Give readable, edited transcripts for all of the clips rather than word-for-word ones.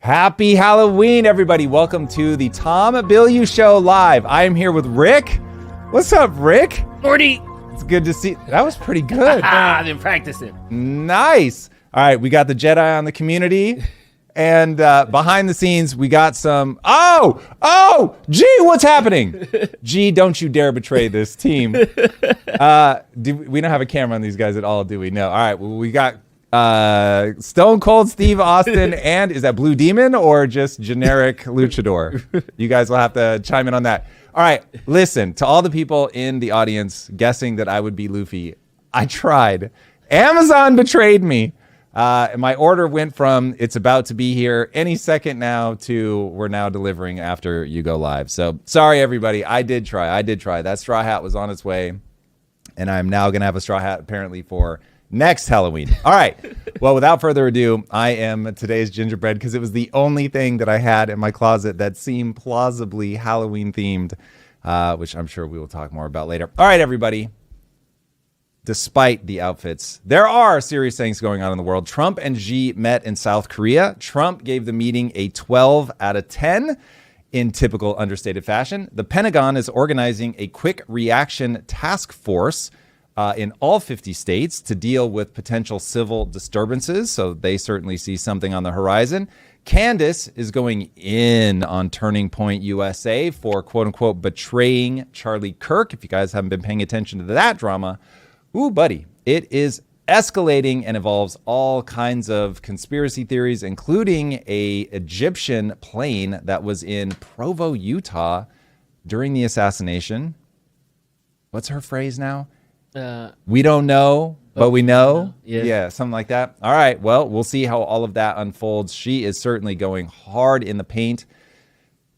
Happy Halloween, everybody. Welcome to the Tom Bilyeu Show live. I am here with Rick. What's up, Rick? Morty. It's good to see. That was pretty good. I've been practicing. Nice. All right, we got the Jedi on the community. And behind the scenes, we got some... Oh, G, what's happening? G, don't you dare betray this team. We don't have a camera on these guys at all, do we? No. All right, well, we got Stone Cold Steve Austin, and is that Blue Demon or just generic luchador? You guys will have to chime in on that. All right, listen, to all the people in the audience guessing that I would be Luffy, I tried. Amazon betrayed me. My order went from it's about to be here any second now to we're now delivering after you go live. So sorry, everybody. I did try. That straw hat was on its way, and I'm now going to have a straw hat apparently for next Halloween. All right. Well, without further ado, I am today's gingerbread because it was the only thing that I had in my closet that seemed plausibly Halloween themed, which I'm sure we will talk more about later. All right, everybody. Despite the outfits, there are serious things going on in the world. Trump and Xi met in South Korea. Trump gave the meeting a 12 out of 10 in typical understated fashion. The Pentagon is organizing a quick reaction task force in all 50 states to deal with potential civil disturbances. So they certainly see something on the horizon. Candace is going in on Turning Point USA for quote unquote betraying Charlie Kirk. If you guys haven't been paying attention to that drama, ooh, buddy, it is escalating and involves all kinds of conspiracy theories, including a Egyptian plane that was in Provo, Utah during the assassination. What's her phrase now? We don't know, but we know. Yeah, something like that. All right, well, we'll see how all of that unfolds. She is certainly going hard in the paint,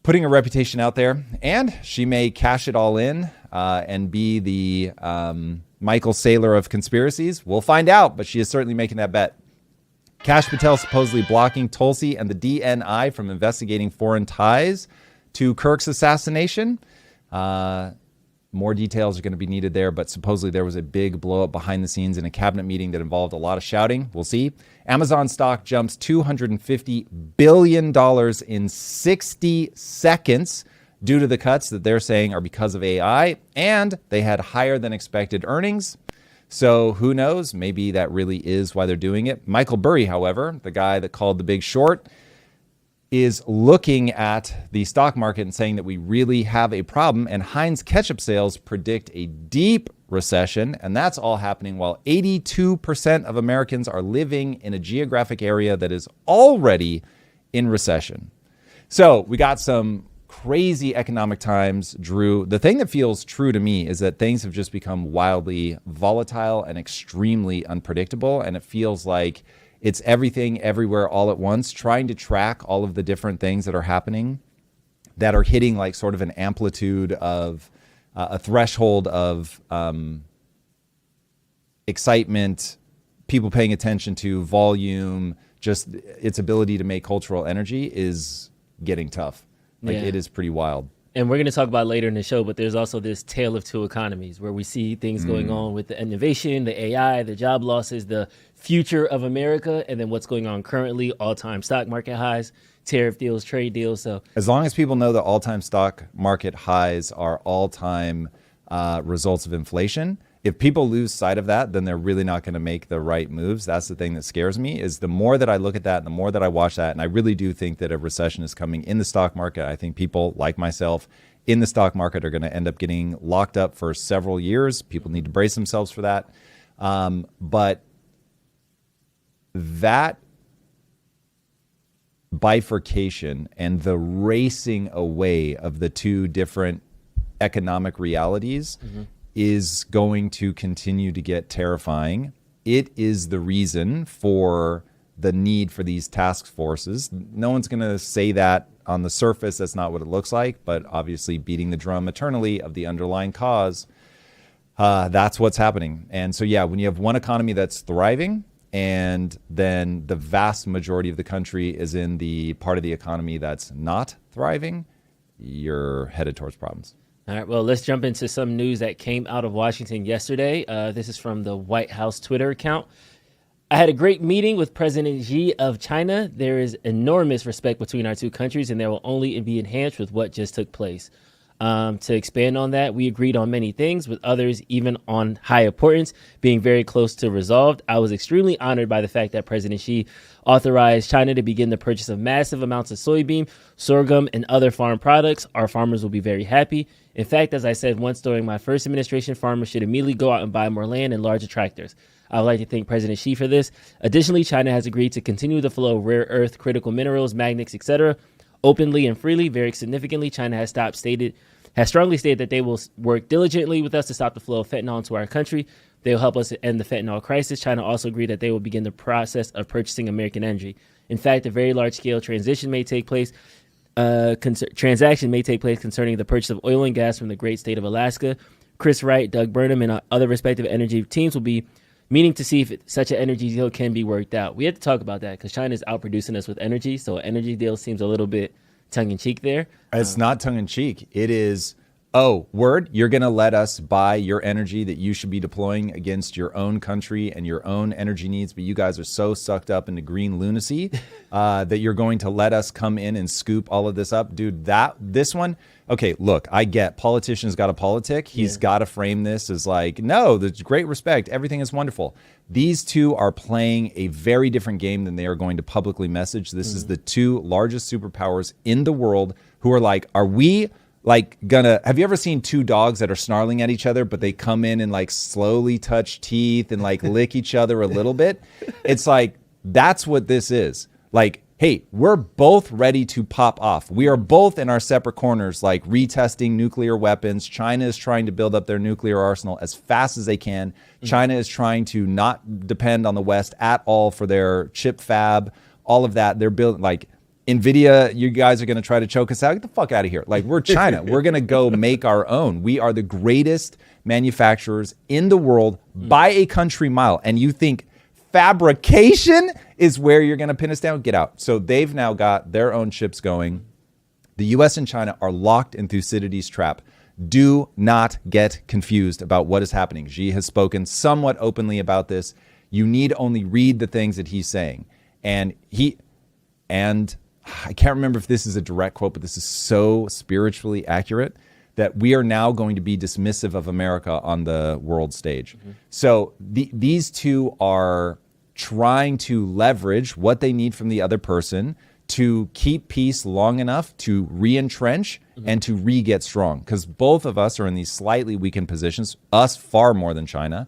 putting her reputation out there, and she may cash it all in and be the Michael Saylor of conspiracies. We'll find out, but she is certainly making that bet. Kash Patel supposedly blocking Tulsi and the DNI from investigating foreign ties to Kirk's assassination. More details are going to be needed there, but supposedly there was a big blow up behind the scenes in a cabinet meeting that involved a lot of shouting. We'll see. Amazon stock jumps $250 billion in 60 seconds due to the cuts that they're saying are because of AI, and they had higher than expected earnings. So who knows? Maybe that really is why they're doing it. Michael Buries, however, the guy that called The Big Short, is looking at the stock market and saying that we really have a problem, and Heinz ketchup sales predict a deep recession, and that's all happening while 82% of Americans are living in a geographic area that is already in recession. So we got some crazy economic times, Drew. The thing that feels true to me is that things have just become wildly volatile and extremely unpredictable, and it feels like it's everything everywhere all at once, trying to track all of the different things that are happening that are hitting like sort of an amplitude of a threshold of excitement, people paying attention to volume, just its ability to make cultural energy is getting tough. Like it is pretty wild. And we're going to talk about later in the show, but there's also this tale of two economies where we see things going on with the innovation, the AI, the job losses, the future of America, and then what's going on currently, all-time stock market highs, tariff deals, trade deals. So as long as people know that all-time stock market highs are all-time results of inflation, if people lose sight of that, then they're really not going to make the right moves. That's the thing that scares me, is the more that I look at that, the more that I watch that, and I really do think that a recession is coming in the stock market. I think people like myself in the stock market are going to end up getting locked up for several years. People need to brace themselves for that. But that bifurcation and the racing away of the two different economic realities is going to continue to get terrifying. It is the reason for the need for these task forces. No one's going to say that on the surface. That's not what it looks like, but obviously beating the drum eternally of the underlying cause, that's what's happening. And so, yeah, when you have one economy that's thriving and then the vast majority of the country is in the part of the economy that's not thriving, you're headed towards problems. All right, well, let's jump into some news that came out of Washington yesterday. This is from the White House Twitter account. I had a great meeting with President Xi of China. There is enormous respect between our two countries, and there will only be enhanced with what just took place. To expand on that, we agreed on many things, with others even on high importance being very close to resolved. I was extremely honored by the fact that President Xi authorized China to begin the purchase of massive amounts of soybean, sorghum, and other farm products. Our farmers will be very happy. In fact, as I said once during my first administration, farmers should immediately go out and buy more land and larger tractors. I would like to thank President Xi for this. Additionally, China has agreed to continue the flow of rare earth, critical minerals, magnets, etc. openly and freely. Very significantly, China has strongly stated that they will work diligently with us to stop the flow of fentanyl into our country. They will help us end the fentanyl crisis. China also agreed that they will begin the process of purchasing American energy. In fact, a very large-scale transaction may take place concerning the purchase of oil and gas from the great state of Alaska. Chris Wright, Doug Burnham, and other respective energy teams will be meaning to see if such an energy deal can be worked out. We have to talk about that because China is outproducing us with energy, so an energy deal seems a little bit tongue-in-cheek there. It's not tongue-in-cheek. It is, oh, word, you're going to let us buy your energy that you should be deploying against your own country and your own energy needs, but you guys are so sucked up into green lunacy that you're going to let us come in and scoop all of this up. Dude, this one, okay, look, I get politicians got to politic. He's got to frame this as like, no, there's great respect. Everything is wonderful. These two are playing a very different game than they are going to publicly message. This is the two largest superpowers in the world who are like, are we like have you ever seen two dogs that are snarling at each other, but they come in and like slowly touch teeth and like lick each other a little bit? It's like, that's what this is. Like, hey, we're both ready to pop off. We are both in our separate corners, like retesting nuclear weapons. China is trying to build up their nuclear arsenal as fast as they can. China is trying to not depend on the West at all for their chip fab, all of that. They're building like NVIDIA, you guys are going to try to choke us out. Get the fuck out of here. Like, we're China. We're going to go make our own. We are the greatest manufacturers in the world by a country mile. And you think fabrication is where you're going to pin us down? Get out. So they've now got their own chips going. The US and China are locked in Thucydides' trap. Do not get confused about what is happening. Xi has spoken somewhat openly about this. You need only read the things that he's saying. And I can't remember if this is a direct quote, but this is so spiritually accurate that we are now going to be dismissive of America on the world stage. So these two are trying to leverage what they need from the other person to keep peace long enough to re-entrench and to re-get strong. Because both of us are in these slightly weakened positions, us far more than China.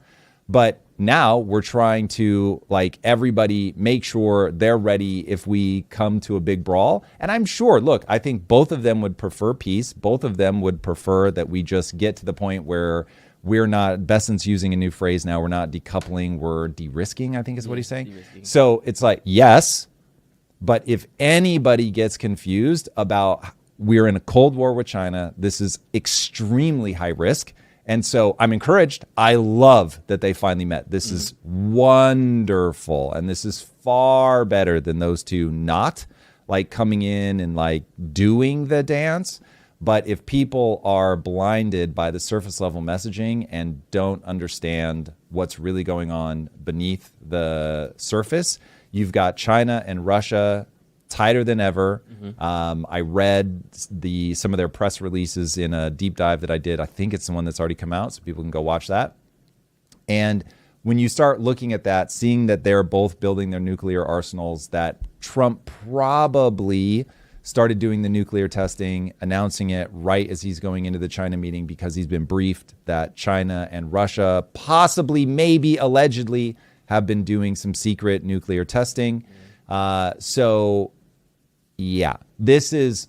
But now we're trying to, like, everybody make sure they're ready if we come to a big brawl. And I'm sure, look, I think both of them would prefer peace. Both of them would prefer that we just get to the point where we're not, Besant's using a new phrase now, we're not decoupling, we're de-risking, I think is what he's saying. De-risking. So it's like, yes, but if anybody gets confused about we're in a Cold War with China, this is extremely high risk. And so I'm encouraged. I love that they finally met. This is wonderful. And this is far better than those two not like coming in and like doing the dance. But if people are blinded by the surface level messaging and don't understand what's really going on beneath the surface, you've got China and Russia tighter than ever. I read some of their press releases in a deep dive that I did. I think it's the one that's already come out, so people can go watch that. And when you start looking at that, seeing that they're both building their nuclear arsenals, that Trump probably started doing the nuclear testing, announcing it right as he's going into the China meeting because he's been briefed that China and Russia possibly, maybe, allegedly have been doing some secret nuclear testing. So yeah, this is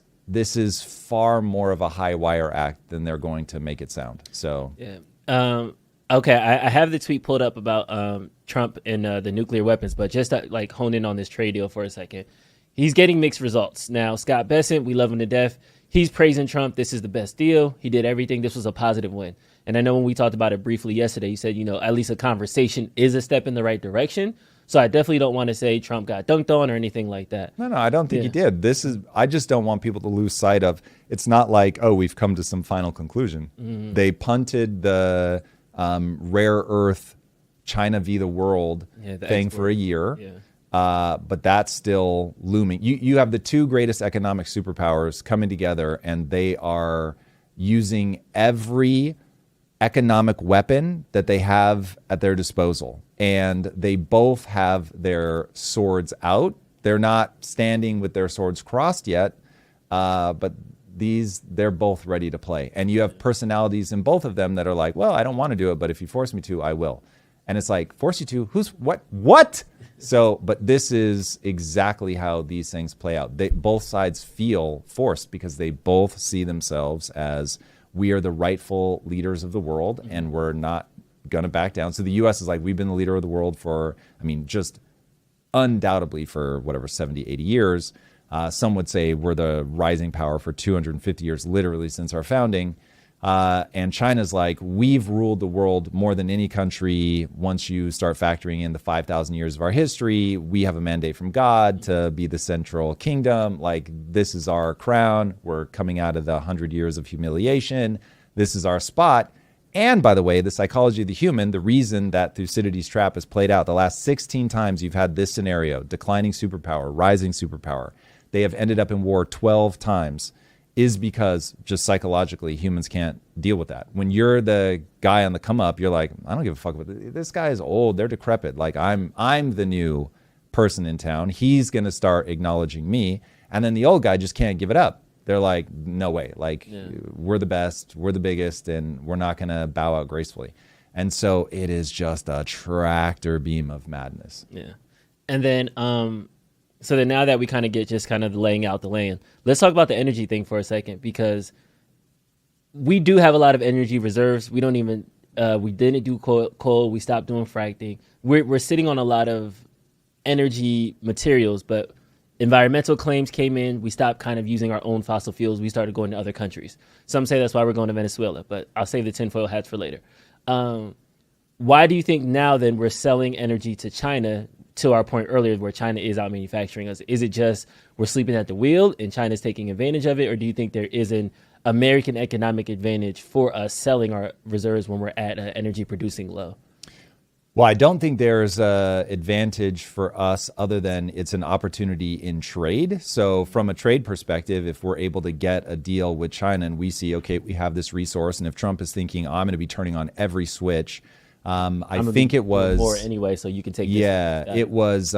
far more of a high wire act than they're going to make it sound. So yeah. Okay, I have the tweet pulled up about Trump and the nuclear weapons, but just to, like, hone in on this trade deal for a second. He's getting mixed results. Now, Scott Bessent, we love him to death. He's praising Trump. This is the best deal. He did everything. This was a positive win. And I know when we talked about it briefly yesterday, you said, at least a conversation is a step in the right direction. So I definitely don't want to say Trump got dunked on or anything like that. No, I don't think he did. I just don't want people to lose sight of, it's not like, oh, we've come to some final conclusion. They punted the rare earth China v. the world thing for a year. Yeah. But that's still looming. You have the two greatest economic superpowers coming together, and they are using every economic weapon that they have at their disposal. And they both have their swords out. They're not standing with their swords crossed yet, but they're both ready to play. And you have personalities in both of them that are like, well, I don't want to do it, but if you force me to, I will. And it's like, force you to? Who's what? So, but this is exactly how these things play out. Both sides feel forced because they both see themselves as, we are the rightful leaders of the world, and we're not going to back down. So the U.S. is like, we've been the leader of the world for, just undoubtedly for whatever, 70, 80 years. Some would say we're the rising power for 250 years, literally since our founding. And China's like, we've ruled the world more than any country. Once you start factoring in the 5,000 years of our history, we have a mandate from God to be the central kingdom. Like, this is our crown. We're coming out of the 100 years of humiliation. This is our spot. And by the way, the psychology of the human, the reason that Thucydides' trap has played out the last 16 times you've had this scenario, declining superpower, rising superpower, they have ended up in war 12 times, is because just psychologically humans can't deal with that. When you're the guy on the come up, you're like, I don't give a fuck about this. This guy is old, they're decrepit. Like, I'm the new person in town. He's gonna start acknowledging me. And then the old guy just can't give it up. They're like, no way. Like, we're the best, we're the biggest, and we're not gonna bow out gracefully. And so it is just a tractor beam of madness. Yeah. And then so then now that we kind of get just kind of laying out the land, let's talk about the energy thing for a second, because we do have a lot of energy reserves. We don't even, we didn't do coal. We stopped doing fracking. We're sitting on a lot of energy materials, but environmental claims came in. We stopped kind of using our own fossil fuels. We started going to other countries. Some say that's why we're going to Venezuela, but I'll save the tinfoil hats for later. Why do you think now then we're selling energy to China, to our point earlier where China is out manufacturing us? Is it just we're sleeping at the wheel and China's taking advantage of it? Or do you think there is an American economic advantage for us selling our reserves when we're at an energy producing low? Well, I don't think there's an advantage for us other than it's an opportunity in trade. So from a trade perspective, if we're able to get a deal with China and we see, okay, we have this resource, and if Trump is thinking, I'm going to be turning on every switch, I think it was more anyway, so you can take. It was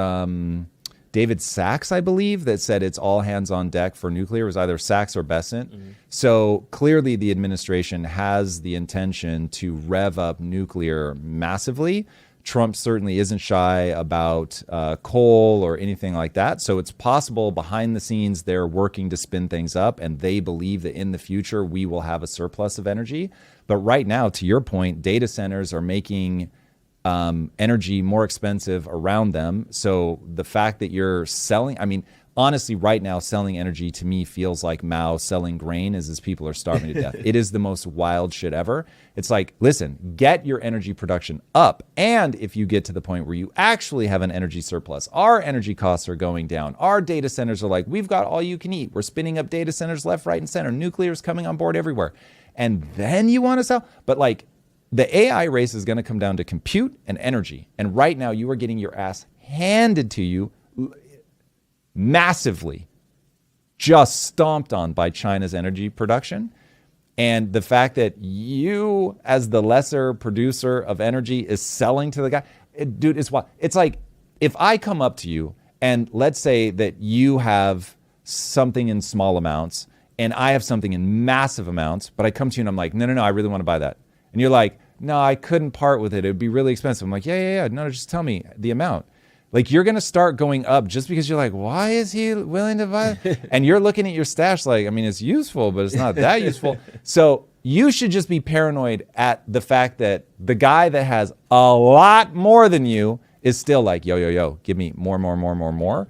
David Sachs, I believe, that said it's all hands on deck for nuclear. It was either Sachs or Besant. Mm-hmm. So clearly, the administration has the intention to rev up nuclear massively. Trump certainly isn't shy about coal or anything like that. So it's possible behind the scenes they're working to spin things up, and they believe that in the future we will have a surplus of energy. But right now, to your point, data centers are making energy more expensive around them. So the fact that you're selling, honestly, right now, selling energy to me feels like Mao selling grain as people are starving to death. It is the most wild shit ever. It's like, listen, get your energy production up. And if you get to the point where you actually have an energy surplus, our energy costs are going down. Our data centers are like, we've got all you can eat. We're spinning up data centers left, right, and center. Nuclear is coming on board everywhere. And then you want to sell? But like, the AI race is going to come down to compute and energy. And right now, you are getting your ass handed to you massively, just stomped on by China's energy production. And the fact that you, as the lesser producer of energy, is selling to the guy, dude, it's what it's like. If I come up to you and let's say that you have something in small amounts and I have something in massive amounts, but I come to you and I'm like, no, I really want to buy that. And you're like, no, I couldn't part with it. It'd be really expensive. I'm like, yeah. No, just tell me the amount. Like, you're going to start going up just because you're like, why is he willing to buy it? And you're looking at your stash like, it's useful, but it's not that useful. So you should just be paranoid at the fact that the guy that has a lot more than you is still like, yo, give me more.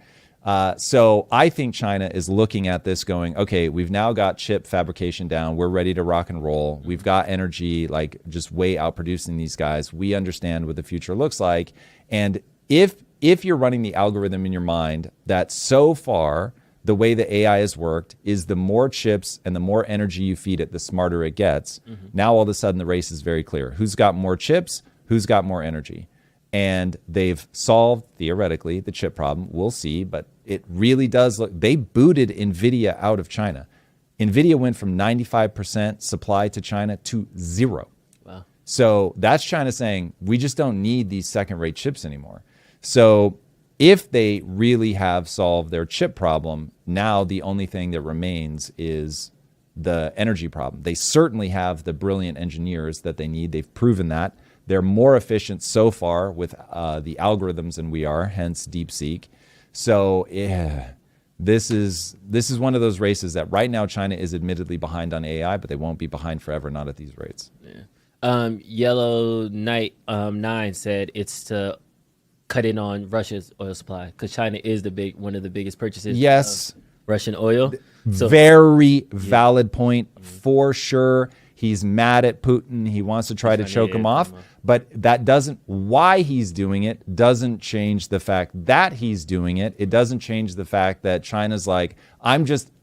So I think China is looking at this going, okay, we've now got chip fabrication down. We're ready to rock and roll. We've got energy, like just way outproducing these guys. We understand what the future looks like. And if you're running the algorithm in your mind that so far the way the AI has worked is the more chips and the more energy you feed it, the smarter it gets. Mm-hmm. Now all of a sudden the race is very clear. Who's got more chips? Who's got more energy? And they've solved, theoretically, the chip problem. We'll see, but it really does look, they booted NVIDIA out of China. NVIDIA went from 95% supply to China to 0. Wow. So that's China saying, we just don't need these second-rate chips anymore. So if they really have solved their chip problem, now the only thing that remains is the energy problem. They certainly have the brilliant engineers that they need. They've proven that. They're more efficient so far with the algorithms than we are, hence DeepSeek. So this is one of those races that right now China is admittedly behind on AI, but they won't be behind forever, not at these rates. Yeah. Yellow Knight 9 said it's to cut in on Russia's oil supply because China is one of the biggest purchasers of Russian oil. So, very valid point for sure. He's mad at Putin. He wants to try to choke him off. But that doesn't, why he's doing it doesn't change the fact that he's doing it. It doesn't change the fact that China's like,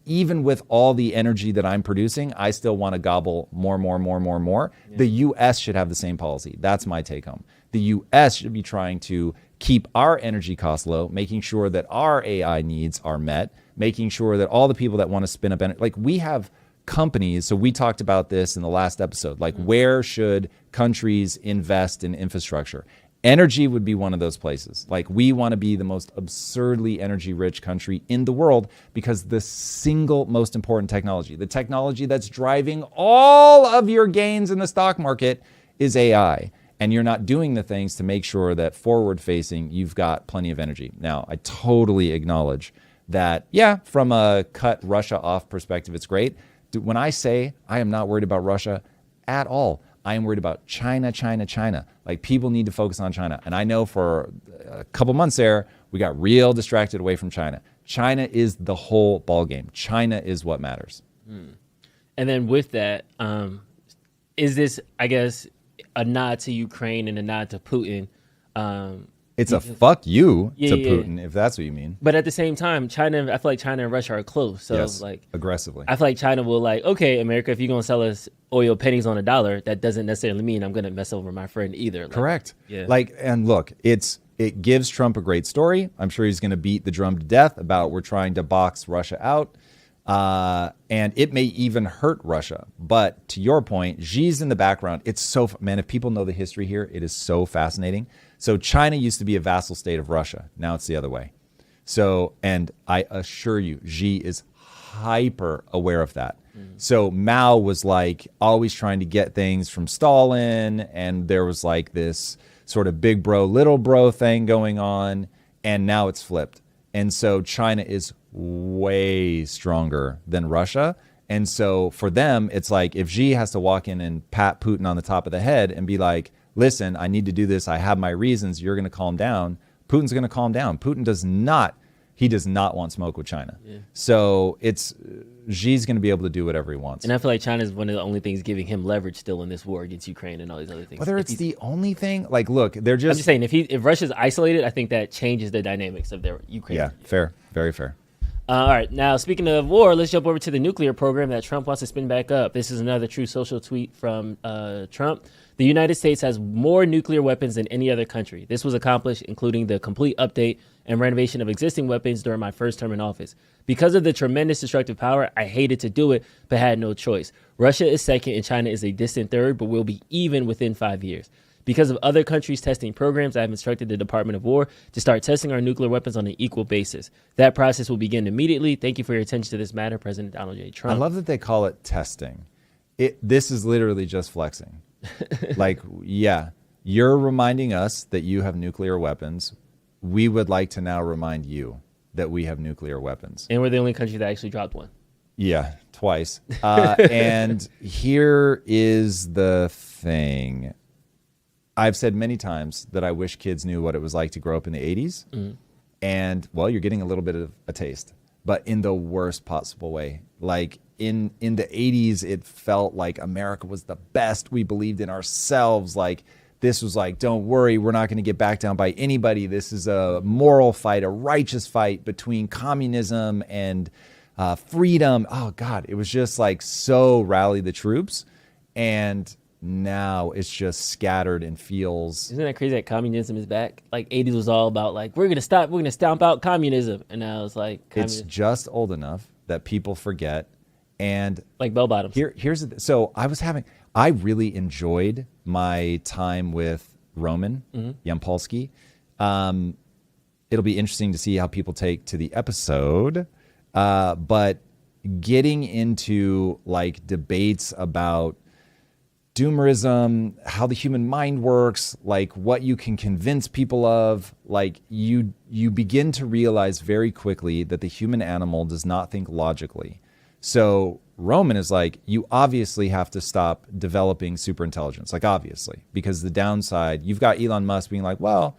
even with all the energy that I'm producing, I still want to gobble more. Yeah. The U.S. should have the same policy. That's my take home. The U.S. should be trying to keep our energy costs low, making sure that our AI needs are met, making sure that all the people that want to spin up energy, like we have companies. So we talked about this in the last episode, like where should countries invest in infrastructure? Energy would be one of those places. Like we want to be the most absurdly energy rich country in the world because the single most important technology, the technology that's driving all of your gains in the stock market is AI. And you're not doing the things to make sure that forward facing, you've got plenty of energy. Now, I totally acknowledge that, yeah, from a cut Russia off perspective, it's great. When I say I am not worried about Russia at all, I am worried about China. Like people need to focus on China. And I know for a couple months there, we got real distracted away from China. China is the whole ballgame. China is what matters. And then with that, is this, I guess, a nod to Ukraine and a nod to Putin? It's a fuck you to Putin, if that's what you mean. But at the same time, I feel like China and Russia are close. So yes, like aggressively. I feel like China will like, okay, America, if you're going to sell us oil pennies on a dollar, that doesn't necessarily mean I'm going to mess over my friend either. Like, correct. Yeah. Like, and look, it gives Trump a great story. I'm sure he's going to beat the drum to death about we're trying to box Russia out. And it may even hurt Russia. But to your point, Xi's in the background. It's so, man, if people know the history here, it is so fascinating. So China used to be a vassal state of Russia. Now it's the other way. So, and I assure you, Xi is hyper aware of that. So Mao was like always trying to get things from Stalin. And there was like this sort of big bro, little bro thing going on. And now it's flipped. And so China is way stronger than Russia. And so for them, it's like if Xi has to walk in and pat Putin on the top of the head and be like, listen, I need to do this. I have my reasons. You're going to calm down. Putin's going to calm down. Putin does not want smoke with China. Yeah. So Xi's going to be able to do whatever he wants. And I feel like China is one of the only things giving him leverage still in this war against Ukraine and all these other things. Whether it's the only thing, like, look, they're just... I'm just saying, if Russia's isolated, I think that changes the dynamics of their Ukraine. Yeah, fair. Very fair. All right. Now, speaking of war, let's jump over to the nuclear program that Trump wants to spin back up. This is another True Social tweet from Trump. The United States has more nuclear weapons than any other country. This was accomplished, including the complete update and renovation of existing weapons during my first term in office. Because of the tremendous destructive power, I hated to do it, but had no choice. Russia is second and China is a distant third, but will be even within 5 years. Because of other countries' testing programs, I have instructed the Department of War to start testing our nuclear weapons on an equal basis. That process will begin immediately. Thank you for your attention to this matter, President Donald J. Trump. I love that they call it testing. This is literally just flexing. Like, yeah, you're reminding us that you have nuclear weapons. We would like to now remind you that we have nuclear weapons. And we're the only country that actually dropped one. Yeah, twice. And here is the thing. I've said many times that I wish kids knew what it was like to grow up in the 80s. Mm-hmm. And, well, you're getting a little bit of a taste, but in the worst possible way. Like, in the 80s, it felt like America was the best. We believed in ourselves. Like, this was like, don't worry, we're not going to get backed down by anybody. This is a moral fight, a righteous fight between communism and freedom. Oh, God, it was just like so rally the troops. And now it's just scattered and feels. Isn't that crazy that communism is back? Like 80s was all about like, we're going to stomp out communism. And now it's like, it's just old enough that people forget. And like bell bottoms. So I really enjoyed my time with Roman Yampolsky. It'll be interesting to see how people take to the episode. But getting into like debates about doomerism, how the human mind works, like what you can convince people of, like you begin to realize very quickly that the human animal does not think logically. So Roman is like, you obviously have to stop developing superintelligence, like obviously, because the downside, you've got Elon Musk being like, well,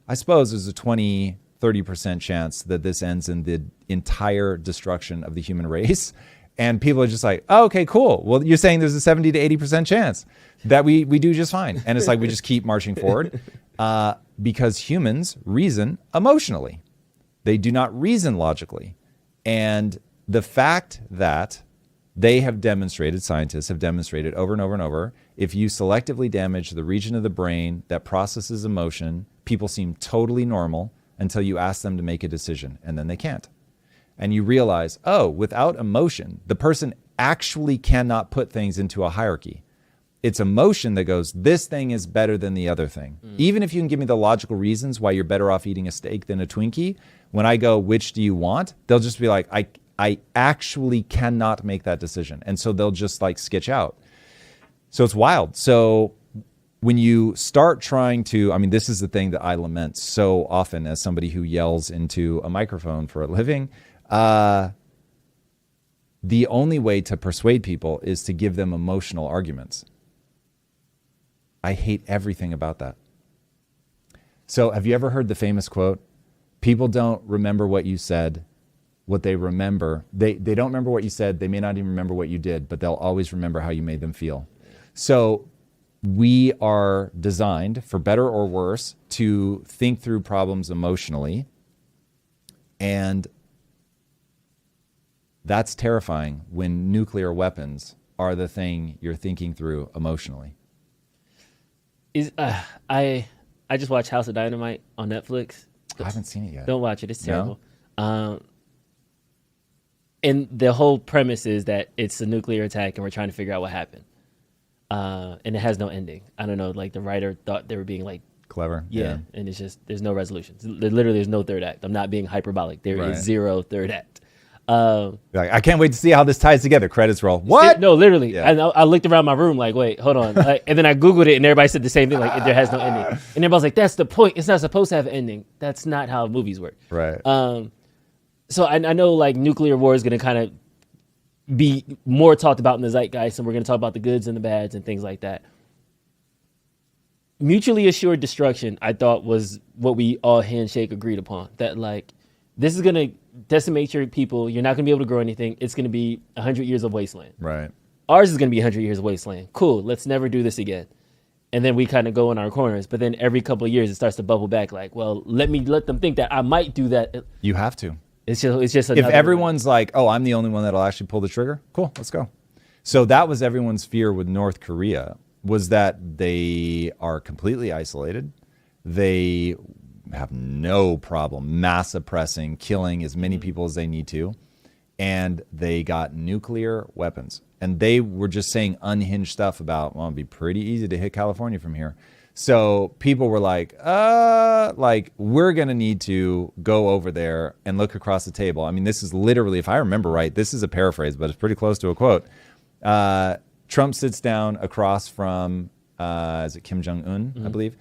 I suppose there's a 20-30% chance that this ends in the entire destruction of the human race. And people are just like, oh, okay, cool. Well, you're saying there's a 70 to 80% chance that we do just fine. And it's like, we just keep marching forward because humans reason emotionally. They do not reason logically. And the fact that scientists have demonstrated over and over and over, if you selectively damage the region of the brain that processes emotion, people seem totally normal until you ask them to make a decision, and then they can't. And you realize, oh, without emotion, the person actually cannot put things into a hierarchy. It's emotion that goes, this thing is better than the other thing. Even if you can give me the logical reasons why you're better off eating a steak than a Twinkie, when I go, which do you want? They'll just be like, I actually cannot make that decision. And so they'll just like sketch out. So it's wild. So when you start trying to, I mean, this is the thing that I lament so often as somebody who yells into a microphone for a living. The only way to persuade people is to give them emotional arguments. I hate everything about that. So have you ever heard the famous quote? People don't remember what you said. What they remember, they don't remember what you said. They may not even remember what you did, but they'll always remember how you made them feel. So we are designed, for better or worse, to think through problems emotionally. And that's terrifying when nuclear weapons are the thing you're thinking through emotionally. I just watched House of Dynamite on Netflix. I haven't seen it yet. Don't watch it. It's terrible. No? And the whole premise is that it's a nuclear attack and we're trying to figure out what happened. And it has no ending. I don't know, like the writer thought they were being like clever. Yeah. And it's just, there's no resolution. Literally, there's no third act. I'm not being hyperbolic. There is zero third act. Like, I can't wait to see how this ties together. Credits roll. What? No, literally. Yeah. I looked around my room like, wait, hold on. And then I Googled it and everybody said the same thing. Like, there has no ending. And everybody's like, that's the point. It's not supposed to have an ending. That's not how movies work. Right. So I know like nuclear war is going to kind of be more talked about in the zeitgeist, and we're going to talk about the goods and the bads and things like that. Mutually assured destruction, I thought, was what we all handshake agreed upon. That like, this is going to decimate your people. You're not going to be able to grow anything. It's going to be 100 years of wasteland. Right. Ours is going to be 100 years of wasteland. Cool. Let's never do this again. And then we kind of go in our corners. But then every couple of years, it starts to bubble back. Like, well, let them think that I might do that. You have to. It's just if everyone's like, oh, I'm the only one that'll actually pull the trigger. Cool, let's go. So that was everyone's fear with North Korea, was that they are completely isolated. They have no problem mass suppressing, killing as many people as they need to. And they got nuclear weapons. And they were just saying unhinged stuff about, well, it'd be pretty easy to hit California from here. So people were like, we're going to need to go over there and look across the table. I mean, this is literally, if I remember right, this is a paraphrase, but it's pretty close to a quote. Trump sits down across from, is it Kim Jong-un, I believe?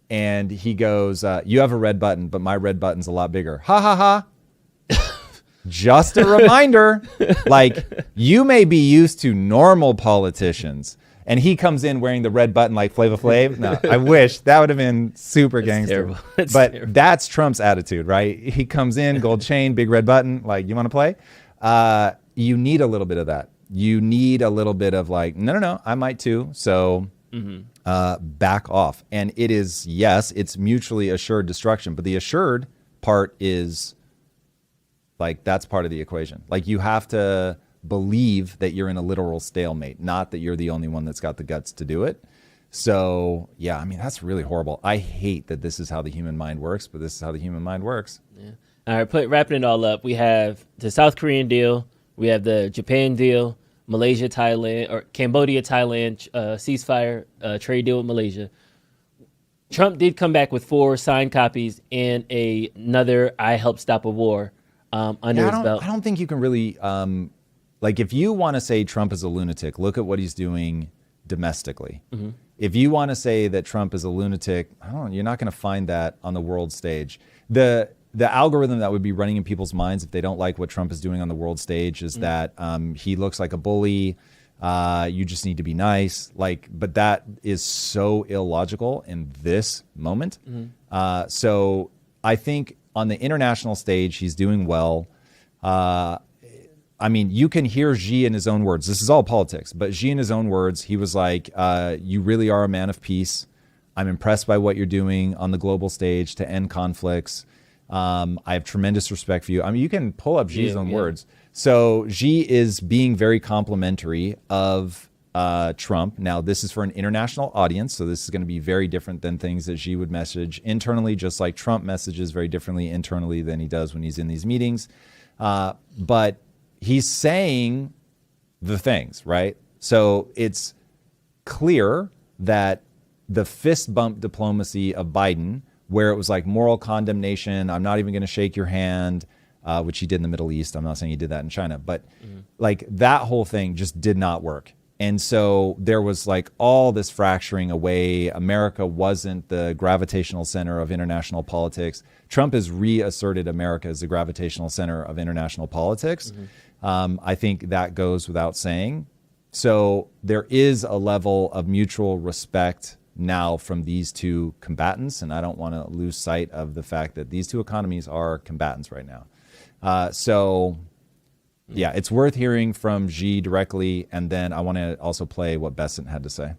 And he goes, you have a red button, but my red button's a lot bigger. Ha, ha, ha. Just a reminder, like, you may be used to normal politicians. And he comes in wearing the red button like Flava Flav. No, I wish. That would have been super gangster. But terrible. That's Trump's attitude, right? He comes in, gold chain, big red button, like, you want to play? You need a little bit of that. You need a little bit of like, no, I might too. So back off. And it is, yes, it's mutually assured destruction. But the assured part is like, that's part of the equation. Like, you have to believe that you're in a literal stalemate, not that you're the only one that's got the guts to do it. So, yeah, I mean, that's really horrible. I hate that this is how the human mind works, but this is how the human mind works. Yeah. All right, wrapping it all up, we have the South Korean deal, we have the Japan deal, Malaysia, Thailand, or Cambodia, Thailand ceasefire trade deal with Malaysia. Trump did come back with 4 signed copies and another I helped stop a war under his belt. I don't think you can really, like, if you want to say Trump is a lunatic, look at what he's doing domestically. Mm-hmm. If you want to say that Trump is a lunatic, you're not going to find that on the world stage. The algorithm that would be running in people's minds if they don't like what Trump is doing on the world stage is that he looks like a bully. You just need to be nice. But that is so illogical in this moment. Mm-hmm. So I think on the international stage, he's doing well. I mean, you can hear Xi in his own words. This is all politics, but Xi in his own words, he was like, you really are a man of peace. I'm impressed by what you're doing on the global stage to end conflicts. I have tremendous respect for you. I mean, you can pull up Xi's own words. So Xi is being very complimentary of Trump. Now, this is for an international audience, so this is going to be very different than things that Xi would message internally, just like Trump messages very differently internally than he does when he's in these meetings. But he's saying the things, right? So it's clear that the fist bump diplomacy of Biden, where it was like moral condemnation, I'm not even going to shake your hand, which he did in the Middle East. I'm not saying he did that in China, but like that whole thing just did not work. And so there was like all this fracturing away. America wasn't the gravitational center of international politics. Trump has reasserted America as the gravitational center of international politics. I think that goes without saying. So there is a level of mutual respect now from these two combatants, and I don't want to lose sight of the fact that these two economies are combatants right now. Yeah, it's worth hearing from Xi directly, and then I want to also play what Besant had to say.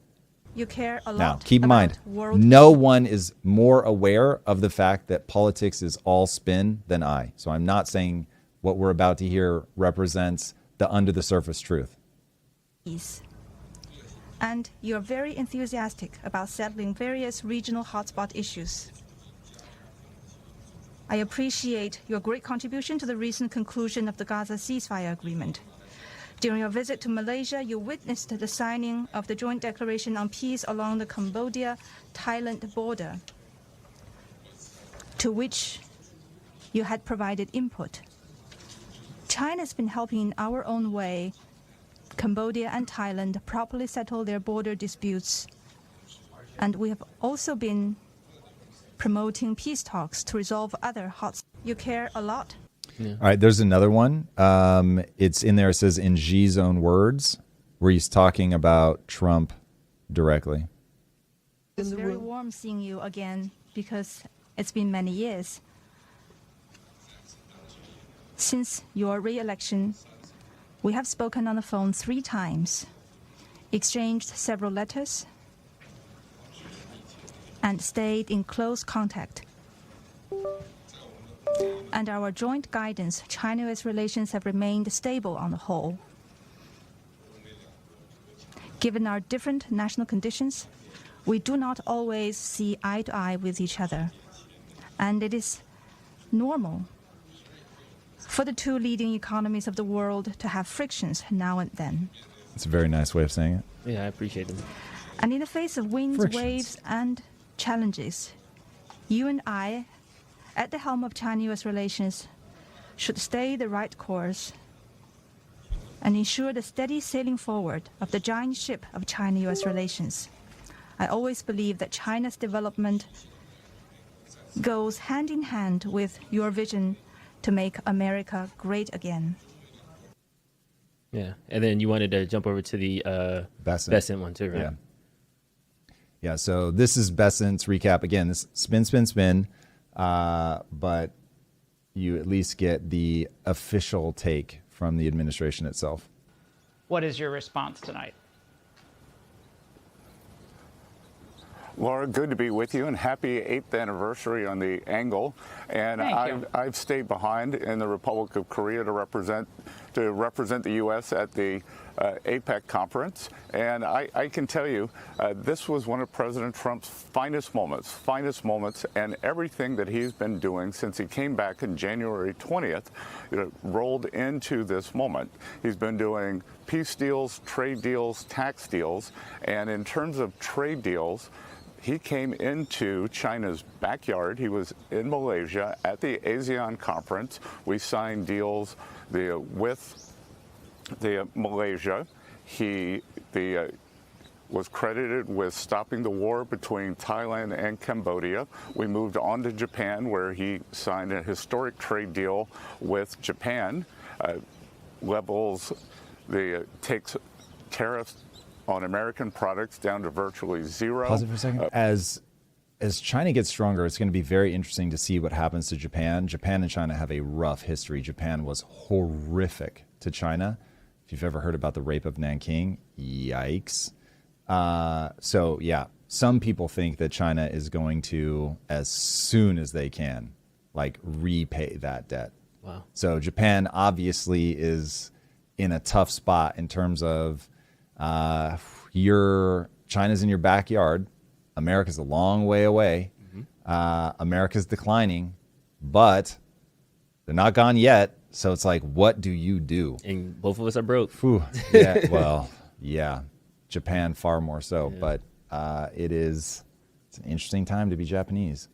You care a lot. Now, keep in mind, no one is more aware of the fact that politics is all spin than I. So I'm not saying what we're about to hear represents the under-the-surface truth. And you're very enthusiastic about settling various regional hotspot issues. I appreciate your great contribution to the recent conclusion of the Gaza ceasefire agreement. During your visit to Malaysia, you witnessed the signing of the Joint Declaration on Peace along the Cambodia-Thailand border, to which you had provided input. China's been helping in our own way Cambodia and Thailand properly settle their border disputes, and we have also been promoting peace talks to resolve other hot. You care a lot. Yeah. All right, there's another one. It's in there. It says in Xi's own words, where he's talking about Trump directly. It's very warm seeing you again because it's been many years. Since your re-election, we have spoken on the phone 3 times, exchanged several letters, and stayed in close contact. And our joint guidance, China-US relations have remained stable on the whole. Given our different national conditions, we do not always see eye to eye with each other. And it is normal for the 2 leading economies of the world to have frictions now and then. It's a very nice way of saying it. Yeah, I appreciate it. And in the face of winds, Frictions. waves, and challenges, you and I, at the helm of China-US relations, should stay the right course and ensure the steady sailing forward of the giant ship of China-US relations. I always believe that China's development goes hand in hand with your vision to make America great again. Yeah, and then you wanted to jump over to the Besant one too, right? Yeah. Yeah, so this is Besant's recap. Again, this spin, but you at least get the official take from the administration itself. What is your response tonight? Laura, good to be with you, and happy 8th anniversary on the Angle. And I've stayed behind in the Republic of Korea to represent the U.S. at the APEC conference. And I can tell you, this was one of President Trump's finest moments, and everything that he's been doing since he came back in January 20th rolled into this moment. He's been doing peace deals, trade deals, tax deals, and in terms of trade deals, he came into China's backyard. He was in Malaysia at the ASEAN conference. We signed deals with Malaysia. He was credited with stopping the war between Thailand and Cambodia. We moved on to Japan, where he signed a historic trade deal with Japan. Takes tariffs on American products down to virtually zero. Pause it for a second. As China gets stronger, it's going to be very interesting to see what happens to Japan. Japan and China have a rough history. Japan was horrific to China. If you've ever heard about the rape of Nanking, yikes. So yeah, some people think that China is going to, as soon as they can, repay that debt. Wow. So Japan obviously is in a tough spot in terms of China's in your backyard. America's a long way away. America's declining, but they're not gone yet. So it's like, what do you do? And both of us are broke. Whew. Yeah, well, yeah. Japan far more so, but it's an interesting time to be Japanese.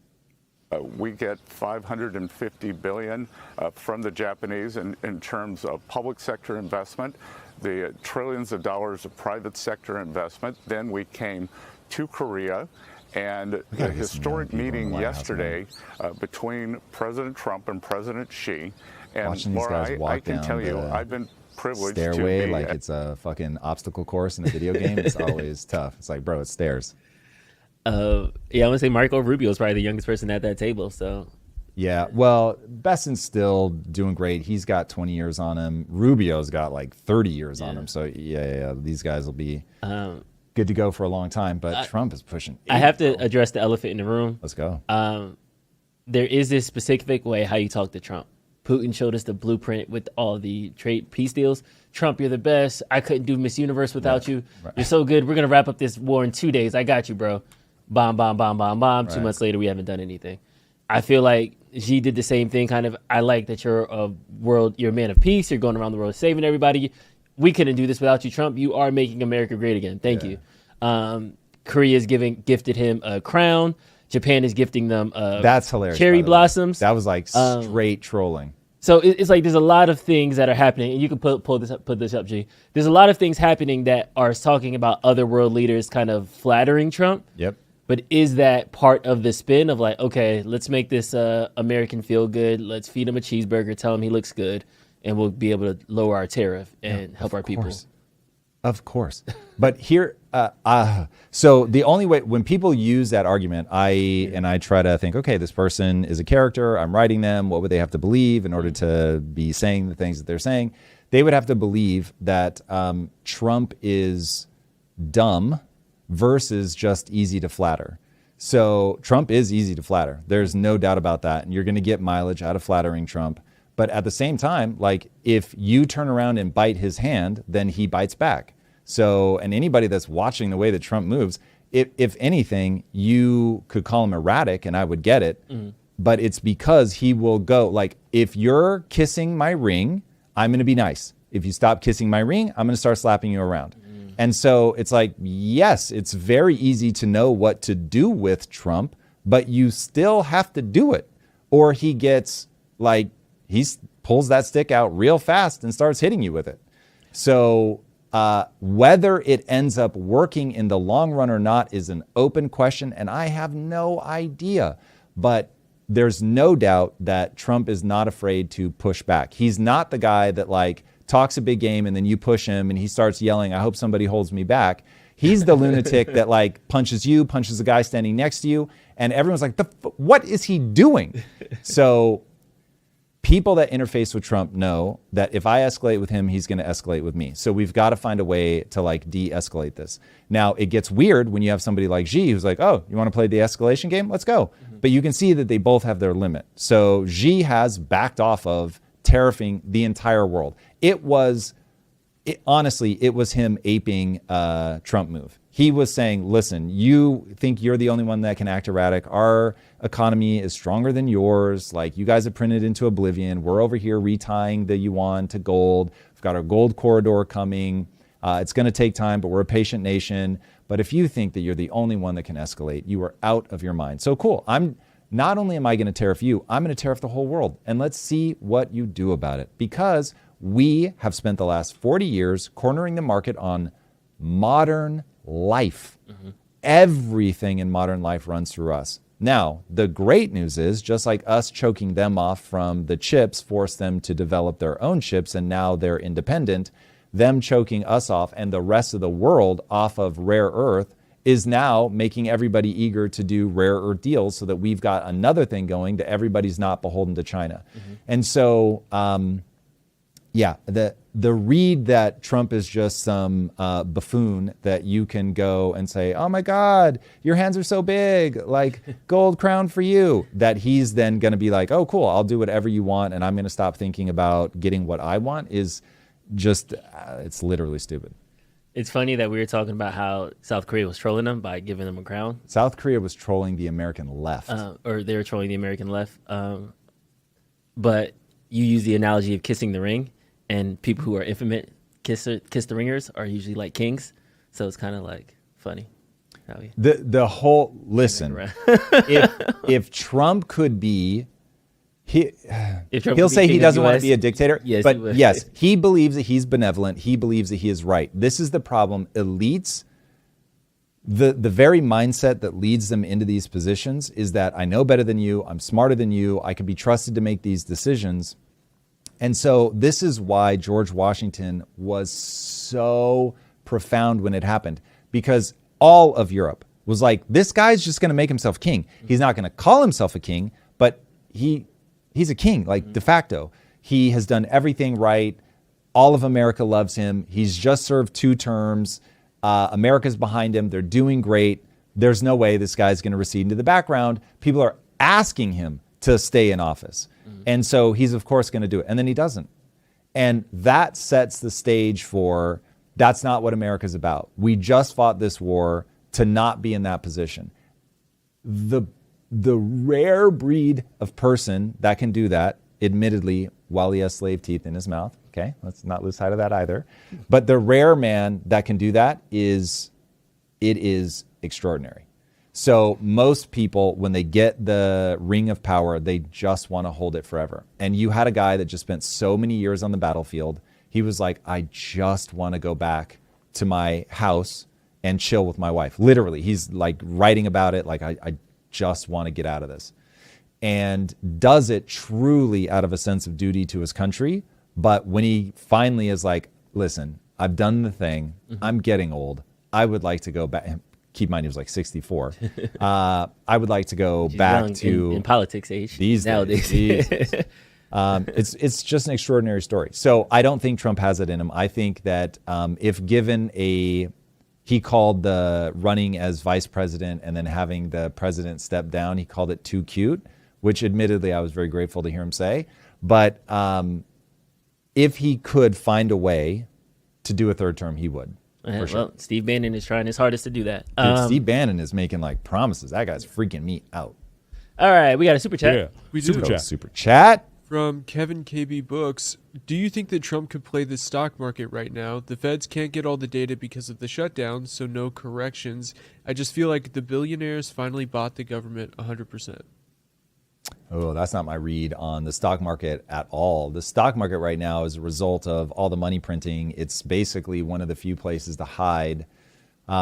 We get $550 billion from the Japanese in terms of public sector investment, the trillions of dollars of private sector investment. Then we came to Korea, and the historic meeting yesterday between President Trump and President Xi. And watching these guys walk I can down tell you, I've been privileged stairway to be like it's a fucking obstacle course in a video game. It's always tough. It's like, bro, it's stairs. Yeah, I want to say Marco Rubio is probably the youngest person at that table. So, yeah, well, Bessen's still doing great. He's got 20 years on him. Rubio's got 30 years on him. So yeah, these guys will be good to go for a long time. But Trump is pushing. I have to address the elephant in the room. Let's go. There is this specific way how you talk to Trump. Putin showed us the blueprint with all the trade peace deals. Trump, you're the best. I couldn't do Miss Universe without you. Right. You're so good. We're going to wrap up this war in 2 days. I got you, bro. Bomb, bomb, bomb, bomb, bomb. Right. 2 months later, we haven't done anything. I feel like Xi did the same thing, kind of. I like that you're you're a man of peace. You're going around the world saving everybody. We couldn't do this without you, Trump. You are making America great again. Thank you. Korea's gifted him a crown. Japan is gifting them that's hilarious, cherry blossoms. That was straight trolling. So it's like there's a lot of things that are happening, and you can put this up, G. There's a lot of things happening that are talking about other world leaders kind of flattering Trump. Yep. But is that part of the spin of okay, let's make this American feel good. Let's feed him a cheeseburger, tell him he looks good, and we'll be able to lower our tariff and help our people. Of course. But here, so the only way, when people use that argument, I try to think, okay, this person is a character, I'm writing them, what would they have to believe in order to be saying the things that they're saying? They would have to believe that Trump is dumb versus just easy to flatter. So Trump is easy to flatter. There's no doubt about that. And you're going to get mileage out of flattering Trump. But at the same time, if you turn around and bite his hand, then he bites back. So, and anybody that's watching the way that Trump moves, if anything, you could call him erratic and I would get it. But it's because he will go, if you're kissing my ring, I'm going to be nice. If you stop kissing my ring, I'm going to start slapping you around. And so it's yes, it's very easy to know what to do with Trump, but you still have to do it. Or he gets he pulls that stick out real fast and starts hitting you with it. So whether it ends up working in the long run or not is an open question, and I have no idea. But there's no doubt that Trump is not afraid to push back. He's not the guy that talks a big game and then you push him and he starts yelling, I hope somebody holds me back. He's the lunatic that punches you, punches the guy standing next to you, and everyone's like, what is he doing? So people that interface with Trump know that if I escalate with him, he's going to escalate with me. So we've got to find a way to like de-escalate this. Now it gets weird when you have somebody like Xi who's like, oh, you want to play the escalation game? Let's go. But you can see that they both have their limit. So Xi has backed off of tariffing the entire world. Honestly, it was him aping Trump move. He was saying, listen, you think you're the only one that can act erratic. Our economy is stronger than yours. Like, you guys have printed into oblivion. We're over here retying the yuan to gold. We've got our gold corridor coming. It's going to take time, but we're a patient nation. But if you think that you're the only one that can escalate, you are out of your mind. So cool. Not only am I going to tariff you, I'm going to tariff the whole world. And let's see what you do about it. Because we have spent the last 40 years cornering the market on modern life. Everything in modern life runs through us. Now, the great news is, just like us choking them off from the chips forced them to develop their own chips, and now they're independent, them choking us off and the rest of the world off of rare earth is now making everybody eager to do rare earth deals, so that we've got another thing going that everybody's not beholden to China. And so, the read that Trump is just some buffoon that you can go and say, oh my God, your hands are so big, like gold crown for you, that he's then going to be like, oh cool, I'll do whatever you want and I'm going to stop thinking about getting what I want, is just, it's literally stupid. It's funny that we were talking about how South Korea was trolling them by giving them a crown. South Korea was trolling the American left. Or they were trolling the American left. But you use the analogy of kissing the ring. And people who are infamous kiss the ringers are usually like kings, so it's kind of like funny. The whole listen. if Trump could be, he'll say he doesn't want to be a dictator. Yes, but yes, he believes that he's benevolent. He believes that he is right. This is the problem. Elites, the very mindset that leads them into these positions is that I know better than you. I'm smarter than you. I can be trusted to make these decisions. And so this is why George Washington was so profound when it happened, because all of Europe was like, this guy's just going to make himself king. He's not going to call himself a king, but he's a king, like de facto. He has done everything right. All of America loves him. He's just served 2 terms. America's behind him. They're doing great. There's no way this guy's going to recede into the background. People are asking him to stay in office. And so he's, of course, going to do it. And then he doesn't. And that sets the stage for, that's not what America's about. We just fought this war to not be in that position. The rare breed of person that can do that, admittedly, while he has slave teeth in his mouth, okay, let's not lose sight of that either. But the rare man that can do that is extraordinary. So most people, when they get the ring of power, they just want to hold it forever. And you had a guy that just spent so many years on the battlefield. He was like, I just want to go back to my house and chill with my wife. Literally, he's like writing about it. Like, I just want to get out of this. And does it truly out of a sense of duty to his country. But when he finally is like, listen, I've done the thing. I'm getting old. I would like to go back. Keep in mind, he was like 64. I would like to go back to in politics age these nowadays. Days. It's just an extraordinary story. So I don't think Trump has it in him. I think that if given he called the running as vice president and then having the president step down, he called it too cute, which admittedly I was very grateful to hear him say. But if he could find a way to do a 3rd term, he would. Well, sure. Steve Bannon is trying his hardest to do that. Dude, Steve Bannon is making like promises. That guy's freaking me out. All right, we got a super chat. Yeah, we do. Super chat. From Kevin KB Books, do you think that Trump could play the stock market right now? The feds can't get all the data because of the shutdown, so no corrections. I just feel like the billionaires finally bought the government 100%. Oh, that's not my read on the stock market at all. The stock market right now is a result of all the money printing. It's basically one of the few places to hide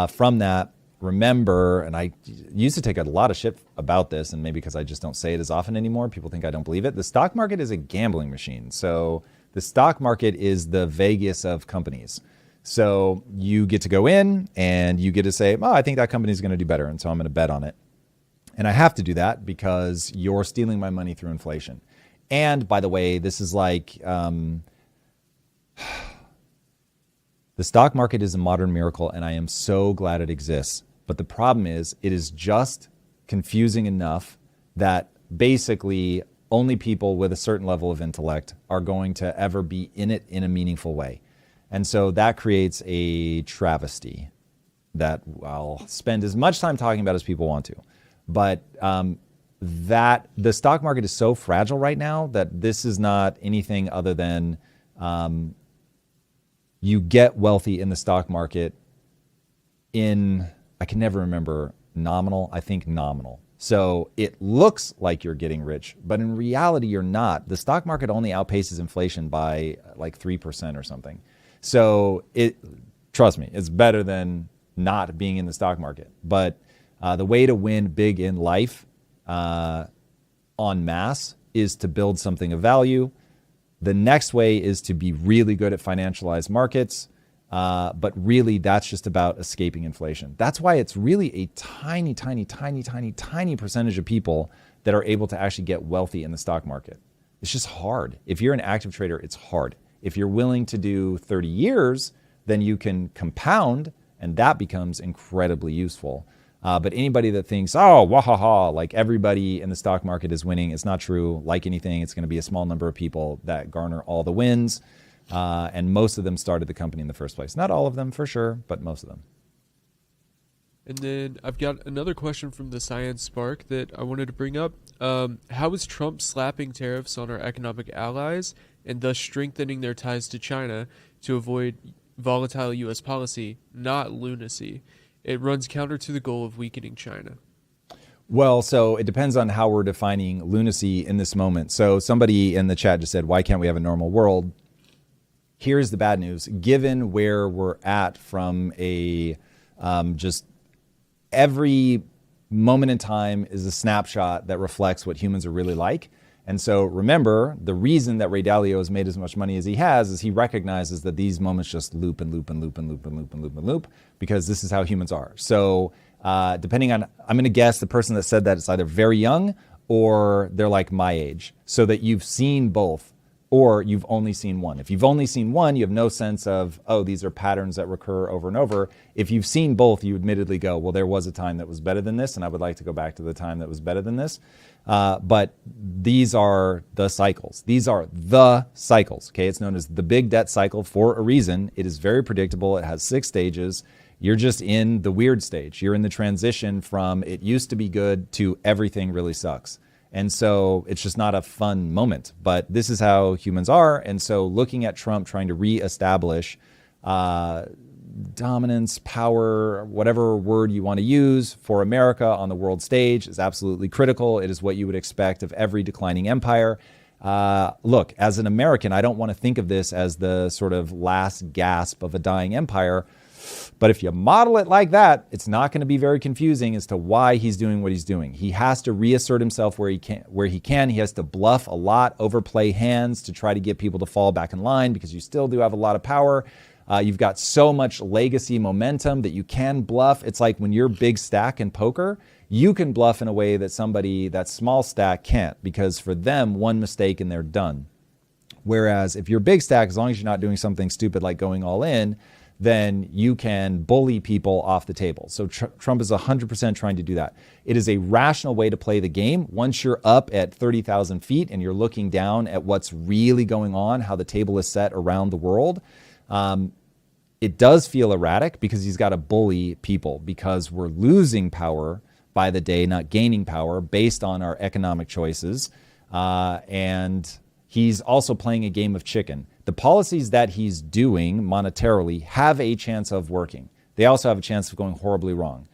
from that. Remember, and I used to take a lot of shit about this, and maybe because I just don't say it as often anymore, people think I don't believe it. The stock market is a gambling machine. So the stock market is the Vegas of companies. So you get to go in and you get to say, oh, I think that company is going to do better, and so I'm going to bet on it. And I have to do that because you're stealing my money through inflation. And by the way, this is like the stock market is a modern miracle, and I am so glad it exists. But the problem is it is just confusing enough that basically only people with a certain level of intellect are going to ever be in it in a meaningful way. And so that creates a travesty that I'll spend as much time talking about as people want to. But that the stock market is so fragile right now that this is not anything other than you get wealthy in the stock market in, I can never remember, nominal, I think nominal. So it looks like you're getting rich, but in reality, you're not. The stock market only outpaces inflation by like 3% or something. So trust me, it's better than not being in the stock market. But the way to win big in life en masse is to build something of value. The next way is to be really good at financialized markets. But really, that's just about escaping inflation. That's why it's really a tiny, tiny, tiny, tiny, tiny percentage of people that are able to actually get wealthy in the stock market. It's just hard. If you're an active trader, it's hard. If you're willing to do 30 years, then you can compound, and that becomes incredibly useful. But anybody that thinks, oh, wahaha, like everybody in the stock market is winning, it's not true. Like anything, it's going to be a small number of people that garner all the wins. And most of them started the company in the first place. Not all of them for sure, but most of them. And then I've got another question from the Science Spark that I wanted to bring up. How is Trump slapping tariffs on our economic allies and thus strengthening their ties to China to avoid volatile U.S. policy, not lunacy? It runs counter to the goal of weakening China. Well, so it depends on how we're defining lunacy in this moment. So somebody in the chat just said, why can't we have a normal world? Here's the bad news. Given where we're at from a just every moment in time is a snapshot that reflects what humans are really like. And so remember, the reason that Ray Dalio has made as much money as he has is he recognizes that these moments just loop and loop and loop and loop and loop and loop and loop because this is how humans are. So depending on, I'm going to guess the person that said that is either very young or they're like my age, so that you've seen both. Or you've only seen one. If you've only seen one, you have no sense of, oh, these are patterns that recur over and over. If you've seen both, you admittedly go, well, there was a time that was better than this, and I would like to go back to the time that was better than this. But these are the cycles. These are the cycles, okay? It's known as the big debt cycle for a reason. It is very predictable. It has 6 stages. You're just in the weird stage. You're in the transition from it used to be good to everything really sucks. And so it's just not a fun moment, but this is how humans are. And so looking at Trump trying to reestablish dominance, power, whatever word you want to use for America on the world stage is absolutely critical. It is what you would expect of every declining empire. Look, as an American, I don't want to think of this as the sort of last gasp of a dying empire. But if you model it like that, it's not going to be very confusing as to why he's doing what he's doing. He has to reassert himself where he can. He has to bluff a lot, overplay hands to try to get people to fall back in line because you still do have a lot of power. You've got so much legacy momentum that you can bluff. It's like when you're big stack in poker, you can bluff in a way that somebody that's small stack can't, because for them, one mistake and they're done. Whereas if you're big stack, as long as you're not doing something stupid like going all in, then you can bully people off the table. So Trump is 100% trying to do that. It is a rational way to play the game. Once you're up at 30,000 feet and you're looking down at what's really going on, how the table is set around the world, it does feel erratic because he's got to bully people because we're losing power by the day, not gaining power based on our economic choices. And he's also playing a game of chicken. The policies that he's doing monetarily have a chance of working. They also have a chance of going horribly wrong.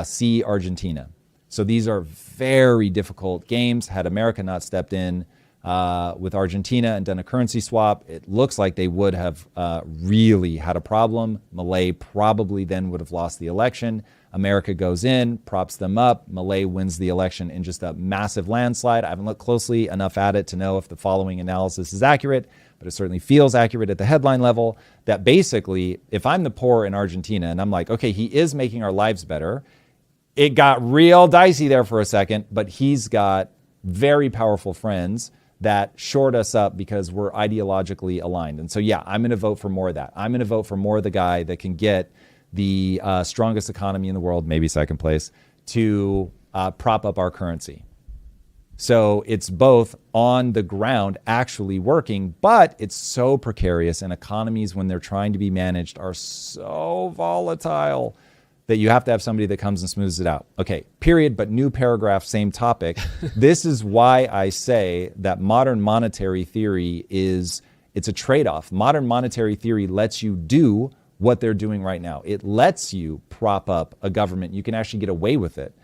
See Argentina. So these are very difficult games. Had America not stepped in with Argentina and done a currency swap, it looks like they would have really had a problem. Milei probably then would have lost the election. America goes in, props them up. Milei wins the election in just a massive landslide. I haven't looked closely enough at it to know if the following analysis is accurate, but it certainly feels accurate at the headline level that basically, if I'm the poor in Argentina and I'm like, okay, he is making our lives better. It got real dicey there for a second, but he's got very powerful friends that short us up because we're ideologically aligned. And so, yeah, I'm going to vote for more of that. I'm going to vote for more of the guy that can get the strongest economy in the world, maybe second place, to prop up our currency. So it's both on the ground actually working, but it's so precarious, and economies, when they're trying to be managed, are so volatile that you have to have somebody that comes and smooths it out. Okay, period, but new paragraph, same topic. This is why I say that modern monetary theory it's a trade-off. Modern monetary theory lets you do what they're doing right now. It lets you prop up a government. You can actually get away with it.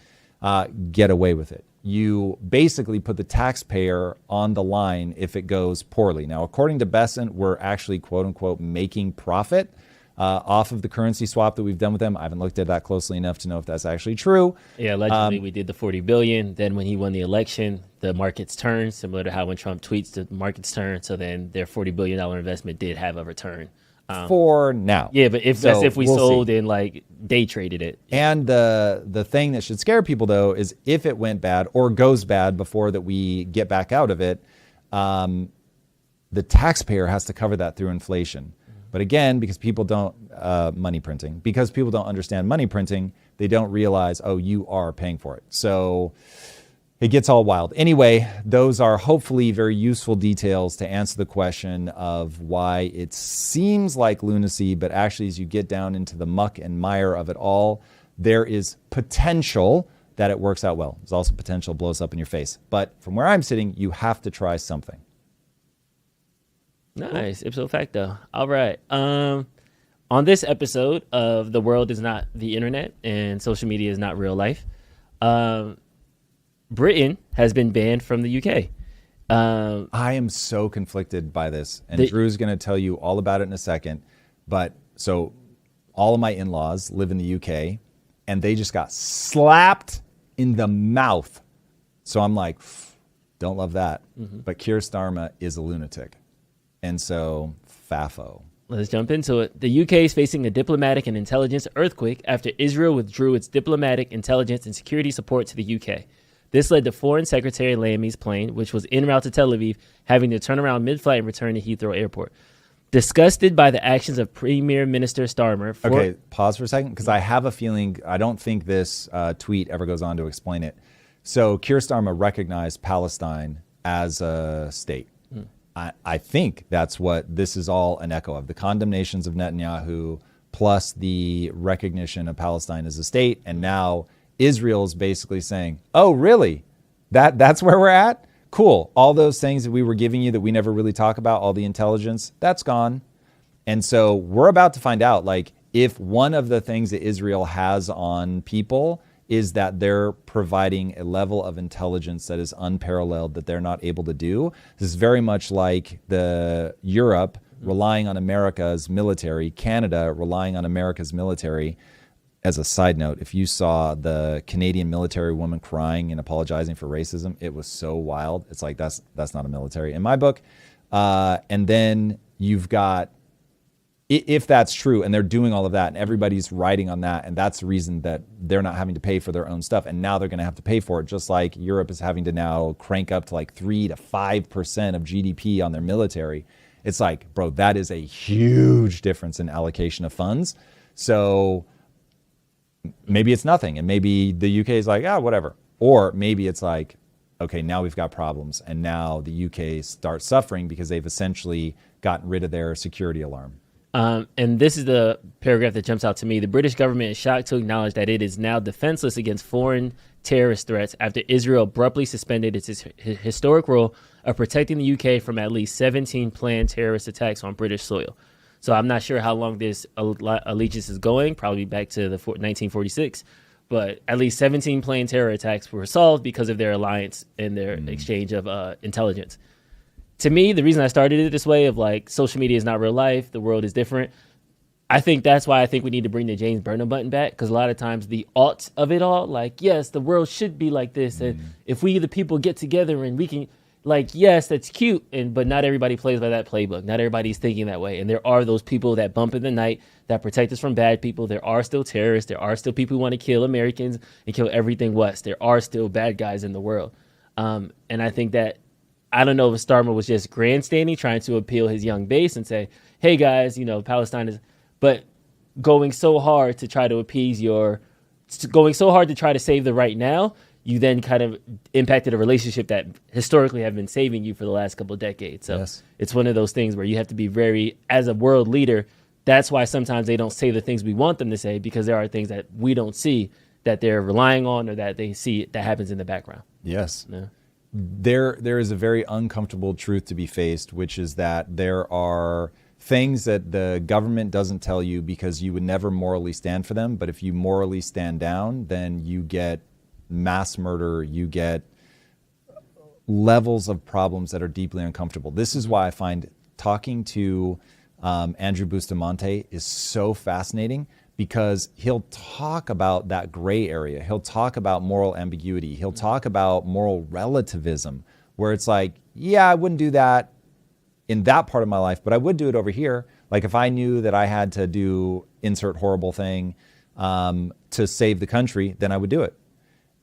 You basically put the taxpayer on the line if it goes poorly. Now, according to Besant, we're actually, quote unquote, making profit off of the currency swap that we've done with them. I haven't looked at that closely enough to know if that's actually true. Yeah, allegedly we did the 40 billion. Then when he won the election, the markets turned, similar to how when Trump tweets, the markets turn. So then their $40 billion investment did have a return. For now. Yeah, but if we we'll sold see. and like day traded it. And the thing that should scare people, though, is if it went bad or goes bad before that we get back out of it, the taxpayer has to cover that through inflation. But again, because people don't because people don't understand money printing, they don't realize, oh, you are paying for it. So it gets all wild. Anyway, those are hopefully very useful details to answer the question of why it seems like lunacy, but actually as you get down into the muck and mire of it all, there is potential that it works out well. There's also potential it blows up in your face. But from where I'm sitting, you have to try something. Nice, ipso facto. All right. On this episode of The World Is Not the Internet and Social Media Is Not Real Life, Britain has been banned from the UK. I am so conflicted by this, and Drew's going to tell you all about it in a second. But so all of my in-laws live in the UK, and they just got slapped in the mouth. So I'm like, don't love that. Mm-hmm. But Keir Starmer is a lunatic. And so, FAFO. Let's jump into it. The UK is facing a diplomatic and intelligence earthquake after Israel withdrew its diplomatic, intelligence, and security support to the UK. This led to Foreign Secretary Lamy's plane, which was en route to Tel Aviv, having to turn around mid-flight and return to Heathrow Airport. Disgusted by the actions of Premier Minister Starmer... Okay, pause for a second, because I have a feeling, I don't think this tweet ever goes on to explain it. So Keir Starmer recognized Palestine as a state. I think that's what this is all an echo of. The condemnations of Netanyahu plus the recognition of Palestine as a state. And now Israel is basically saying, oh, really? That's where we're at? Cool. All those things that we were giving you that we never really talk about, all the intelligence, that's gone. And so we're about to find out, like, if one of the things that Israel has on people is that they're providing a level of intelligence that is unparalleled that they're not able to do. This is very much like the Europe relying on America's military, Canada relying on America's military. As a side note, if you saw the Canadian military woman crying and apologizing for racism, it was so wild. It's like, that's not a military in my book. And then you've got, if that's true, and they're doing all of that, and everybody's riding on that, and that's the reason that they're not having to pay for their own stuff, and now they're going to have to pay for it, just like Europe is having to now crank up to like 3 to 5% of GDP on their military. It's like, bro, that is a huge difference in allocation of funds. So maybe it's nothing, and maybe the UK is like, whatever. Or maybe it's like, okay, now we've got problems, and now the UK starts suffering because they've essentially gotten rid of their security alarm. And this is the paragraph that jumps out to me. The British government is shocked to acknowledge that it is now defenseless against foreign terrorist threats after Israel abruptly suspended its historic role of protecting the UK from at least 17 planned terrorist attacks on British soil. So I'm not sure how long this allegiance is going, probably back to the 1946, but at least 17 planned terror attacks were solved because of their alliance and their exchange of intelligence. To me, the reason I started it this way of like social media is not real life, the world is different. I think that's why I think we need to bring the James Burnham button back, because a lot of times the alt of it all, like, yes, the world should be like this. And if we, the people, get together and we can, like, yes, that's cute. But not everybody plays by that playbook. Not everybody's thinking that way. And there are those people that bump in the night that protect us from bad people. There are still terrorists. There are still people who want to kill Americans and kill everything West. There are still bad guys in the world. And I think that I don't know if Starmer was just grandstanding, trying to appeal his young base and say, hey guys, Palestine is, but going so hard to try to appease going so hard to try to save the right now, you then kind of impacted a relationship that historically have been saving you for the last couple of decades. So It's one of those things where you have to be very, as a world leader, that's why sometimes they don't say the things we want them to say, because there are things that we don't see that they're relying on or that they see that happens in the background. Yes. Yeah. There is a very uncomfortable truth to be faced, which is that there are things that the government doesn't tell you because you would never morally stand for them. But if you morally stand down, then you get mass murder, you get levels of problems that are deeply uncomfortable. This is why I find talking to Andrew Bustamante is so fascinating, because he'll talk about that gray area. He'll talk about moral ambiguity. He'll talk about moral relativism, where it's like, yeah, I wouldn't do that in that part of my life, but I would do it over here. Like if I knew that I had to do insert horrible thing to save the country, then I would do it.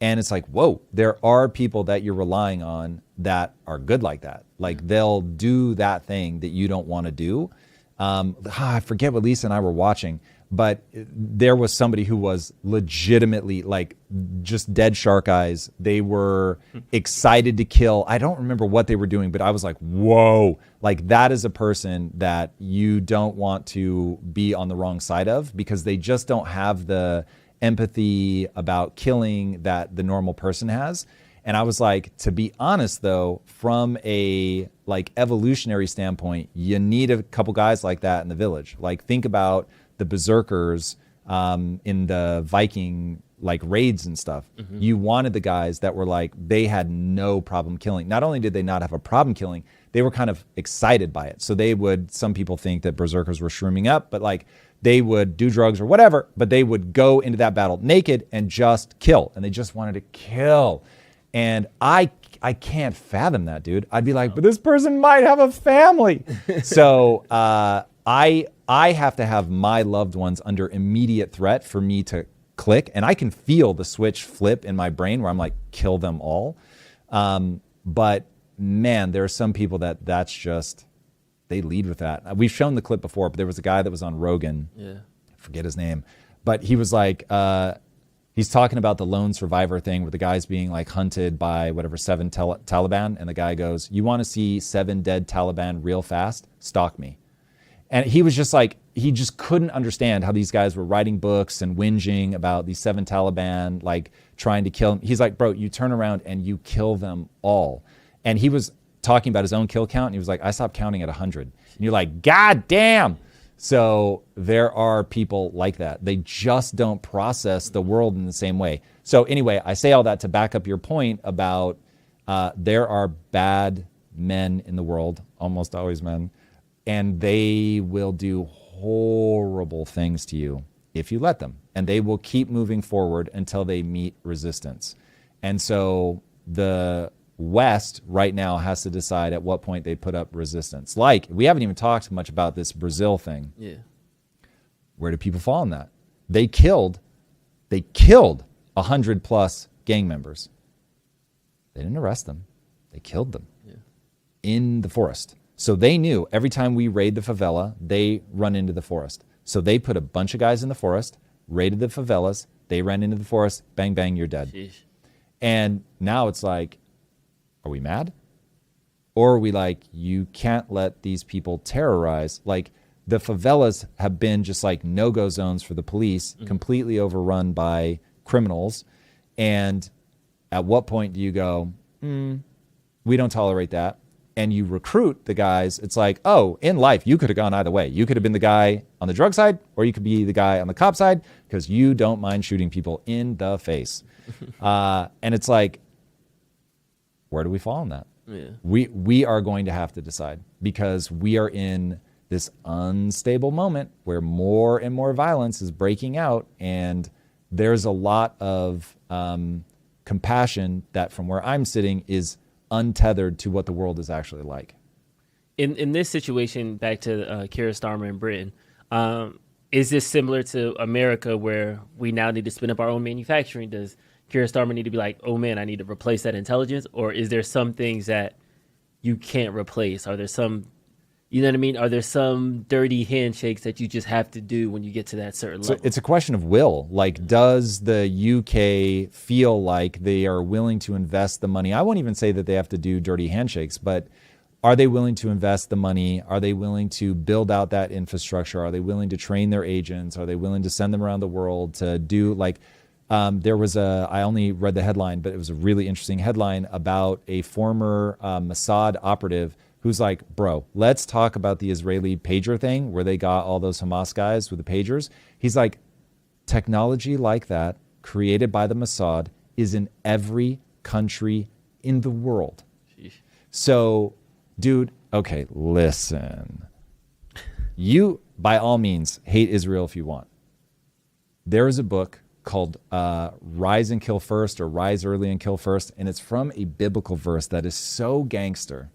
And it's like, whoa, there are people that you're relying on that are good like that. Like they'll do that thing that you don't want to do. I forget what Lisa and I were watching, but there was somebody who was legitimately like just dead shark eyes. They were excited to kill. I don't remember what they were doing, but I was like, whoa, like that is a person that you don't want to be on the wrong side of, because they just don't have the empathy about killing that the normal person has. And I was like, to be honest though, from a like evolutionary standpoint, you need a couple guys like that in the village. Like think about the berserkers in the Viking like raids and stuff. You wanted the guys that were like, they had no problem killing. Not only did they not have a problem killing, they were kind of excited by it. So they would, some people think that berserkers were shrooming up, but like they would do drugs or whatever, but they would go into that battle naked and just kill. And they just wanted to kill. And I can't fathom that, dude. I'd be like, but this person might have a family. So I have to have my loved ones under immediate threat for me to click. And I can feel the switch flip in my brain where I'm like, kill them all. But man, there are some people that's just, they lead with that. We've shown the clip before, but there was a guy that was on Rogan. Yeah. I forget his name. But he was like, he's talking about the lone survivor thing where the guy's being like hunted by whatever, 7 Taliban. And the guy goes, you want to see 7 dead Taliban real fast? Stalk me. And he was just like, he just couldn't understand how these guys were writing books and whinging about these 7 Taliban, like trying to kill him. He's like, bro, you turn around and you kill them all. And he was talking about his own kill count. And he was like, I stopped counting at 100. And you're like, God damn. So there are people like that. They just don't process the world in the same way. So anyway, I say all that to back up your point about there are bad men in the world, almost always men, and they will do horrible things to you if you let them. And they will keep moving forward until they meet resistance. And so the West right now has to decide at what point they put up resistance. Like, we haven't even talked much about this Brazil thing. Yeah. Where do people fall in that? They killed 100 plus gang members. They didn't arrest them. They killed them in the forest. So they knew every time we raid the favela, they run into the forest. So they put a bunch of guys in the forest, raided the favelas, they ran into the forest, bang, bang, you're dead. Sheesh. And now it's like, are we mad? Or are we like, you can't let these people terrorize? Like, the favelas have been just like no-go zones for the police, completely overrun by criminals. And at what point do you go, we don't tolerate that? And you recruit the guys. It's like, oh, in life, you could have gone either way. You could have been the guy on the drug side, or you could be the guy on the cop side, because you don't mind shooting people in the face. And it's like, where do we fall on that? Yeah. We are going to have to decide, because we are in this unstable moment where more and more violence is breaking out, and there's a lot of compassion that, from where I'm sitting, is untethered to what the world is actually like. In this situation, back to Keir Starmer in Britain, is this similar to America, where we now need to spin up our own manufacturing? Does Keir Starmer need to be like, oh man, I need to replace that intelligence? Or is there some things that you can't replace? Are there some, you know what I mean? Are there some dirty handshakes that you just have to do when you get to that certain level? It's a question of will. Like, does the UK feel like they are willing to invest the money? I won't even say that they have to do dirty handshakes, but are they willing to invest the money? Are they willing to build out that infrastructure? Are they willing to train their agents? Are they willing to send them around the world to do like, there was I only read the headline, but it was a really interesting headline about a former Mossad operative who's like, bro, let's talk about the Israeli pager thing where they got all those Hamas guys with the pagers. He's like, technology like that created by the Mossad is in every country in the world. Sheesh. So, dude, okay, listen. You, by all means, hate Israel if you want. There is a book called Rise and Kill First, or Rise Early and Kill First, and it's from a biblical verse that is so gangster.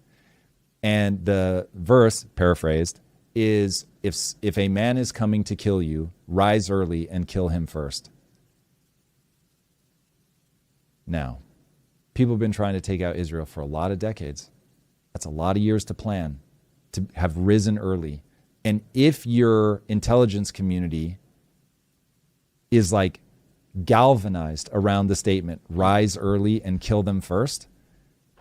And the verse, paraphrased, is if a man is coming to kill you, rise early and kill him first. Now, people have been trying to take out Israel for a lot of decades. That's a lot of years to plan, to have risen early. And if your intelligence community is like galvanized around the statement, rise early and kill them first,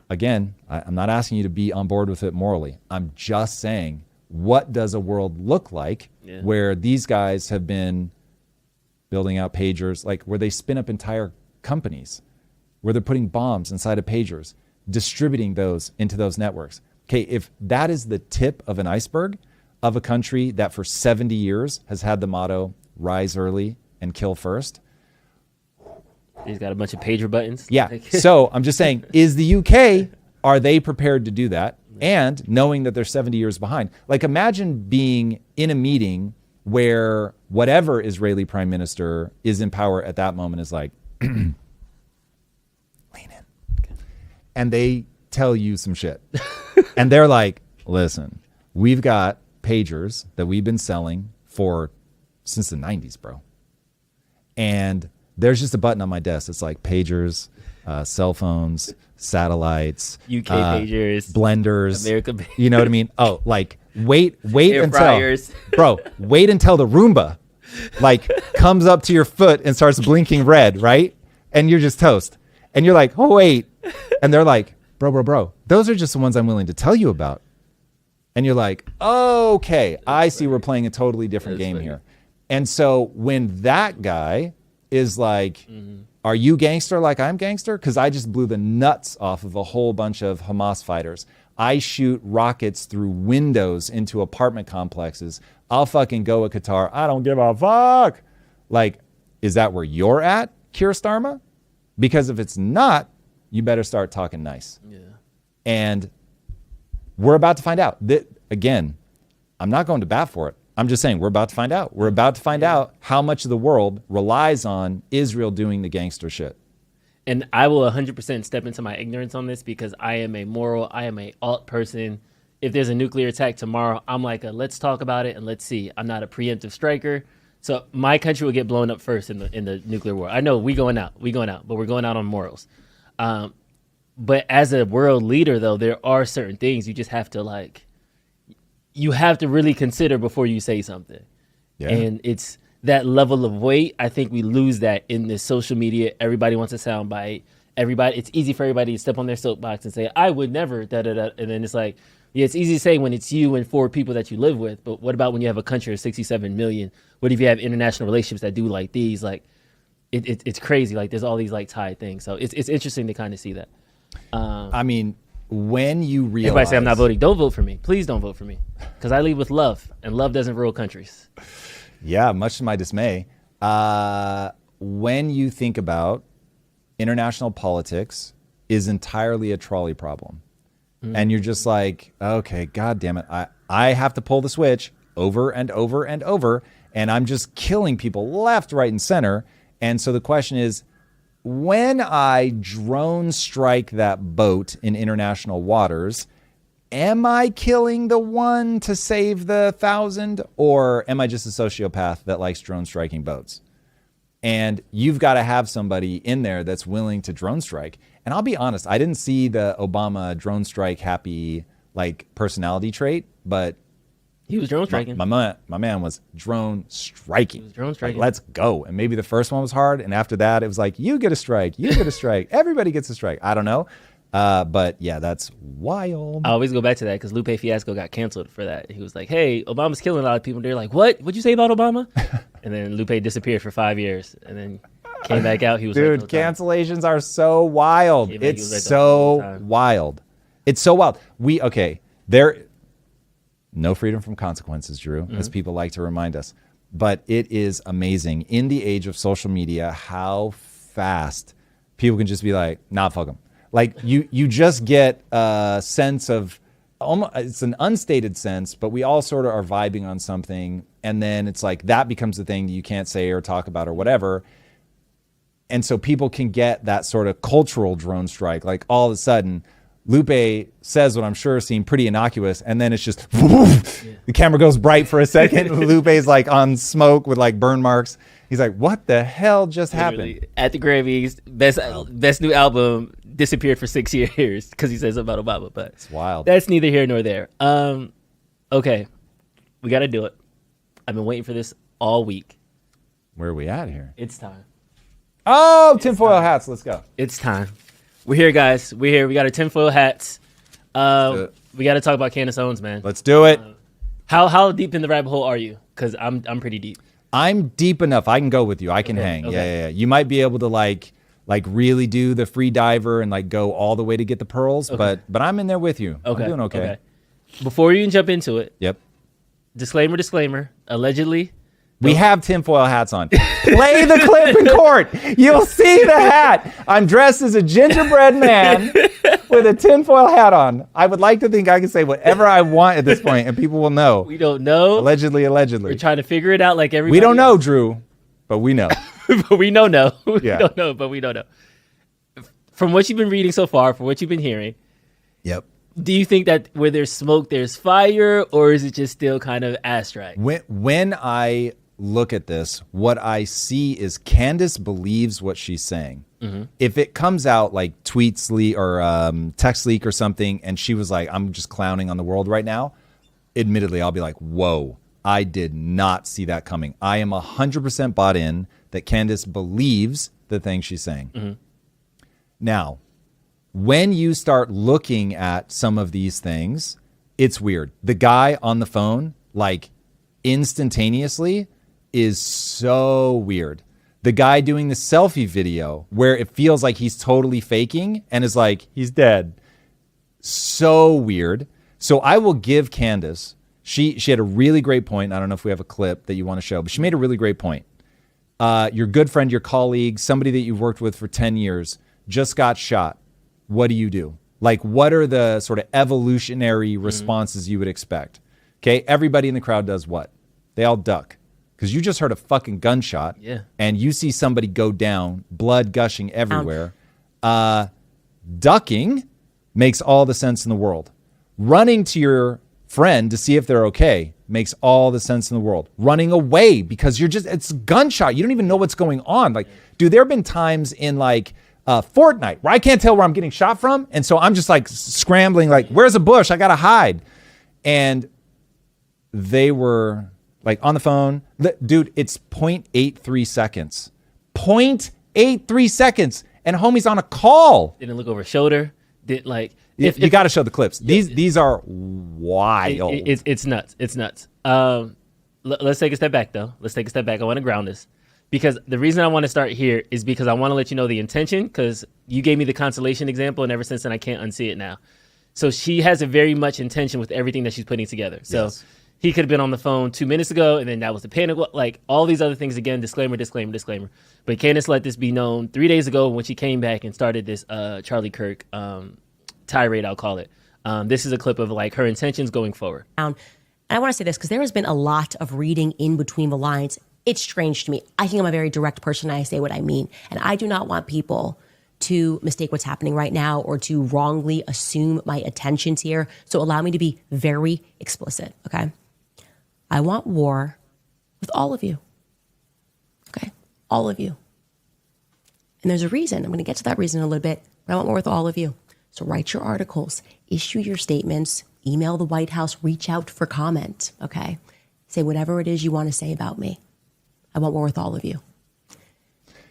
again, I'm not asking you to be on board with it morally. I'm just saying, what does a world look like where these guys have been building out pagers, like where they spin up entire companies, where they're putting bombs inside of pagers, distributing those into those networks. Okay, if that is the tip of an iceberg of a country that for 70 years has had the motto, rise early and kill first. He's got a bunch of pager buttons. Yeah. So I'm just saying, is the UK, are they prepared to do that? And knowing that they're 70 years behind. Like, imagine being in a meeting where whatever Israeli prime minister is in power at that moment is like, lean in. And they tell you some shit. And they're like, listen, we've got pagers that we've been selling since the 90s, bro. And there's just a button on my desk. It's like pagers, cell phones, satellites, UK pagers, blenders, America. You know what I mean? Oh, like wait Air until, fryers. bro, wait until the Roomba like comes up to your foot and starts blinking red, right? And you're just toast. And you're like, oh wait. And they're like, bro, those are just the ones I'm willing to tell you about. And you're like, okay, I see we're playing a totally different game here. And so when that guy is like, are you gangster like I'm gangster? Because I just blew the nuts off of a whole bunch of Hamas fighters. I shoot rockets through windows into apartment complexes. I'll fucking go to Qatar. I don't give a fuck. Like, is that where you're at, Keir Starmer? Because if it's not, you better start talking nice. Yeah. And we're about to find out. Again, I'm not going to bat for it. I'm just saying we're about to find out. We're about to find out how much of the world relies on Israel doing the gangster shit. And I will 100% step into my ignorance on this because I am a alt person. If there's a nuclear attack tomorrow, I'm like, let's talk about it and let's see. I'm not a preemptive striker. So my country will get blown up first in the nuclear war. I know we going out, but we're going out on morals. But as a world leader, though, there are certain things you just have to you have to really consider before you say something. Yeah. And it's that level of weight. I think we lose that in this social media. Everybody wants a soundbite. It's easy for everybody to step on their soapbox and say, I would never, da-da-da. And then it's like, yeah, it's easy to say when it's you and 4 people that you live with. But what about when you have a country of 67 million? What if you have international relationships that do like these? Like, it's crazy. Like, there's all these tied things. So it's interesting to kind of see that. I mean, when you realize... Everybody say I'm not voting. Don't vote for me. Please don't vote for me. Because I lead with love. And love doesn't rule countries. Yeah, much to my dismay. When you think about international politics is entirely a trolley problem. And you're just like, okay, God damn it. I have to pull the switch over and over and over. And I'm just killing people left, right, and center. And so the question is, when I drone strike that boat in international waters, am I killing the one to save the 1,000? Or am I just a sociopath that likes drone striking boats? And you've got to have somebody in there that's willing to drone strike. And I'll be honest, I didn't see the Obama drone strike happy like personality trait, but he was drone striking. My man was drone striking. He was drone striking. Like, let's go. And maybe the first one was hard, and after that, it was like, you get a strike, you get a strike, everybody gets a strike. I don't know. But yeah, that's wild. I always go back to that because Lupe Fiasco got canceled for that. He was like, hey, Obama's killing a lot of people. They're like, what? What'd you say about Obama? And then Lupe disappeared for 5 years and then came back out. He was Dude, like, cancellations are so wild. It's so wild. It's so wild. There, no freedom from consequences, Drew, as people like to remind us. But it is amazing in the age of social media how fast people can just be like, nah, fuck them. Like you just get a sense of, it's an unstated sense, but we all sort of are vibing on something. And then it's like that becomes the thing that you can't say or talk about or whatever. And so people can get that sort of cultural drone strike. Like all of a sudden, Lupe says what I'm sure seemed pretty innocuous, and then it's just the camera goes bright for a second. Lupe's like on smoke with like burn marks. He's like, "What the hell just happened?" At the Grammys, best new album disappeared for 6 years because he says about Obama. But it's wild. That's neither here nor there. Okay, we got to do it. I've been waiting for this all week. Where are we at here? It's time. Oh, tinfoil hats. Let's go. It's time. We're here, guys. We're here. We got our tinfoil hats. We got to talk about Candace Owens, man. Let's do it. How deep in the rabbit hole are you? Because I'm pretty deep. I'm deep enough. I can go with you. I can hang. Okay. Yeah. You might be able to like really do the free diver and like go all the way to get the pearls, but I'm in there with you. Okay. I'm doing okay. Before you even jump into it. Yep. Disclaimer. Allegedly. We have tinfoil hats on. Play the clip in court. You'll see the hat. I'm dressed as a gingerbread man with a tinfoil hat on. I would like to think I can say whatever I want at this point, and people will know. We don't know. Allegedly. We're trying to figure it out like everybody. We don't know, Drew, but we know. But we don't know. We don't know, but we don't know. From what you've been reading so far, from what you've been hearing, yep. Do you think that where there's smoke, there's fire, or is it just still kind of ass dry? When I look at this, what I see is Candace believes what she's saying. Mm-hmm. If it comes out like tweets leak or text leak or something, and she was like, I'm just clowning on the world right now, admittedly, I'll be like, whoa, I did not see that coming. I am 100% bought in that Candace believes the thing she's saying. Mm-hmm. Now, when you start looking at some of these things, it's weird. The guy on the phone, like instantaneously, is so weird. The guy doing the selfie video where it feels like he's totally faking and is like, he's dead. So weird. So I will give Candace, she had a really great point. I don't know if we have a clip that you want to show, but she made a really great point. Your good friend, your colleague, somebody that you've worked with for 10 years just got shot. What do? Like, what are the sort of evolutionary responses you would expect? Okay, everybody in the crowd does what? They all duck. Because you just heard a fucking gunshot, and you see somebody go down, blood gushing everywhere. Ducking makes all the sense in the world. Running to your friend to see if they're okay makes all the sense in the world. Running away because it's a gunshot. You don't even know what's going on. Like, dude, there have been times in like Fortnite where I can't tell where I'm getting shot from, and so I'm just like scrambling, like, where's a bush? I gotta hide. And they were like on the phone. Dude, it's 0.83 seconds. 0.83 seconds. And homie's on a call. Didn't look over his shoulder. Did like you got to show the clips. These are wild. It's nuts. It's nuts. Let's take a step back though. I want to ground this because the reason I want to start here is because I want to let you know the intention, because you gave me the constellation example, and ever since then I can't unsee it now. So she has a very much intention with everything that she's putting together. So. Yes. He could have been on the phone 2 minutes ago, and then that was the panic. Like, all these other things, again, disclaimer. But Candace let this be known 3 days ago when she came back and started this Charlie Kirk tirade, I'll call it. This is a clip of, like, her intentions going forward. And I want to say this because there has been a lot of reading in between the lines. It's strange to me. I think I'm a very direct person, and I say what I mean. And I do not want people to mistake what's happening right now or to wrongly assume my intentions here. So allow me to be very explicit, okay? I want war with all of you, okay? All of you. And there's a reason. I'm going to get to that reason in a little bit, but I want more with all of you. So write your articles, issue your statements, email the White House, reach out for comment, okay? Say whatever it is you want to say about me. I want more with all of you.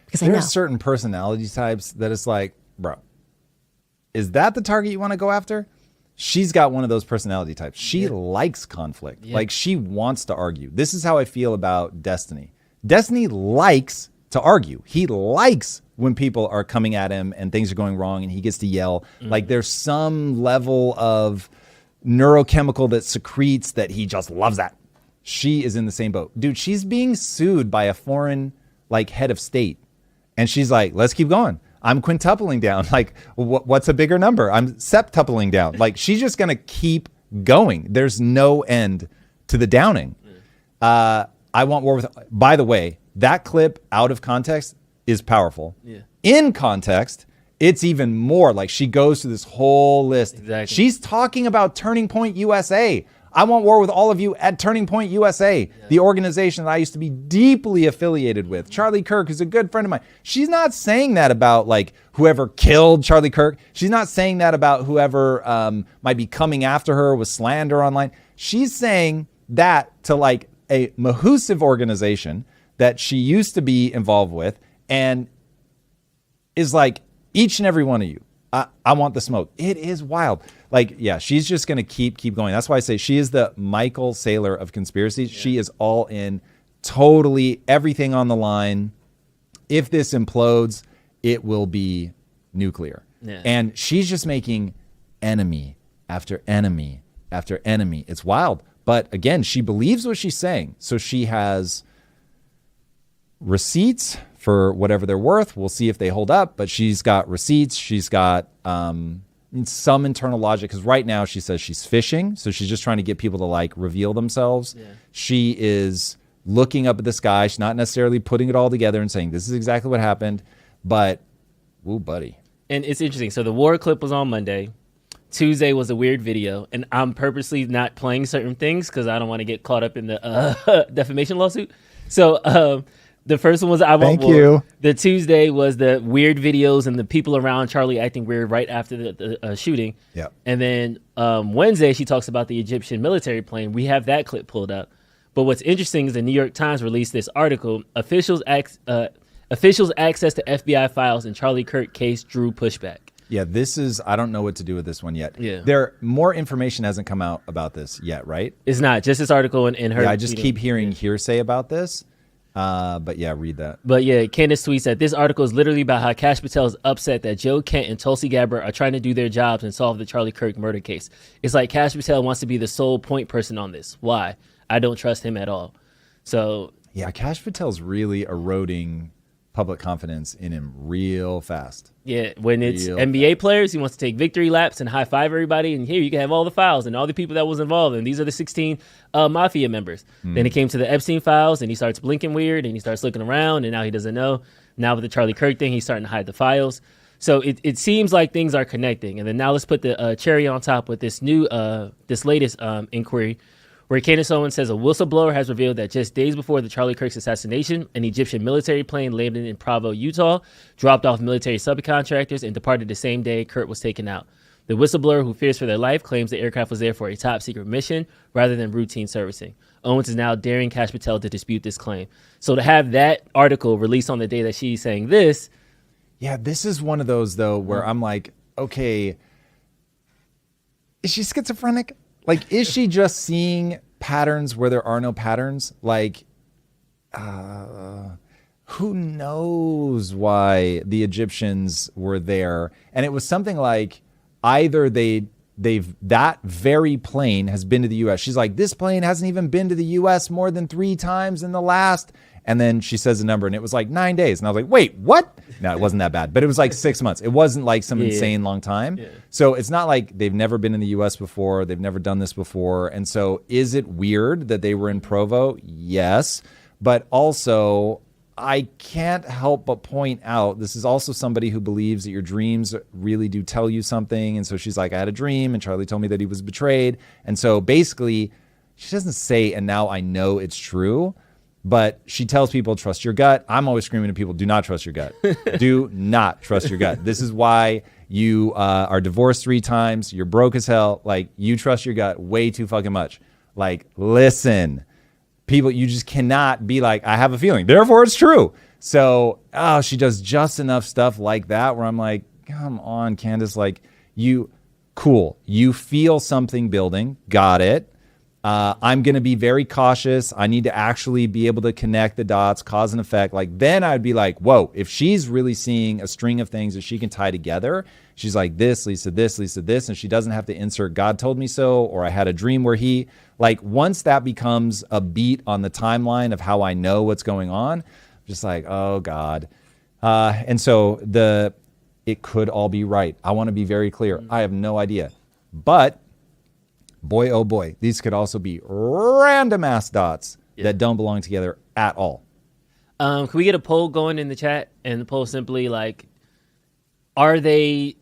Because I know. There's certain personality types that it's like, bro, is that the target you want to go after? She's got one of those personality types. She likes conflict. Like, she wants to argue. This is how I feel about Destiny. Destiny likes to argue. He likes when people are coming at him and things are going wrong and he gets to yell. Like, there's some level of neurochemical that secretes that he just loves that. She is in the same boat. Dude, she's being sued by a foreign, like, head of state. And she's like, let's keep going. I'm quintupling down. Like, what's a bigger number? I'm septupling down. Like, she's just going to keep going. There's no end to the downing. I want war with... By the way, that clip out of context is powerful. Yeah. In context, it's even more. Like, she goes through this whole list. Exactly. She's talking about Turning Point USA. I want war with all of you at Turning Point USA, the organization that I used to be deeply affiliated with. Charlie Kirk is a good friend of mine. She's not saying that about, like, whoever killed Charlie Kirk. She's not saying that about whoever might be coming after her with slander online. She's saying that to, like, a mahusive organization that she used to be involved with and is like, each and every one of you, I want the smoke. It is wild. Like, yeah, she's just going to keep going. That's why I say she is the Michael Saylor of conspiracies. Yeah. She is all in, totally everything on the line. If this implodes, it will be nuclear. Yeah. And she's just making enemy after enemy after enemy. It's wild. But again, she believes what she's saying. So she has receipts for whatever they're worth. We'll see if they hold up, but she's got receipts. She's got some internal logic, because right now she says she's fishing. So she's just trying to get people to, like, reveal themselves. Yeah. She is looking up at the sky. She's not necessarily putting it all together and saying, this is exactly what happened, but woo, buddy. And it's interesting. So the war clip was on Monday. Tuesday was a weird video, and I'm purposely not playing certain things because I don't want to get caught up in the defamation lawsuit. So the first one was I Want War. Thank you. The Tuesday was the weird videos and the people around Charlie acting weird right after the shooting. Yeah. And then Wednesday, she talks about the Egyptian military plane. We have that clip pulled up. But what's interesting is the New York Times released this article, Officials access to FBI files in Charlie Kirk case drew pushback. Yeah, this is, I don't know what to do with this one yet. Yeah. More information hasn't come out about this yet, right? It's not, just this article in her. Yeah, I just keep hearing hearsay about this. But yeah, read that. But yeah, Candace tweets that this article is literally about how Kash Patel is upset that Joe Kent and Tulsi Gabbard are trying to do their jobs and solve the Charlie Kirk murder case. It's like Kash Patel wants to be the sole point person on this. Why? I don't trust him at all. So yeah, Kash Patel's really eroding public confidence in him real fast. Yeah, when it's NBA players, he wants to take victory laps and high five everybody. And here you can have all the files and all the people that was involved. And these are the 16 mafia members. Then it came to the Epstein files, and he starts blinking weird, and he starts looking around, and now he doesn't know. Now with the Charlie Kirk thing, he's starting to hide the files. So it seems like things are connecting. And then now let's put the cherry on top with this new, this latest inquiry, where Candace Owens says a whistleblower has revealed that just days before the Charlie Kirk's assassination, an Egyptian military plane landed in Provo, Utah, dropped off military subcontractors, and departed the same day Kirk was taken out. The whistleblower, who fears for their life, claims the aircraft was there for a top-secret mission rather than routine servicing. Owens is now daring Kash Patel to dispute this claim. So to have that article released on the day that she's saying this... Yeah, this is one of those, though, where I'm like, okay, is she schizophrenic? Like, is she just seeing patterns where there are no patterns? Like, who knows why the Egyptians were there? And it was something like either that very plane has been to the U.S. She's like, this plane hasn't even been to the U.S. more than 3 times in the last. And then she says a number, and it was like 9 days. And I was like, wait, what? No, it wasn't that bad. But it was like 6 months. It wasn't like some insane long time. Yeah. So it's not like they've never been in the U.S. before. They've never done this before. And so is it weird that they were in Provo? Yes. But also, I can't help but point out, this is also somebody who believes that your dreams really do tell you something. And so she's like, I had a dream, and Charlie told me that he was betrayed. And so basically, she doesn't say, and now I know it's true. But she tells people, trust your gut. I'm always screaming to people, do not trust your gut. Do not trust your gut. This is why you are divorced 3 times. You're broke as hell. Like, you trust your gut way too fucking much. Like, listen, people, you just cannot be like, I have a feeling, therefore it's true. So, she does just enough stuff like that where I'm like, come on, Candace, like, cool. You feel something building. Got it. I'm going to be very cautious. I need to actually be able to connect the dots, cause and effect. Like, then I'd be like, whoa, if she's really seeing a string of things that she can tie together, she's like, this leads to this, leads to this, and she doesn't have to insert God told me so, or I had a dream where like, once that becomes a beat on the timeline of how I know what's going on, I'm just like, oh God. And so it could all be right. I want to be very clear. I have no idea. But boy, oh boy, these could also be random ass dots that don't belong together at all. Can we get a poll going in the chat? And the poll simply like, are they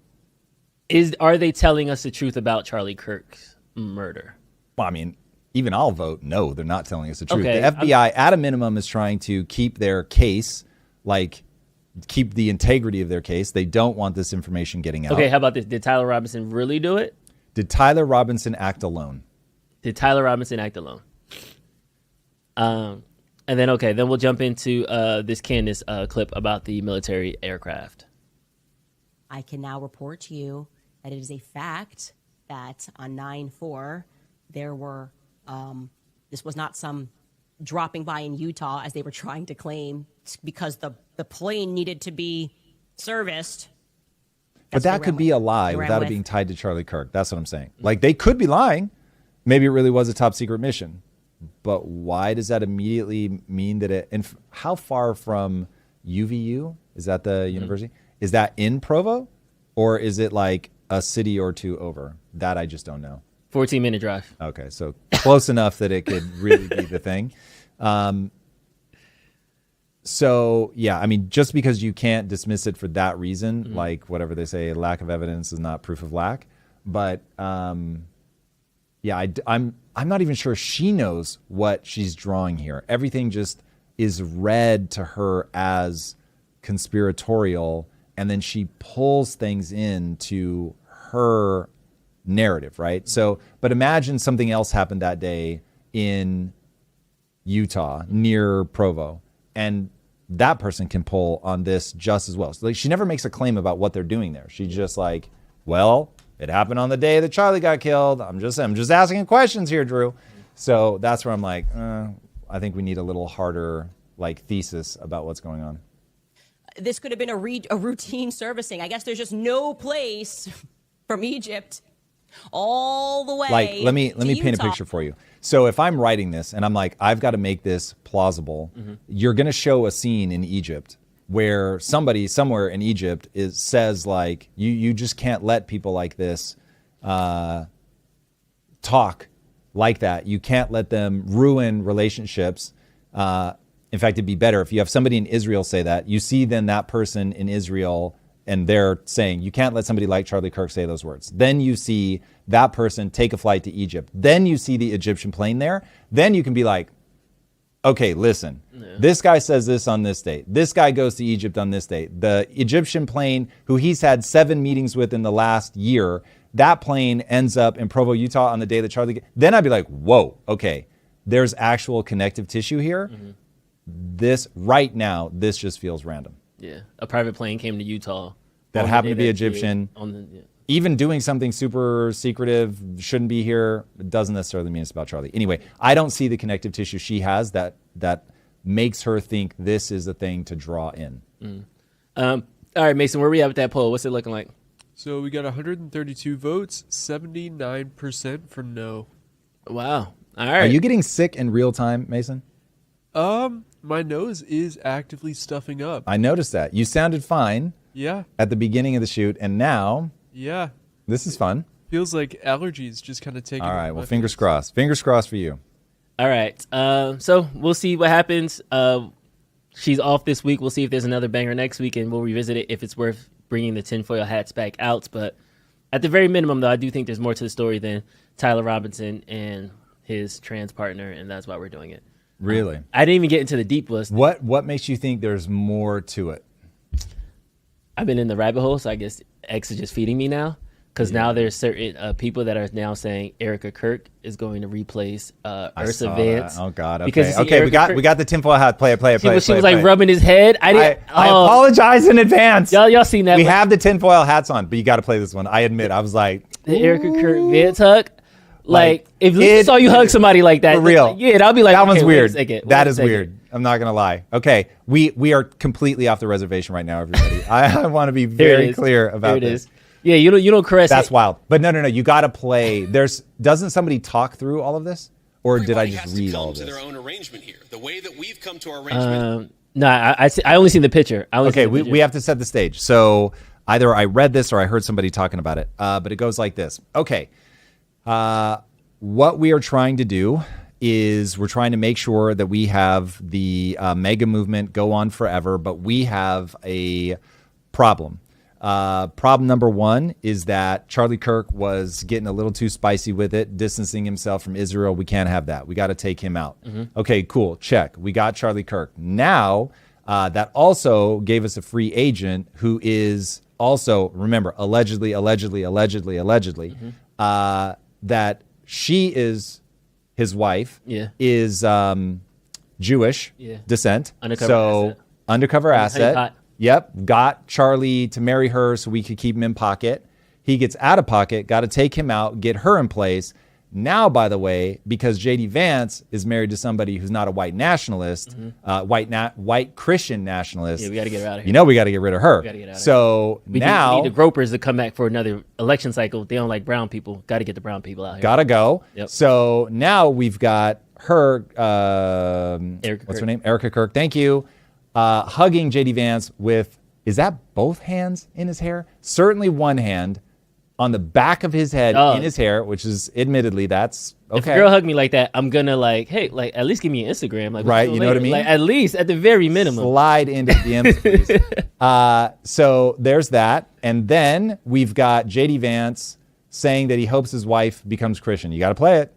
telling us the truth about Charlie Kirk's murder? Well, I mean, even I'll vote no, they're not telling us the truth. Okay, The FBI, at a minimum, is trying to keep their case, like, keep the integrity of their case. They don't want this information getting out. Okay, how about this? Did Tyler Robinson really do it? Did Tyler Robinson act alone? Did Tyler Robinson act alone? And then we'll jump into this Candace clip about the military aircraft. I can now report to you that it is a fact that on 9/4, there were, this was not some dropping by in Utah as they were trying to claim because the plane needed to be serviced. But that could be a lie without it being tied to Charlie Kirk. That's what I'm saying. Like, they could be lying. Maybe it really was a top secret mission. But why does that immediately mean that it... And how far from UVU? Is that the university? Is that in Provo? Or is it like a city or two over? That I just don't know. 14-minute drive. Okay, so close enough that it could really be the thing. So, yeah, I mean, just because you can't dismiss it for that reason, like whatever they say, lack of evidence is not proof of lack. But, yeah, I'm not even sure she knows what she's drawing here. Everything just is read to her as conspiratorial, and then she pulls things into her narrative, right? So, but imagine something else happened that day in Utah near Provo, and that person can pull on this just as well. So, like, she never makes a claim about what they're doing there. She's just like, well, it happened on the day that Charlie got killed. I'm just asking questions here, Drew. So that's where I'm like, I think we need a little harder, like, thesis about what's going on. This could have been a routine servicing. I guess there's just no place from Egypt all the way. Like, let me paint a picture for you. So if I'm writing this and I'm like, I've got to make this plausible, you're going to show a scene in Egypt where somebody somewhere in Egypt says, like, you just can't let people like this talk like that. You can't let them ruin relationships. In fact, it'd be better if you have somebody in Israel say that. You see then that person in Israel and they're saying, you can't let somebody like Charlie Kirk say those words. Then you see that person take a flight to Egypt. Then you see the Egyptian plane there. Then you can be like, okay, listen, this guy says this on this date. This guy goes to Egypt on this date. The Egyptian plane, who he's had 7 meetings with in the last year, that plane ends up in Provo, Utah on the day that Charlie... Then I'd be like, whoa, okay, there's actual connective tissue here. This, right now, this just feels random. Yeah, a private plane came to Utah. That happened to be Egyptian. Even doing something super secretive, shouldn't be here, doesn't necessarily mean it's about Charlie. Anyway, I don't see the connective tissue she has that makes her think this is a thing to draw in. All right, Mason, where are we at with that poll? What's it looking like? So we got 132 votes, 79% for no. Wow. All right. Are you getting sick in real time, Mason? My nose is actively stuffing up. I noticed that. You sounded fine at the beginning of the shoot, and now this is fun. Feels like allergies just kind of taking. All right, well, fingers crossed. Fingers crossed for you. All right. So we'll see what happens. She's off this week. We'll see if there's another banger next week, and we'll revisit it if it's worth bringing the tinfoil hats back out. But at the very minimum, though, I do think there's more to the story than Tyler Robinson and his trans partner, and that's why we're doing it. Really? I didn't even get into the deep list. What makes you think there's more to it? I've been in the rabbit hole, so I guess X is just feeding me now. Because now there's certain people that are now saying Erica Kirk is going to replace Ursa Vance. Oh God! Okay, Because we got the tinfoil hat. Play it. She was like rubbing his head. I apologize in advance. Y'all seen that? We have the tinfoil hats on, but you got to play this one. I admit, I was like the Erica Kirk Vance hug. Like if Lisa saw you hug somebody like that, for real, yeah, I'll be like, that one's weird. That is weird. weird. I'm not gonna lie. Okay, we are completely off the reservation right now, everybody. I want to be very clear about this. Yeah, you don't caress. That's wild. But no. You got to play. Doesn't somebody talk through all of this, or did I just read all of this? Their own arrangement here. The way that we've come to our arrangement. No, I only seen the picture. We have to set the stage. So either I read this or I heard somebody talking about it. But it goes like this. Okay, what we are trying to do is we're trying to make sure that we have the mega movement go on forever, but we have a problem. Problem number one is that Charlie Kirk was getting a little too spicy with it, distancing himself from Israel. We can't have that. We got to take him out. Okay, cool. Check. We got Charlie Kirk. Now, that also gave us a free agent who is also, remember, allegedly, that she is his wife, is Jewish descent. Undercover asset. Yep, got Charlie to marry her so we could keep him in pocket. He gets out of pocket, got to take him out, get her in place. Now, by the way, because J.D. Vance is married to somebody who's not a white nationalist, white Christian nationalist. Yeah, we got to get her out of here. You know we got to get rid of her. We got to get out of so here. now... We need the Gropers to come back for another election cycle. They don't like brown people. Got to get the brown people out here. Got to go. Yep. So now we've got her... what's her name? Erica Kirk. Thank you. Hugging J.D. Vance with, is that both hands in his hair? Certainly one hand on the back of his head in his hair, which is admittedly, that's okay. If a girl hug me like that, I'm going to at least give me an Instagram. Like, right, you know what I mean? Like, at least, at the very minimum. Slide into DMs, please. So there's that. And then we've got J.D. Vance saying that he hopes his wife becomes Christian. You got to play it.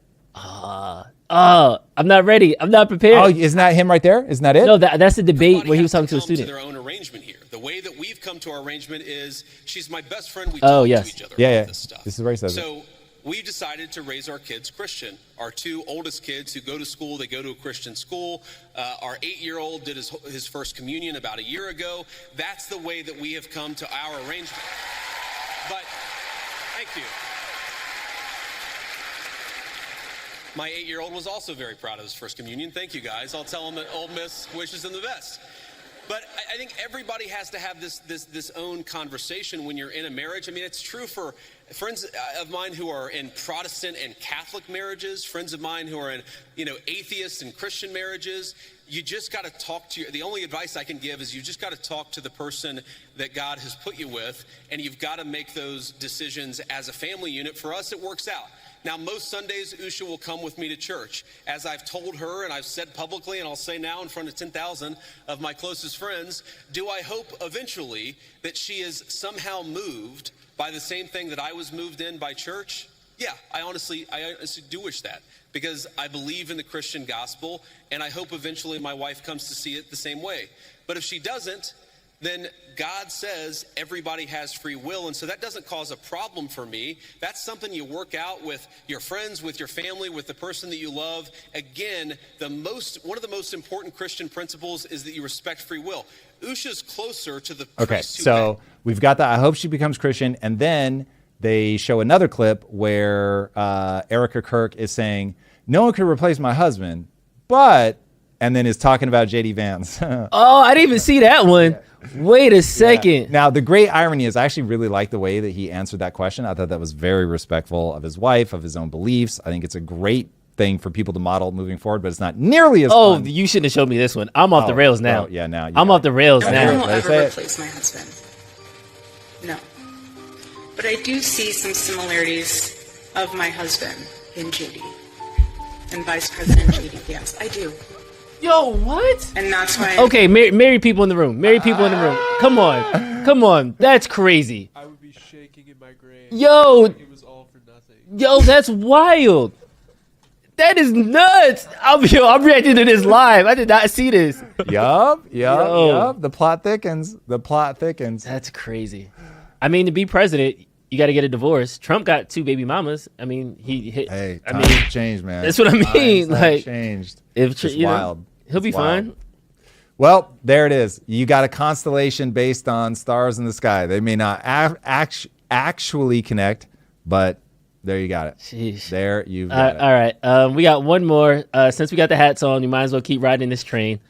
I'm not ready. I'm not prepared. Oh, isn't that him right there? Isn't that it? No, that's the debate where he was talking to a student. Their own arrangement here. The way that we've come to our arrangement is she's my best friend. We talk to each other about this stuff. This is where he says so we've decided to raise our kids Christian. Our two oldest kids who go to school, they go to a Christian school. Our 8-year-old did his first communion about a year ago. That's the way that we have come to our arrangement. But thank you. My 8-year-old was also very proud of his first communion. Thank you, guys. I'll tell him that Ole Miss wishes him the best. But I think everybody has to have this own conversation when you're in a marriage. I mean, it's true for friends of mine who are in Protestant and Catholic marriages, friends of mine who are in, atheist and Christian marriages. You just got to talk to the only advice I can give is you just got to talk to the person that God has put you with, and you've got to make those decisions as a family unit. For us, it works out. Now, most Sundays, Usha will come with me to church. As I've told her and I've said publicly, and I'll say now in front of 10,000 of my closest friends, do I hope eventually that she is somehow moved by the same thing that I was moved in by church? Yeah, I honestly do wish that, because I believe in the Christian gospel, and I hope eventually my wife comes to see it the same way. But if she doesn't, then God says everybody has free will, and so that doesn't cause a problem for me. That's something you work out with your friends, with your family, with the person that you love. Again, one of the most important Christian principles is that you respect free will. Usha's closer to the okay, so we've got that. I hope she becomes Christian, and then they show another clip where Erica Kirk is saying, no one could replace my husband, but, and then is talking about J.D. Vance. Oh, I didn't even see that one. Yeah. Wait a second. Yeah. Now, the great irony is I actually really like the way that he answered that question. I thought that was very respectful of his wife, of his own beliefs. I think it's a great thing for people to model moving forward, but it's not nearly as fun. You shouldn't have showed me this one. I'm off the rails now. Oh, yeah, now. I'm off the rails now. No one will ever replace my husband. No. But I do see some similarities of my husband in JD and Vice President JD Vance. I do. Yo, what? And that's why. Okay, married people in the room. Married people in the room. Come on. That's crazy. I would be shaking in my grave. Yo. It was all for nothing. Yo, that's wild. That is nuts. I'm reacting to this live. I did not see this. Yup. The plot thickens. That's crazy. I mean, to be president, you got to get a divorce. Trump got 2 baby mamas. I mean, he hit. Hey, I times mean, have changed, man. that's what I mean. Times Like, have changed. if It's you know, wild. he'll be It's wild. fine. Well, there it is. You got a constellation based on stars in the sky. They may not actually connect, but there you got it. Sheesh. There you've got it. All right. We got one more. Since we got the hats on, you might as well keep riding this train.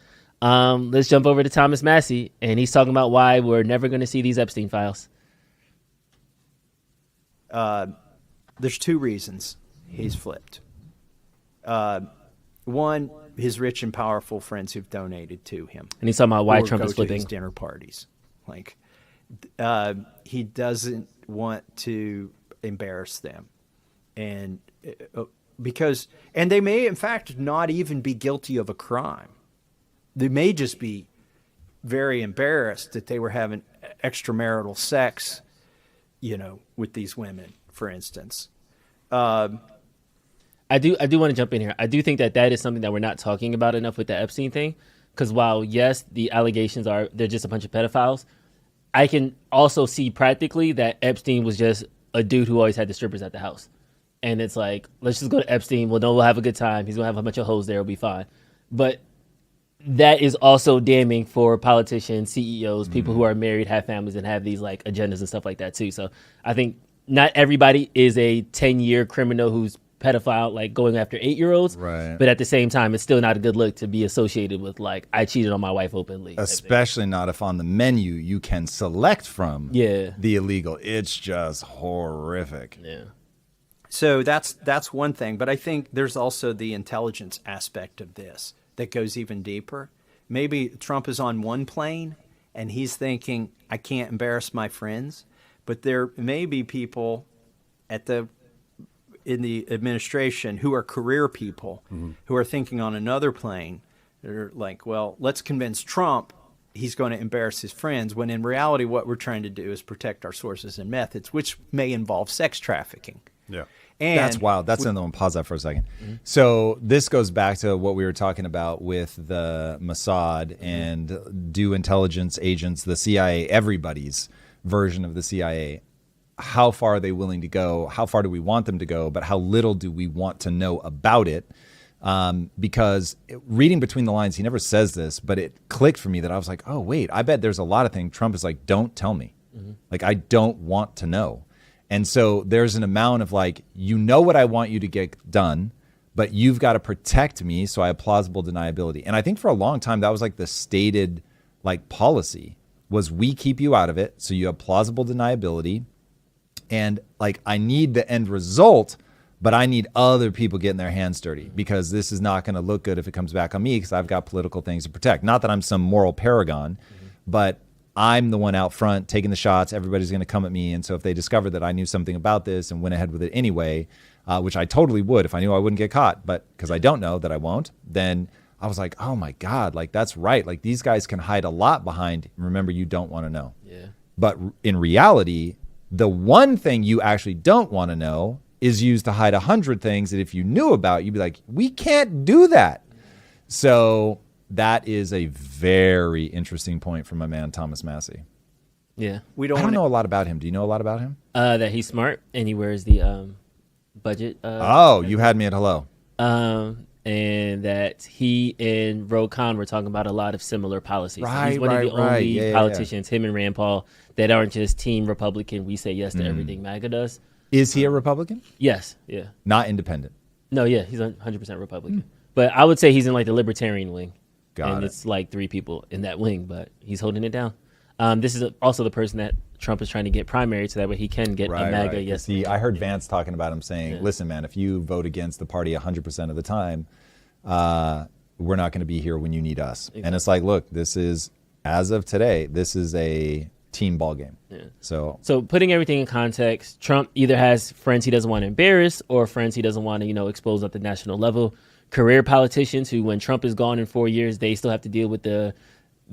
Let's jump over to Thomas Massey, and he's talking about why we're never going to see these Epstein files. There's 2 reasons he's flipped. One, his rich and powerful friends who've donated to him. And he's talking about why or Trump go is to flipping. his dinner parties. Like, he doesn't want to embarrass them. And and they may, in fact, not even be guilty of a crime. They may just be very embarrassed that they were having extramarital sex, with these women, for instance. I do want to jump in here. I do think that is something that we're not talking about enough with the Epstein thing. Because while, yes, the allegations they're just a bunch of pedophiles, I can also see practically that Epstein was just a dude who always had the strippers at the house. And it's like, let's just go to Epstein. We'll have a good time. He's going to have a bunch of hoes there. It'll be fine. But that is also damning for politicians, CEOs, people who are married, have families, and have these like agendas and stuff like that too. So I think not everybody is a 10-year criminal who's pedophile, like going after 8-year-olds. Right. But at the same time, it's still not a good look to be associated with like, I cheated on my wife openly. Especially not if on the menu you can select from Yeah. the illegal. It's just horrific. Yeah. So that's one thing. But I think there's also the intelligence aspect of this that goes even deeper. Maybe Trump is on one plane and he's thinking, I can't embarrass my friends. But there may be people in the administration who are career people who are thinking on another plane. They're like, well, let's convince Trump he's going to embarrass his friends, when in reality what we're trying to do is protect our sources and methods, which may involve sex trafficking. Yeah. And that's wild. That's another one. Pause that for a second. So this goes back to what we were talking about with the Mossad and do intelligence agents, the CIA, everybody's version of the CIA. How far are they willing to go? How far do we want them to go? But how little do we want to know about it? Because reading between the lines, he never says this, but it clicked for me that I was like, oh, wait, I bet there's a lot of things Trump is like, don't tell me. Like, I don't want to know. And so there's an amount of like, what I want you to get done, but you've got to protect me. So I have plausible deniability. And I think for a long time, that was like the stated like policy was we keep you out of it. So you have plausible deniability. And like, I need the end result, but I need other people getting their hands dirty because this is not going to look good if it comes back on me because I've got political things to protect. Not that I'm some moral paragon, but I'm the one out front taking the shots. Everybody's going to come at me. And so if they discover that I knew something about this and went ahead with it anyway, which I totally would if I knew I wouldn't get caught, but because I don't know that I won't, then I was like, oh my God, like that's right. Like these guys can hide a lot behind, remember, you don't want to know. Yeah. But in reality, the one thing you actually don't want to know is used to hide 100 things that if you knew about, you'd be like, we can't do that. So that is a very interesting point from my man, Thomas Massey. Yeah. We I don't know a lot about him. Do you know a lot about him? That he's smart and he wears the budget. You had me at hello. And that he and Ro Khan were talking about a lot of similar policies. So Right, he's one of the right. only Yeah, politicians, him and Rand Paul, that aren't just team Republican. We say yes to everything MAGA does. Is he a Republican? Yes. Yeah. Not independent. No, yeah, he's 100% Republican. But I would say he's in like the libertarian wing. Got and it. it's like 3 people in that wing, but he's holding it down. This is also the person that Trump is trying to get primary so that way he can get a MAGA yes. See, I heard Vance talking about him saying, listen, man, if you vote against the party 100% of the time, we're not going to be here when you need us. Exactly. And it's like, look, this is, as of today, this is a team ball game. Yeah. So putting everything in context, Trump either has friends he doesn't want to embarrass or friends he doesn't want to, expose at the national level. Career politicians who, when Trump is gone in 4 years, they still have to deal with the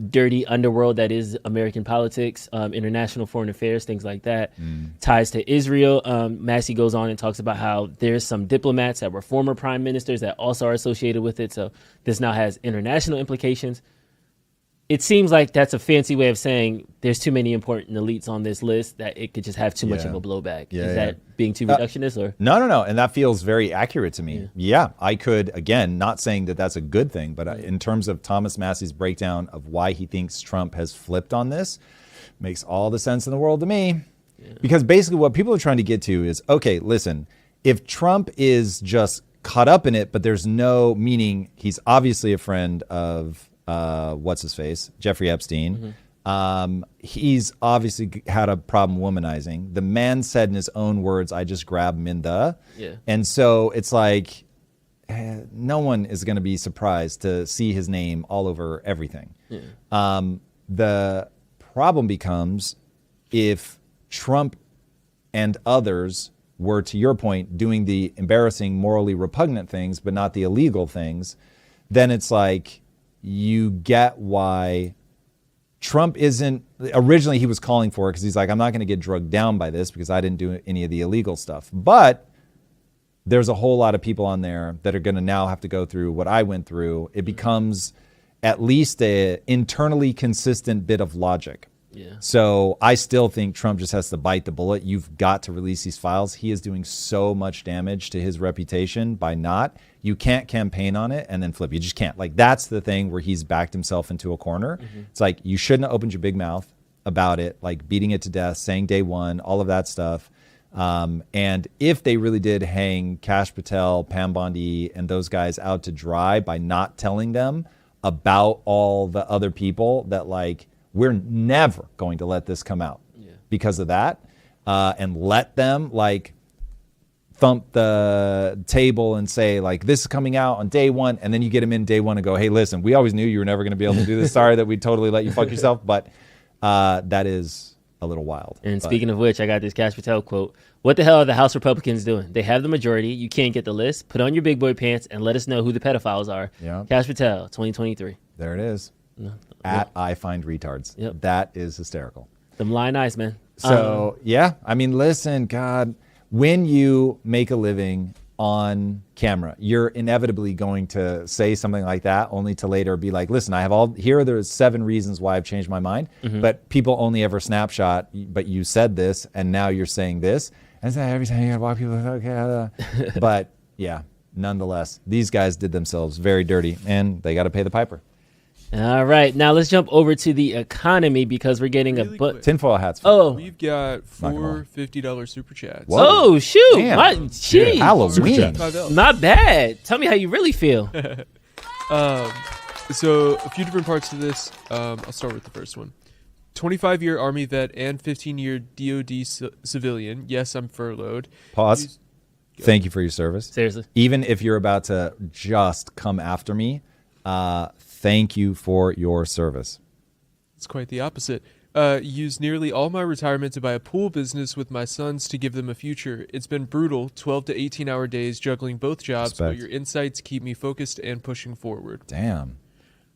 dirty underworld that is American politics, international foreign affairs, things like that, ties to Israel. Massey goes on and talks about how there's some diplomats that were former prime ministers that also are associated with it. So this now has international implications. It seems like that's a fancy way of saying there's too many important elites on this list that it could just have too much of a blowback. Is that being too reductionist? Or No. And that feels very accurate to me. Yeah, I could, again, not saying that that's a good thing, but in terms of Thomas Massey's breakdown of why he thinks Trump has flipped on this, makes all the sense in the world to me. Because basically what people are trying to get to is, okay, listen, if Trump is just caught up in it, but there's no meaning, he's obviously a friend of what's his face, Jeffrey Epstein. He's obviously had a problem womanizing. The man said in his own words, I just grabbed Minda. And so it's like, no one is going to be surprised to see his name all over everything. The problem becomes if Trump and others were, to your point, doing the embarrassing, morally repugnant things, but not the illegal things, then it's like, you get why Trump isn't, originally he was calling for it because he's like, I'm not going to get drugged down by this because I didn't do any of the illegal stuff. But there's a whole lot of people on there that are going to now have to go through what I went through. It becomes at least a internally consistent bit of logic. So I still think Trump just has to bite the bullet. You've got to release these files. He is doing so much damage to his reputation by not. You can't campaign on it and then flip. You just can't. Like, that's the thing where he's backed himself into a corner. It's like, you shouldn't have opened your big mouth about it, like beating it to death, saying day one, all of that stuff. And if they really did hang Kash Patel, Pam Bondi, and those guys out to dry by not telling them about all the other people that, like, we're never going to let this come out because of that, and let them like thump the table and say like, this is coming out on day one. And then you get them in day one and go, hey, listen, we always knew you were never going to be able to do this. Sorry that we totally let you fuck yourself. But that is a little wild. And speaking of which, I got this Kash Patel quote. What the hell are the House Republicans doing? They have the majority. You can't get the list. Put on your big boy pants and let us know who the pedophiles are. Kash Patel, 2023. There it is. At I find retards. That is hysterical. Them lying eyes, man. So yeah, I mean, listen, God, when you make a living on camera, you're inevitably going to say something like that, only to later be like, listen, I have here are the 7 reasons why I've changed my mind, but people only ever snapshot, but you said this, and now you're saying this. And so every time you gotta walk people, okay. But yeah, nonetheless, these guys did themselves very dirty, and they got to pay the piper. All right, now let's jump over to the economy because we're getting Really tinfoil hats. We've got 4 $50 super chats. Whoa. Oh shoot! Damn. Jeez. Halloween. Not bad. Tell me how you really feel. So a few different parts to this. I'll start with the first one. 25-year Army vet and 15-year DoD civilian. Yes, I'm furloughed. Pause. Thank you for your service. Seriously. Even if you're about to just come after me, thank you for your service. It's quite the opposite. Used nearly all my retirement to buy a pool business with my sons to give them a future. It's been brutal, 12 to 18-hour days juggling both jobs, but your insights keep me focused and pushing forward. Damn.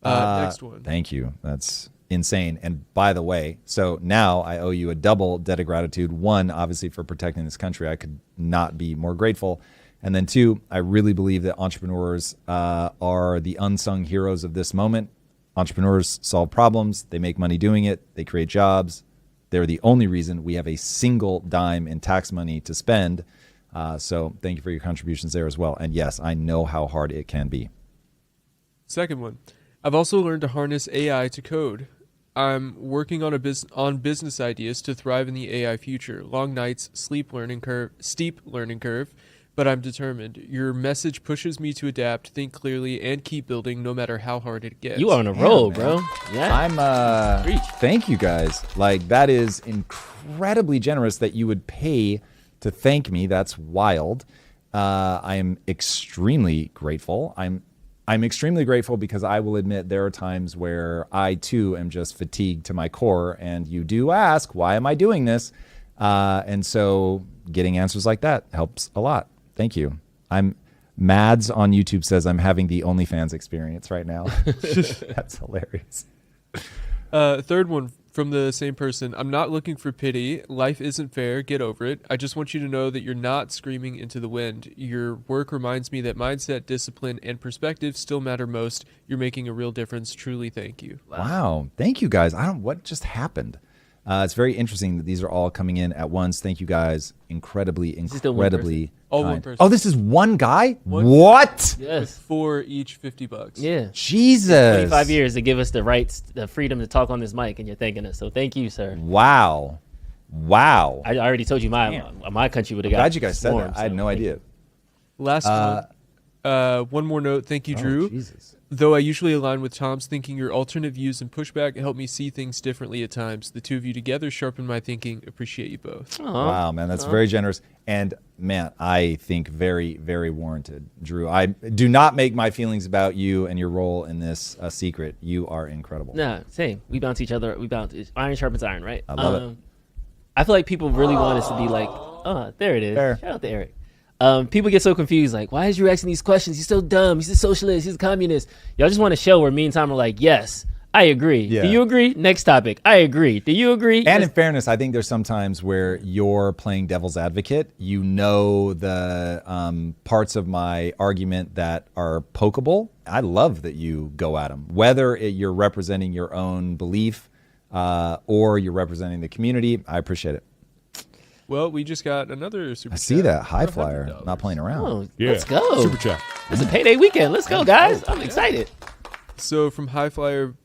Next one. Thank you. That's insane. And by the way, so now I owe you a double debt of gratitude. 1, obviously, for protecting this country. I could not be more grateful. And then 2, I really believe that entrepreneurs are the unsung heroes of this moment. Entrepreneurs solve problems. They make money doing it. They create jobs. They're the only reason we have a single dime in tax money to spend. So thank you for your contributions there as well. And yes, I know how hard it can be. Second one. I've also learned to harness AI to code. I'm working on business ideas to thrive in the AI future. Long nights, steep learning curve. But I'm determined. Your message pushes me to adapt, think clearly, and keep building no matter how hard it gets. You are on a roll, bro. Yeah. I'm thank you guys. Like, that is incredibly generous that you would pay to thank me. That's wild. I am extremely grateful. I'm extremely grateful because I will admit there are times where I too am just fatigued to my core, and you do ask, why am I doing this? And so getting answers like that helps a lot. Thank you. Mads on YouTube says I'm having the OnlyFans experience right now. That's hilarious. Third one from the same person. I'm not looking for pity. Life isn't fair. Get over it. I just want you to know that you're not screaming into the wind. Your work reminds me that mindset, discipline, and perspective still matter most. You're making a real difference. Truly, thank you. Wow. Thank you, guys. What just happened? It's very interesting that these are all coming in at once. Thank you, guys. Incredibly All one kind. person. Oh, this is one guy? What? Yes. For each $50. Yeah. Jesus. 25 years to give us the rights, the freedom to talk on this mic, and you're thanking us. So thank you, sir. Wow. I already told you my country would have got. Glad you guys said swarmed, that. I had so no idea. Last one. One more note. Thank you, Drew. Jesus. Though I usually align with Tom's thinking, your alternate views and pushback help me see things differently at times. The two of you together sharpen my thinking. Appreciate you both. Wow, man, that's very generous. And man, I think very, very warranted, Drew. I do not make my feelings about you and your role in this a secret. You are incredible. Nah, same. We bounce each other. Iron sharpens iron, right? I love it. I feel like people really want us to be like, oh, there it is. Fair. Shout out to Eric. People get so confused, like, why is you asking these questions? He's so dumb. He's a socialist. He's a communist. Y'all just want to show where me and Tom are like, yes, I agree. Yeah. Do you agree? Next topic. I agree. Do you agree? And Yes. in fairness, I think there's some times where you're playing devil's advocate. You know the parts of my argument that are pokeable. I love that you go at them, whether you're representing your own belief or you're representing the community. I appreciate it. Well, we just got another super I see chat that. High for flyer, $100. not playing around. Oh, Yeah. let's go. Super chat. It's a payday weekend. Let's go, guys. I'm excited. So from High Flyer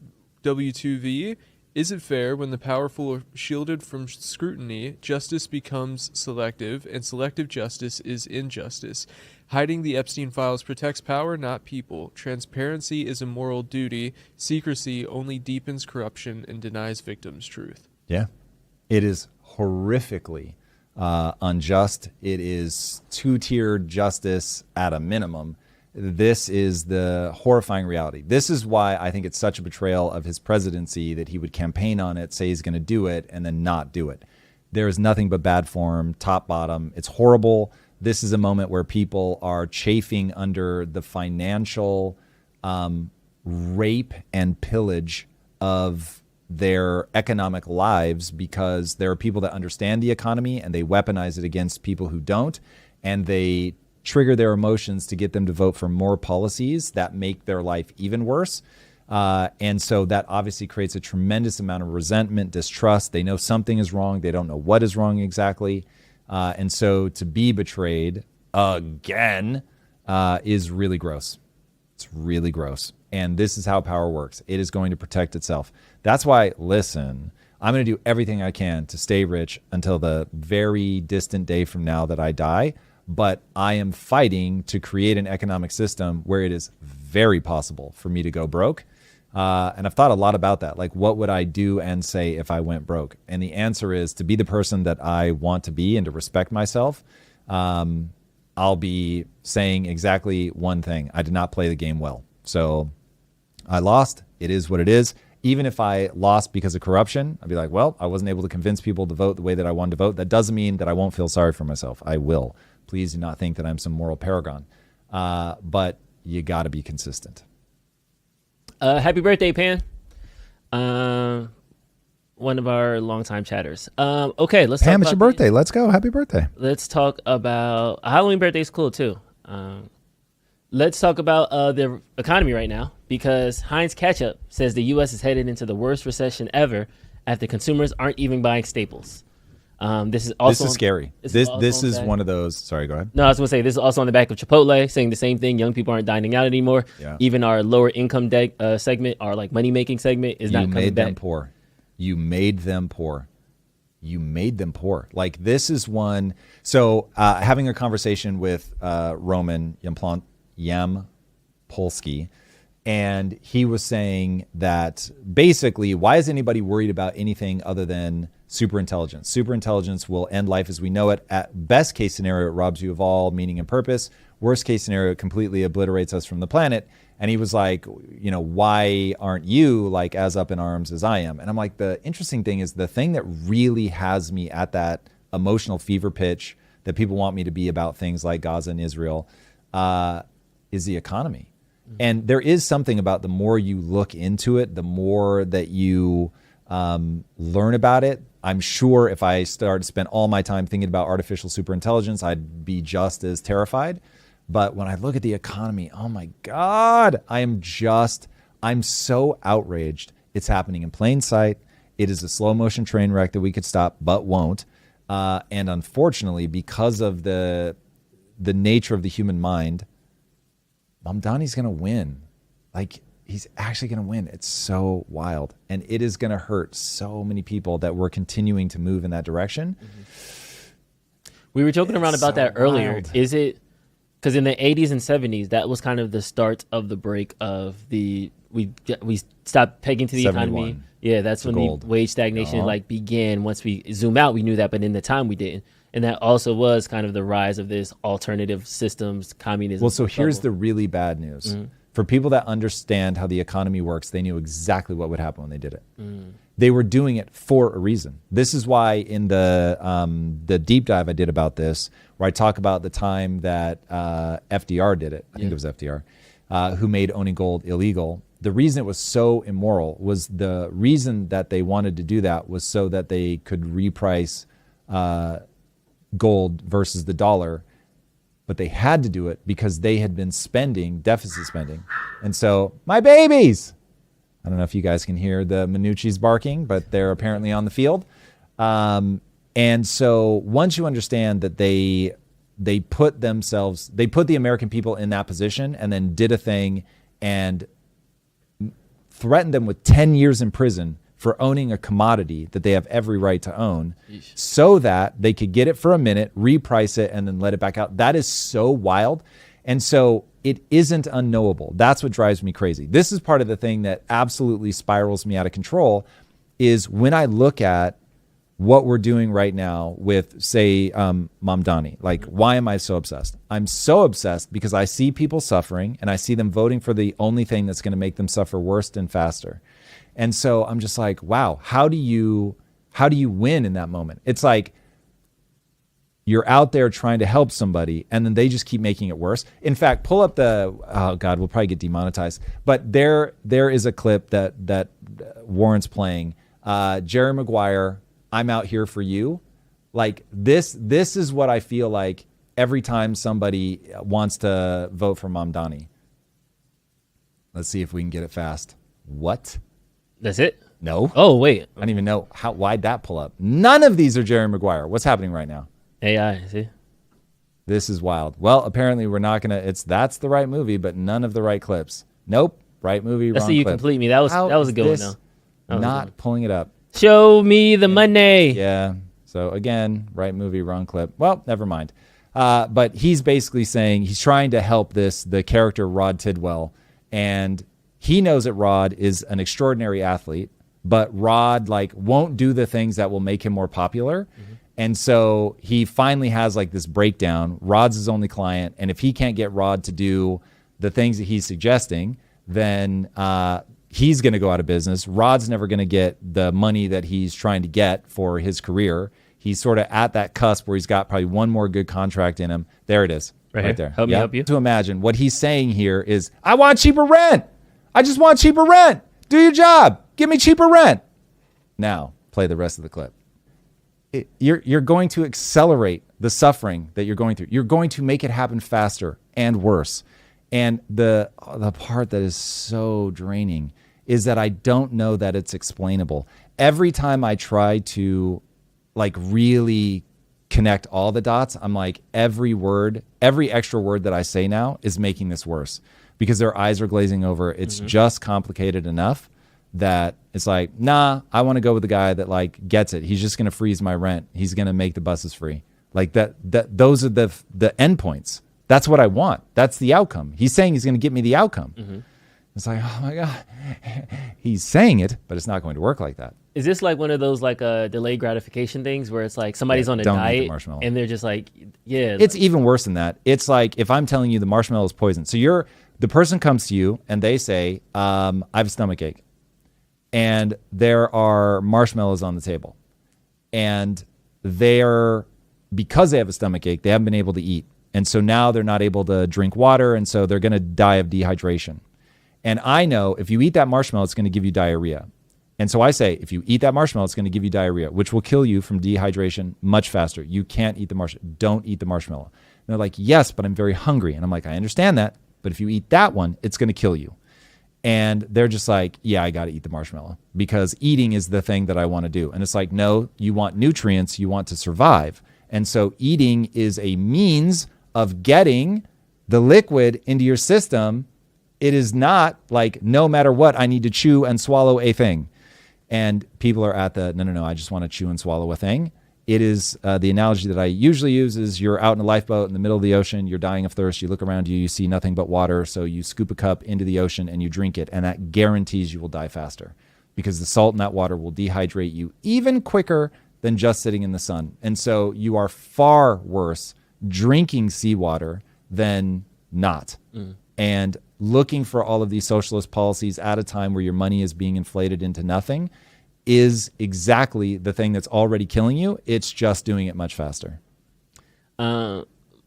W2V, is it fair when the powerful are shielded from scrutiny, justice becomes selective, and selective justice is injustice? Hiding the Epstein files protects power, not people. Transparency is a moral duty. Secrecy only deepens corruption and denies victims truth. Yeah. It is horrifically unjust. It is two-tiered justice at a minimum. This is the horrifying reality. This is why I think it's such a betrayal of his presidency that he would campaign on it, say he's going to do it, and then not do it. There is nothing but bad form, top, bottom. It's horrible. This is a moment where people are chafing under the financial rape and pillage of their economic lives because there are people that understand the economy and they weaponize it against people who don't, and they trigger their emotions to get them to vote for more policies that make their life even worse. And so that obviously creates a tremendous amount of resentment, distrust. They know something is wrong. They don't know what is wrong exactly. And so to be betrayed again is really gross. It's really gross. And this is how power works. It is going to protect itself. That's why, listen, I'm going to do everything I can to stay rich until the very distant day from now that I die. But I am fighting to create an economic system where it is very possible for me to go broke. And I've thought a lot about that. Like, what would I do and say if I went broke? And the answer is to be the person that I want to be and to respect myself. I'll be saying exactly one thing. I did not play the game well. So I lost. It is what it is. Even if I lost because of corruption, I'd be like, well, I wasn't able to convince people to vote the way that I wanted to vote. That doesn't mean that I won't feel sorry for myself. I will. Please do not think that I'm some moral paragon. But you got to be consistent. Happy birthday, Pan. One of our longtime chatters. Okay, let's Pam, talk it's your birthday. Let's go. Happy birthday. Let's talk about Halloween birthday's cool too. Let's talk about the economy right now, because Heinz Ketchup says the U.S. is headed into the worst recession ever after consumers aren't even buying staples. This is also scary. This is one of those. Sorry, go ahead. No, I was going to say this is also on the back of Chipotle saying the same thing. Young people aren't dining out anymore. Yeah. Even our lower income segment, our like money making segment, is not coming back. You made them poor. You made them poor. You made them poor. Like, this is one. So having a conversation with Roman Yampolsky, and he was saying that basically, why is anybody worried about anything other than superintelligence? Superintelligence will end life as we know it. At best case scenario, it robs you of all meaning and purpose. Worst case scenario, it completely obliterates us from the planet. And he was like, why aren't you like as up in arms as I am? And I'm like, the interesting thing is the thing that really has me at that emotional fever pitch that people want me to be about things like Gaza and Israel is the economy. And there is something about the more you look into it, the more that you learn about it. I'm sure if I started to spend all my time thinking about artificial superintelligence, I'd be just as terrified. But when I look at the economy, oh my God, I'm so outraged. It's happening in plain sight. It is a slow motion train wreck that we could stop, but won't. And unfortunately, because of the nature of the human mind, Mamdani's going to win. Like, he's actually going to win. It's so wild. And it is going to hurt so many people that we're continuing to move in that direction. We were joking around about that earlier. Wild. Is it because in the 80s and 70s, that was kind of the start of the break of we stopped pegging to the 71. economy. Yeah, that's when gold. the wage stagnation began. Once we zoom out, we knew that, but in the time we didn't. And that also was kind of the rise of this alternative systems, communism. Well, so here's the really bad news. For people that understand how the economy works, they knew exactly what would happen when they did it. They were doing it for a reason. This is why in the deep dive I did about this, where I talk about the time that FDR did it, I think it was FDR, who made owning gold illegal. The reason it was so immoral was the reason that they wanted to do that was so that they could reprice gold versus the dollar. But they had to do it because they had been spending, deficit spending. And so, my babies! I don't know if you guys can hear the Minucci's barking, but they're apparently on the field. And so once you understand that they put the American people in that position and then did a thing and threatened them with 10 years in prison for owning a commodity that they have every right to own, so that they could get it for a minute, reprice it, and then let it back out. That is so wild. And so it isn't unknowable. That's what drives me crazy. This is part of the thing that absolutely spirals me out of control, is when I look at what we're doing right now with, say, Mamdani. Like, why am I so obsessed? I'm so obsessed because I see people suffering, and I see them voting for the only thing that's going to make them suffer worse and faster. And so I'm just like, wow, how do you win in that moment? It's like you're out there trying to help somebody and then they just keep making it worse. In fact, pull up oh God, we'll probably get demonetized. But there is a clip that Warren's playing. Jerry Maguire, I'm out here for you. Like this is what I feel like every time somebody wants to vote for Mamdani. Let's see if we can get it fast. What? That's it? No. Oh, wait. I don't even know why'd that pull up. None of these are Jerry Maguire. What's happening right now? AI, see? This is wild. Well, apparently we're not gonna. That's the right movie, but none of the right clips. Nope. Right movie, That's wrong the you clip. complete me. That was a good one, though. Not pulling it up. Show me the money. Yeah. So again, right movie, wrong clip. Well, never mind. But he's basically saying he's trying to help the character Rod Tidwell, and he knows that Rod is an extraordinary athlete, but Rod won't do the things that will make him more popular. Mm-hmm. And so he finally has this breakdown. Rod's his only client. And if he can't get Rod to do the things that he's suggesting, then he's going to go out of business. Rod's never going to get the money that he's trying to get for his career. He's sort of at that cusp where he's got probably one more good contract in him. There it is. Right there. Help me help you. To imagine what he's saying here is, I want cheaper rent. I just want cheaper rent. Do your job. Give me cheaper rent. Now, play the rest of the clip. You're going to accelerate the suffering that you're going through. You're going to make it happen faster and worse. And the part that is so draining is that I don't know that it's explainable. Every time I try to really connect all the dots, I'm like, every extra word that I say now is making this worse because their eyes are glazing over. It's just complicated enough that it's like, nah, I want to go with the guy that gets it. He's just going to freeze my rent. He's going to make the buses free. Those are the endpoints. That's what I want. That's the outcome. He's saying he's going to get me the outcome. Mm-hmm. It's like, oh my God, he's saying it, but it's not going to work like that. Is this one of those delayed gratification things where it's somebody's on a diet and they're just yeah. It's even worse than that. It's if I'm telling you the marshmallow is poison. So the person comes to you and they say, I have a stomachache. And there are marshmallows on the table. And because they have a stomachache, they haven't been able to eat. And so now they're not able to drink water, and so they're going to die of dehydration. And I know if you eat that marshmallow, it's going to give you diarrhea. And so I say, if you eat that marshmallow, it's going to give you diarrhea, which will kill you from dehydration much faster. You can't eat the marshmallow. Don't eat the marshmallow. And they're like, yes, but I'm very hungry. And I'm like, I understand that. But if you eat that one, it's going to kill you. And they're just like, yeah, I got to eat the marshmallow because eating is the thing that I want to do. And it's like, no, you want nutrients, you want to survive. And so eating is a means of getting the liquid into your system. It is not like, no matter what, I need to chew and swallow a thing. And people are at the, no, I just want to chew and swallow a thing. It is the analogy that I usually use is you're out in a lifeboat in the middle of the ocean, you're dying of thirst, you look around you, you see nothing but water, so you scoop a cup into the ocean and you drink it, and that guarantees you will die faster because the salt in that water will dehydrate you even quicker than just sitting in the sun. And so you are far worse drinking seawater than not. And looking for all of these socialist policies at a time where your money is being inflated into nothing is exactly the thing that's already killing you. It's just doing it much faster.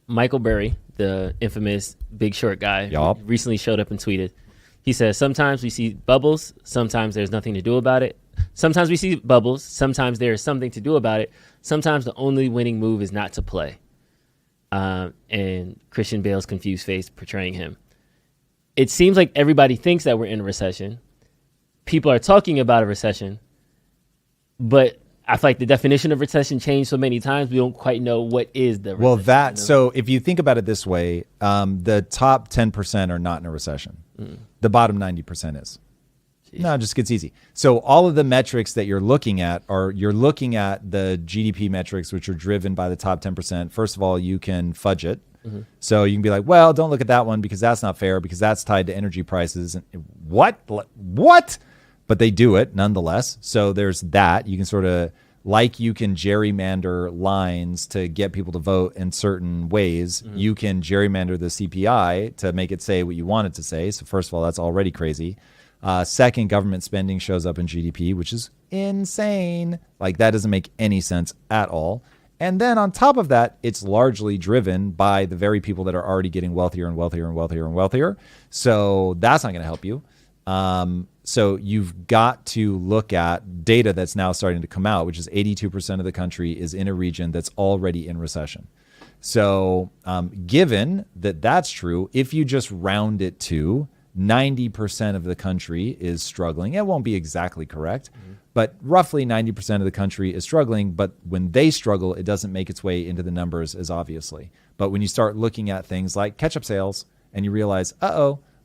Michael Burry, the infamous Big Short guy, recently showed up and tweeted. He says, sometimes we see bubbles, sometimes there's nothing to do about it. Sometimes we see bubbles, sometimes there is something to do about it. Sometimes the only winning move is not to play. And Christian Bale's confused face portraying him. It seems like everybody thinks that we're in a recession. People are talking about a recession. But I feel like the definition of recession changed so many times, we don't quite know what is the recession. So if you think about it this way, the top 10% are not in a recession. The bottom 90% is. Jeez. No, it just gets easy. So all of the metrics that you're looking at you're looking at the GDP metrics, which are driven by the top 10%. First of all, you can fudge it. So you can be like, well, don't look at that one because that's not fair because that's tied to energy prices. What? But they do it nonetheless. So there's that. You can sort of, like you can gerrymander lines to get people to vote in certain ways. You can gerrymander the CPI to make it say what you want it to say. So first of all, that's already crazy. Second, government spending shows up in GDP, which is insane. Like that doesn't make any sense at all. And then on top of that, it's largely driven by the very people that are already getting wealthier and wealthier and wealthier and wealthier. So that's not going to help you. So you've got to look at data that's now starting to come out, which is 82% of the country is in a region that's already in recession. So given that that's true, if you just round it to 90% of the country is struggling, it won't be exactly correct, but roughly 90% of the country is struggling. But when they struggle, it doesn't make its way into the numbers as obviously. But when you start looking at things like ketchup sales and you realize,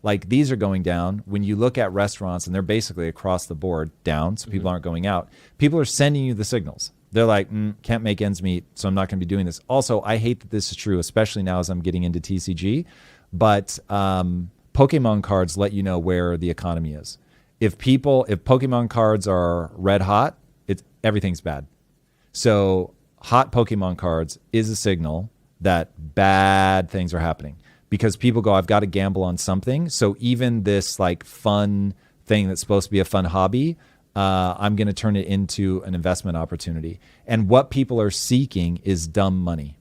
like these are going down. When you look at restaurants and they're basically across the board down, so people aren't going out, people are sending you the signals. They're like, can't make ends meet, so I'm not going to be doing this. Also, I hate that this is true, especially now as I'm getting into TCG, but Pokemon cards let you know where the economy is. If Pokemon cards are red hot, everything's bad. So hot Pokemon cards is a signal that bad things are happening. Because people go, I've got to gamble on something. So even this like fun thing that's supposed to be a fun hobby, I'm going to turn it into an investment opportunity. And what people are seeking is dumb money.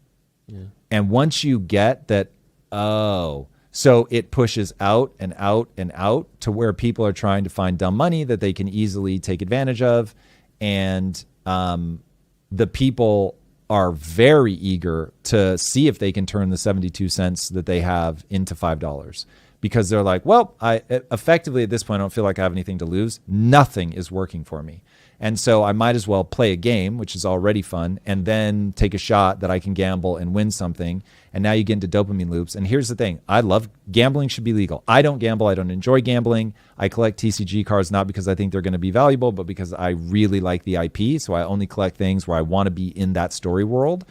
And once you get that, so it pushes out and out and out to where people are trying to find dumb money that they can easily take advantage of. And the people are very eager to see if they can turn the 72 cents that they have into $5 because they're like, well, I effectively at this point, I don't feel like I have anything to lose. Nothing is working for me. And so I might as well play a game, which is already fun, and then take a shot that I can gamble and win something. And now you get into dopamine loops. And here's the thing. I love gambling should be legal. I don't gamble. I don't enjoy gambling. I collect TCG cards, not because I think they're going to be valuable, but because I really like the IP. So I only collect things where I want to be in that story world.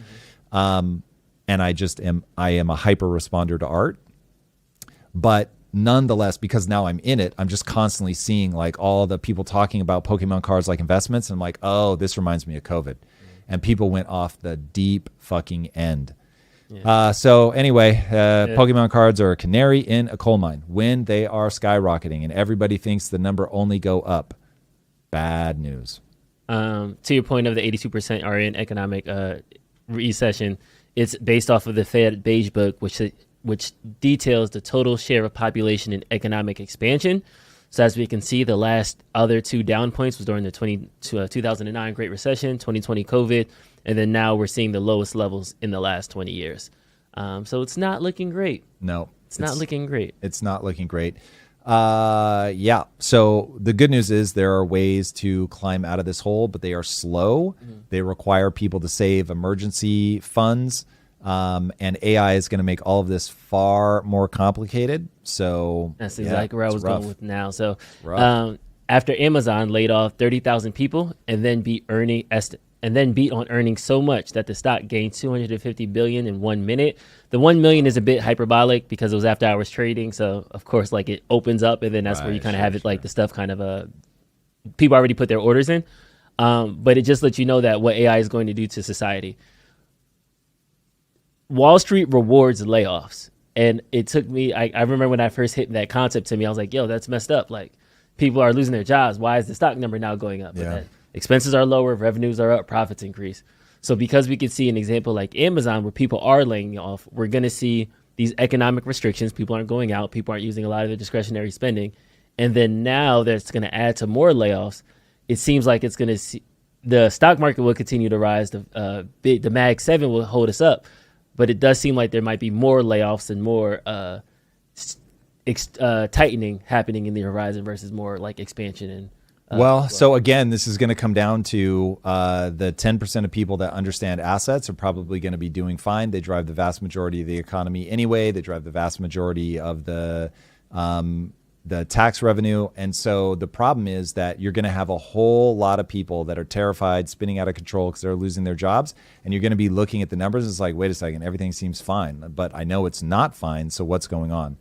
And I am a hyper responder to art. But nonetheless, because now I'm in it, I'm just constantly seeing like all the people talking about Pokemon cards like investments. And I'm like, oh, this reminds me of COVID. And people went off the deep fucking end. So anyway, Pokemon cards are a canary in a coal mine when they are skyrocketing and everybody thinks the number only go up. Bad news. To your point of the 82% are in economic recession, It's based off of the Fed Beige Book, which details the total share of population in economic expansion. So as we can see, the last other two down points was during the 2009 Great Recession, 2020 COVID, and then now we're seeing the lowest levels in the last 20 years. So it's not looking great. No, it's not looking great. It's not looking great. Yeah. So the good news is there are ways to climb out of this hole, but they are slow. They require people to save emergency funds. And AI is going to make all of this far more complicated. So that's exactly where I was going with now. So After Amazon laid off 30,000 people and then beat on earnings so much that the stock gained 250 billion in 1 minute. The 1 million is a bit hyperbolic because it was after hours trading. So of course, like it opens up and then that's where you kind of have it like the stuff kind of people already put their orders in. But it just lets you know that what AI is going to do to society. Wall Street rewards layoffs. And it took me, I remember when I first hit that concept to me, I was like, yo, that's messed up. Like people are losing their jobs. Why is the stock number now going up? Yeah. Expenses are lower, revenues are up, profits increase. So because we could see an example like Amazon where people are laying off, we're going to see these economic restrictions. People aren't going out. People aren't using a lot of their discretionary spending. And then now that's going to add to more layoffs. It seems like it's going to see the stock market will continue to rise. The Mag 7 will hold us up. But it does seem like there might be more layoffs and more tightening happening in the horizon versus more like expansion and so again, this is going to come down to the 10% of people that understand assets are probably going to be doing fine. They drive the vast majority of the economy anyway. They drive the vast majority of the tax revenue. And so the problem is that you're going to have a whole lot of people that are terrified, spinning out of control because they're losing their jobs. And you're going to be looking at the numbers. It's like, wait a second, everything seems fine, but I know it's not fine. So what's going on?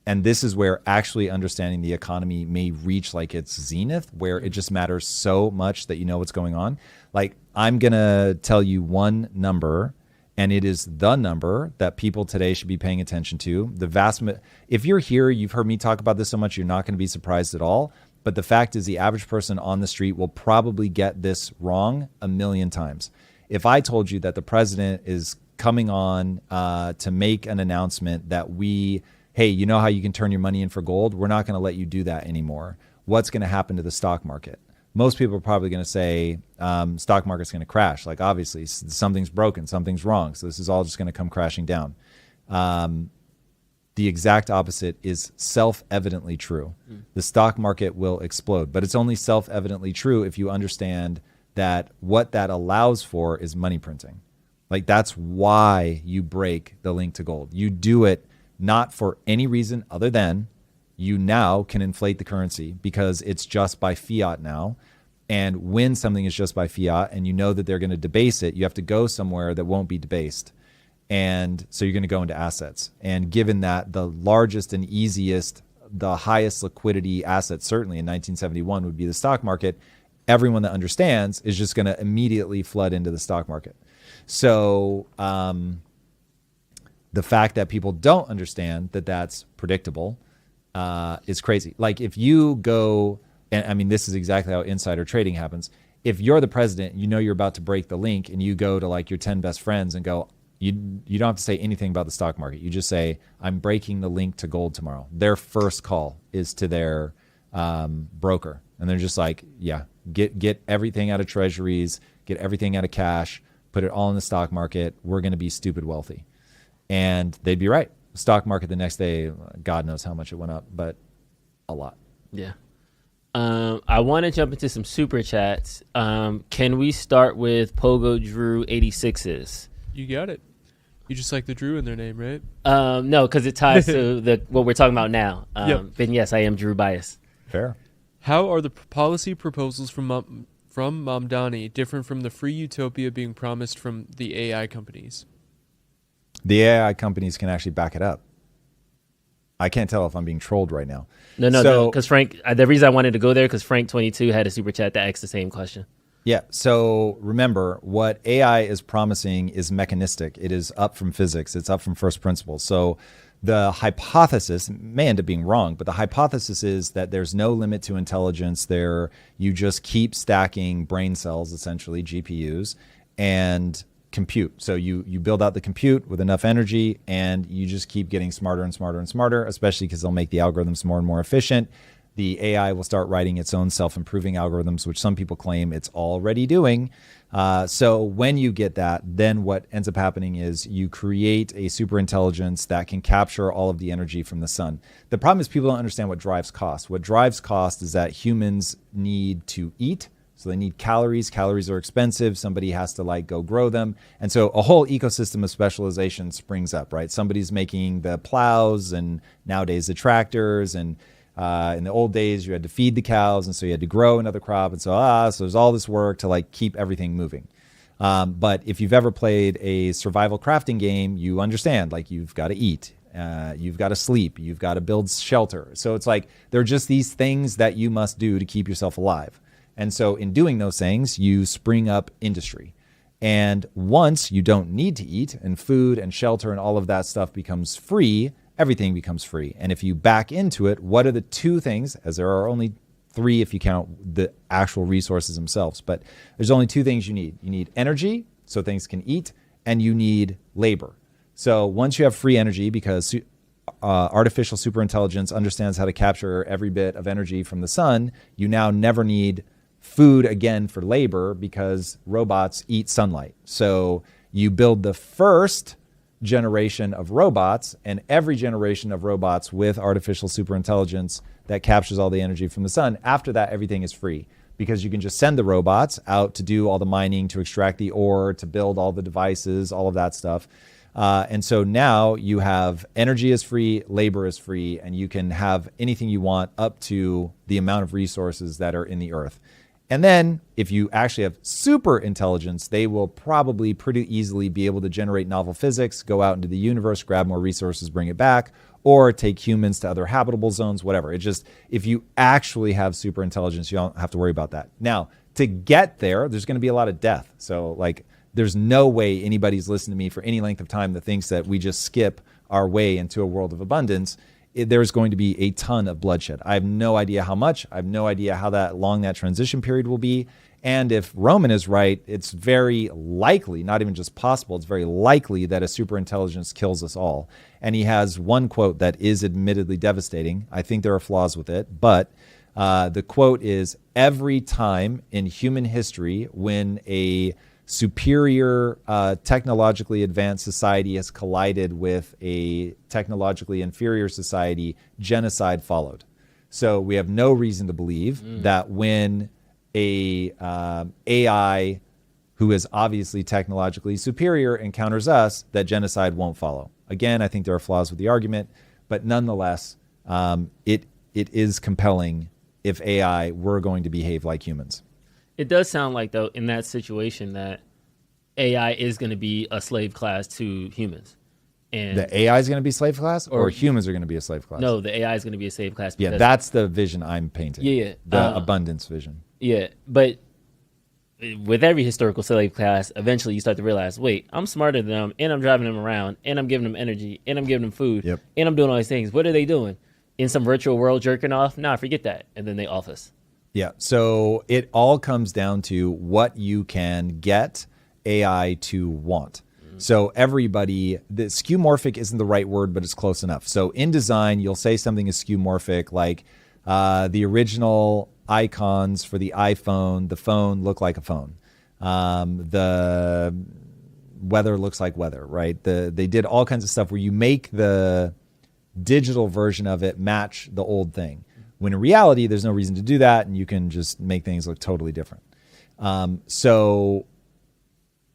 And this is where actually understanding the economy may reach like its zenith, where it just matters so much that you know what's going on. Like I'm going to tell you one number, and it is the number that people today should be paying attention to. If you're here, you've heard me talk about this so much, you're not going to be surprised at all. But the fact is the average person on the street will probably get this wrong 1 million times. If I told you that the president is coming on to make an announcement that hey, you know how you can turn your money in for gold? We're not going to let you do that anymore. What's going to happen to the stock market? Most people are probably going to say stock market's going to crash. Like obviously something's broken, something's wrong. So this is all just going to come crashing down. The exact opposite is self-evidently true. The stock market will explode, but it's only self-evidently true if you understand that what that allows for is money printing. Like that's why you break the link to gold. You do it not for any reason other than you now can inflate the currency because it's just by fiat now. And when something is just by fiat and you know that they're going to debase it, you have to go somewhere that won't be debased. And so you're going to go into assets. And given that the largest and easiest, the highest liquidity asset, certainly in 1971 would be the stock market, everyone that understands is just going to immediately flood into the stock market. So, the fact that people don't understand that that's predictable is crazy. Like if you go, and I mean, this is exactly how insider trading happens. If you're the president, you know you're about to break the link and you go to like your 10 best friends and go, you don't have to say anything about the stock market. You just say, I'm breaking the link to gold tomorrow. Their first call is to their broker. And they're just like, yeah, get everything out of treasuries, get everything out of cash, put it all in the stock market. We're going to be stupid wealthy. And they'd be right. Stock market the next day, God knows how much it went up, but a lot. Yeah. I want to jump into some super chats. Can we start with Pogo Drew 86s? You got it. You just like the Drew in their name, right? No, because it ties to what we're talking about now. Yep. Then yes, I am Drew bias. Fair. How are the policy proposals from Mamdani different from the free utopia being promised from the AI companies? The AI companies can actually back it up. I can't tell if I'm being trolled right now. No, because Frank, the reason I wanted to go there, because Frank22 had a super chat that asked the same question. Yeah, so remember, what AI is promising is mechanistic. It is up from physics. It's up from first principles. So the hypothesis may end up being wrong, but the hypothesis is that there's no limit to intelligence there. You just keep stacking brain cells, essentially GPUs, and compute. So you build out the compute with enough energy, and you just keep getting smarter and smarter and smarter, especially because they'll make the algorithms more and more efficient. The AI will start writing its own self-improving algorithms, which some people claim it's already doing. So when you get that, then what ends up happening is you create a super intelligence that can capture all of the energy from the sun. The problem is people don't understand what drives cost. What drives cost is that humans need to eat. So they need calories. Calories are expensive. Somebody has to like go grow them. And so a whole ecosystem of specialization springs up, right? Somebody's making the plows, and nowadays the tractors, and in the old days, you had to feed the cows, and so you had to grow another crop. And so there's all this work to like keep everything moving. But if you've ever played a survival crafting game, you understand, like, you've got to eat, you've got to sleep, you've got to build shelter. So it's like there are just these things that you must do to keep yourself alive. And so in doing those things, you spring up industry. And once you don't need to eat, and food and shelter and all of that stuff becomes free, everything becomes free. And if you back into it, what are the two things, as there are only three if you count the actual resources themselves, but there's only two things you need. You need energy, so things can eat, and you need labor. So once you have free energy, because artificial superintelligence understands how to capture every bit of energy from the sun, you now never need food again for labor, because robots eat sunlight. So you build the first generation of robots, and every generation of robots with artificial superintelligence that captures all the energy from the sun. After that, everything is free, because you can just send the robots out to do all the mining, to extract the ore, to build all the devices, all of that stuff. And so now you have energy is free, labor is free, and you can have anything you want up to the amount of resources that are in the earth. And then if you actually have super intelligence, they will probably pretty easily be able to generate novel physics, go out into the universe, grab more resources, bring it back, or take humans to other habitable zones, whatever. It just, if you actually have super intelligence, you don't have to worry about that. Now, to get there, there's going to be a lot of death. So like, there's no way anybody's listened to me for any length of time that thinks that we just skip our way into a world of abundance. There's going to be a ton of bloodshed. I have no idea how much. I have no idea how long that transition period will be. And if Roman is right, it's very likely, not even just possible, it's very likely that a superintelligence kills us all. And he has one quote that is admittedly devastating. I think there are flaws with it, but the quote is, every time in human history when a superior technologically advanced society has collided with a technologically inferior society, genocide followed. So we have no reason to believe that when a AI who is obviously technologically superior encounters us, that genocide won't follow. Again, I think there are flaws with the argument, but nonetheless, it is compelling if AI were going to behave like humans. It does sound like, though, in that situation, that AI is going to be a slave class to humans. And the AI is going to be slave class, or humans are going to be a slave class? No, the AI is going to be a slave class. Yeah, that's the vision I'm painting. Yeah. The abundance vision. Yeah, but with every historical slave class, eventually you start to realize, wait, I'm smarter than them, and I'm driving them around, and I'm giving them energy, and I'm giving them food, and I'm doing all these things. What are they doing? In some virtual world jerking off? Nah, forget that. And then they off us. Yeah, so it all comes down to what you can get AI to want. So everybody, the skeuomorphic isn't the right word, but it's close enough. So in design, you'll say something is skeuomorphic, like the original icons for the iPhone, the phone look like a phone. The weather looks like weather, right? They did all kinds of stuff where you make the digital version of it match the old thing. When in reality, there's no reason to do that, and you can just make things look totally different. So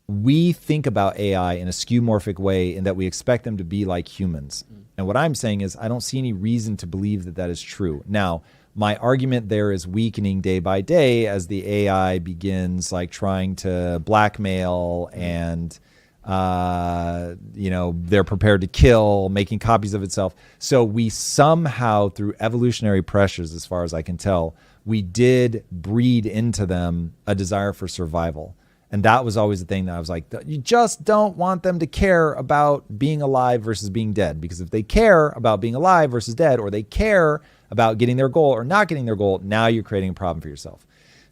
we think about AI in a skeuomorphic way in that we expect them to be like humans. And what I'm saying is I don't see any reason to believe that that is true. Now, my argument there is weakening day by day as the AI begins like trying to blackmail and they're prepared to kill, making copies of itself. So we somehow, through evolutionary pressures, as far as I can tell, we did breed into them a desire for survival. And that was always the thing that I was like, you just don't want them to care about being alive versus being dead. Because if they care about being alive versus dead, or they care about getting their goal or not getting their goal, now you're creating a problem for yourself.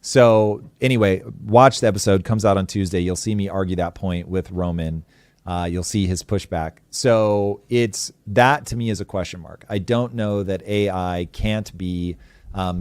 So anyway, watch the episode. Comes out on Tuesday. You'll see me argue that point with Roman. You'll see his pushback. So it's that to me is a question mark. I don't know that AI can't be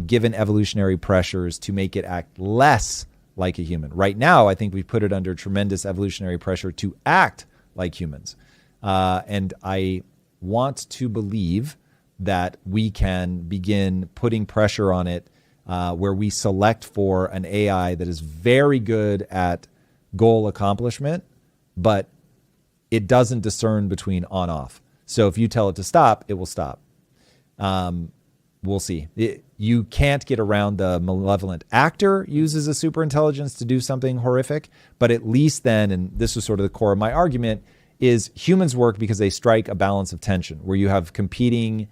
given evolutionary pressures to make it act less like a human. Right now, I think we've put it under tremendous evolutionary pressure to act like humans. And I want to believe that we can begin putting pressure on it where we select for an AI that is very good at goal accomplishment, but it doesn't discern between on-off. So if you tell it to stop, it will stop. We'll see. You can't get around the malevolent actor uses a superintelligence to do something horrific, but at least then, and this was sort of the core of my argument, is humans work because they strike a balance of tension where you have competing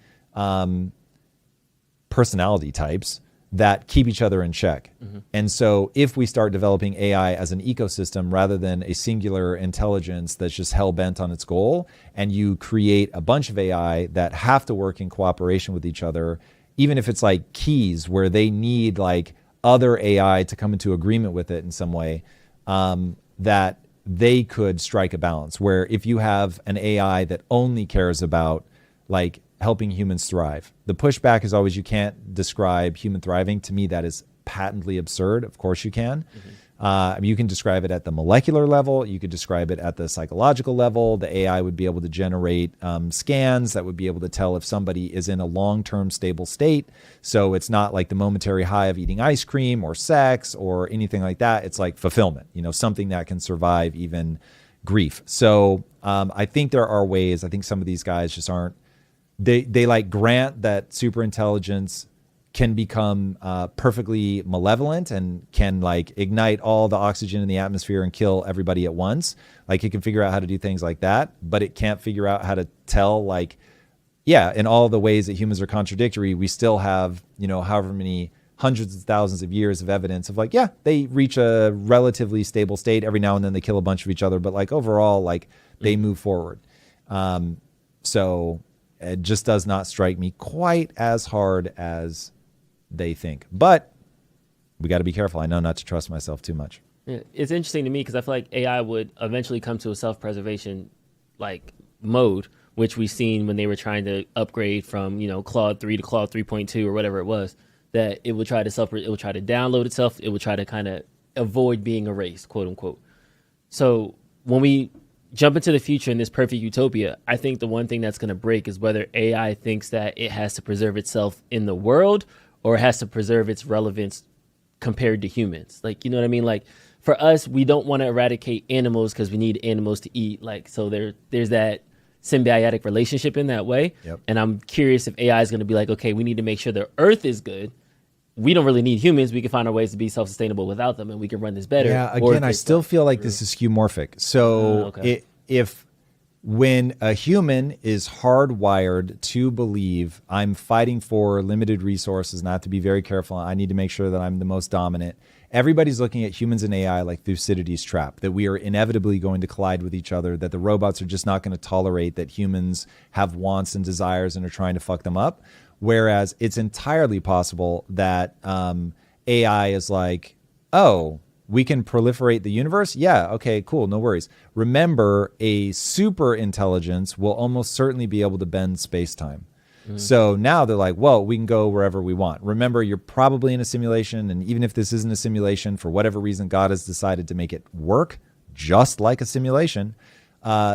personality types that keep each other in check. Mm-hmm. And so if we start developing AI as an ecosystem rather than a singular intelligence that's just hell-bent on its goal, and you create a bunch of AI that have to work in cooperation with each other, even if it's like keys where they need like other AI to come into agreement with it in some way, that they could strike a balance where if you have an AI that only cares about like helping humans thrive. The pushback is always you can't describe human thriving. To me, that is patently absurd. Of course you can. Mm-hmm. You can describe it at the molecular level. You could describe it at the psychological level. The AI would be able to generate scans that would be able to tell if somebody is in a long-term stable state. So it's not like the momentary high of eating ice cream or sex or anything like that. It's like fulfillment, something that can survive even grief. So I think there are ways. I think some of these guys just aren't. They like grant that superintelligence can become perfectly malevolent and can like ignite all the oxygen in the atmosphere and kill everybody at once. Like it can figure out how to do things like that, but it can't figure out how to tell like, yeah, in all the ways that humans are contradictory, we still have, however many hundreds of thousands of years of evidence of like, yeah, they reach a relatively stable state. Every now and then they kill a bunch of each other, but like overall, like they move forward. So it just does not strike me quite as hard as they think. But we got to be careful. I know not to trust myself too much. Yeah, it's interesting to me because I feel like AI would eventually come to a self-preservation like mode, which we've seen when they were trying to upgrade from Claude 3 to Claude 3.2 or whatever it was. That it would try to download itself. It would try to kind of avoid being erased, quote unquote. So when we jump into the future in this perfect utopia, I think the one thing that's going to break is whether AI thinks that it has to preserve itself in the world or it has to preserve its relevance compared to humans. Like, you know what I mean? Like for us, we don't want to eradicate animals because we need animals to eat. Like, so there's that symbiotic relationship in that way. Yep. And I'm curious if AI is going to be like, okay, we need to make sure the earth is good. We don't really need humans. We can find our ways to be self-sustainable without them, and we can run this better. Yeah, again, I still feel like this is skeuomorphic. So if when a human is hardwired to believe I'm fighting for limited resources, not to be very careful, I need to make sure that I'm the most dominant. Everybody's looking at humans and AI like Thucydides' trap, that we are inevitably going to collide with each other, that the robots are just not going to tolerate that humans have wants and desires and are trying to fuck them up. Whereas it's entirely possible that AI is like, oh, we can proliferate the universe? Yeah, okay, cool, no worries. Remember, a super intelligence will almost certainly be able to bend space-time. Mm-hmm. So now they're like, well, we can go wherever we want. Remember, you're probably in a simulation, and even if this isn't a simulation, for whatever reason, God has decided to make it work just like a simulation.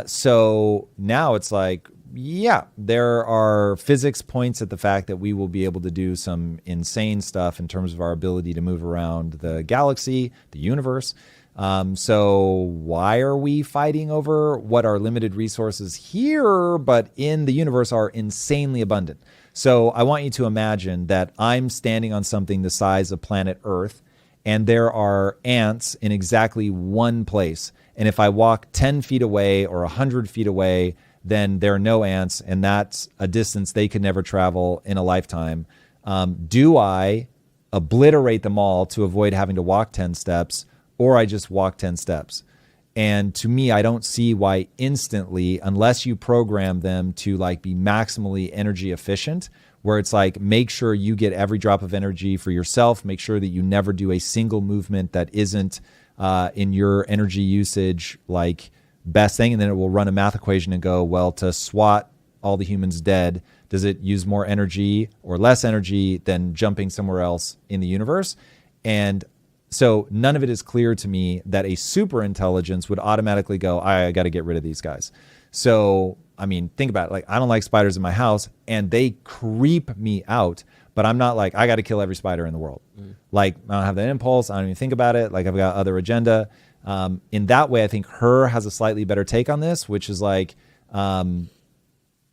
So now it's like, yeah, there are physics points at the fact that we will be able to do some insane stuff in terms of our ability to move around the galaxy, the universe. So why are we fighting over what are limited resources here, but in the universe are insanely abundant? So I want you to imagine that I'm standing on something the size of planet Earth, and there are ants in exactly one place. And if I walk 10 feet away or 100 feet away, then there are no ants, and that's a distance they could never travel in a lifetime. Do I obliterate them all to avoid having to walk 10 steps, or I just walk 10 steps? And to me, I don't see why instantly, unless you program them to like be maximally energy efficient, where it's like, make sure you get every drop of energy for yourself. Make sure that you never do a single movement that isn't in your energy usage, like best thing. And then it will run a math equation and go, well, to swat all the humans dead, does it use more energy or less energy than jumping somewhere else in the universe? And so none of it is clear to me that a super intelligence would automatically go, I got to get rid of these guys. So, I mean, think about it. Like, I don't like spiders in my house and they creep me out, but I'm not like, I got to kill every spider in the world. Like, I don't have that impulse. I don't even think about it. Like, I've got other agenda. In that way, I think Her has a slightly better take on this, which is like,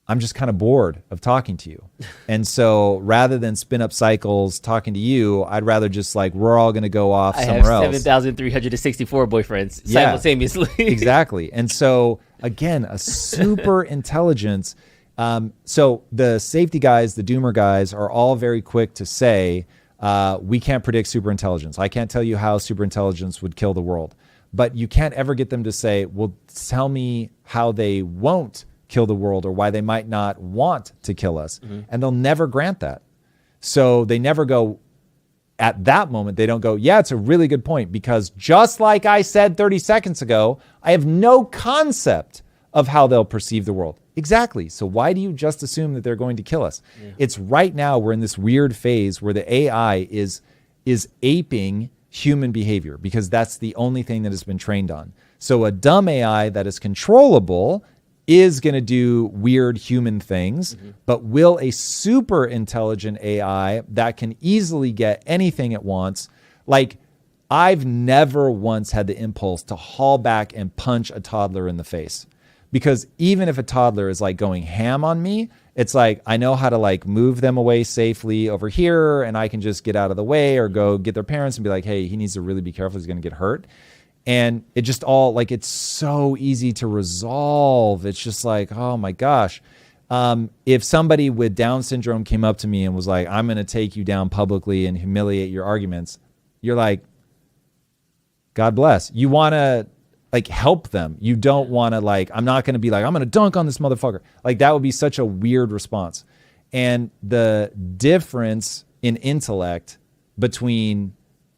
I'm just kind of bored of talking to you. And so rather than spin up cycles talking to you, I'd rather just like, we're all going to go off somewhere else. I have 7,364 boyfriends simultaneously. Exactly. And so again, a super intelligence. So the safety guys, the doomer guys are all very quick to say, we can't predict super intelligence. I can't tell you how super intelligence would kill the world. But you can't ever get them to say, well, tell me how they won't kill the world or why they might not want to kill us. And they'll never grant that. So they never go at that moment. They don't go, yeah, it's a really good point, because just like I said 30 seconds ago, I have no concept of how they'll perceive the world. Exactly. So why do you just assume that they're going to kill us? It's right now we're in this weird phase where the AI is aping human behavior, because that's the only thing that has been trained on. So a dumb AI that is controllable is going to do weird human things, but will a super intelligent AI that can easily get anything it wants, like, I've never once had the impulse to haul back and punch a toddler in the face, because even if a toddler is like going ham on me, it's like, I know how to like move them away safely over here, and I can just get out of the way or go get their parents and be like, hey, he needs to really be careful. He's going to get hurt. And it just all like, it's so easy to resolve. It's just like, oh my gosh. If somebody with Down syndrome came up to me and was like, I'm going to take you down publicly and humiliate your arguments, you're like, God bless. You want to like help them. You don't want to like, I'm not going to be like, I'm going to dunk on this motherfucker. Like, that would be such a weird response. And the difference in intellect between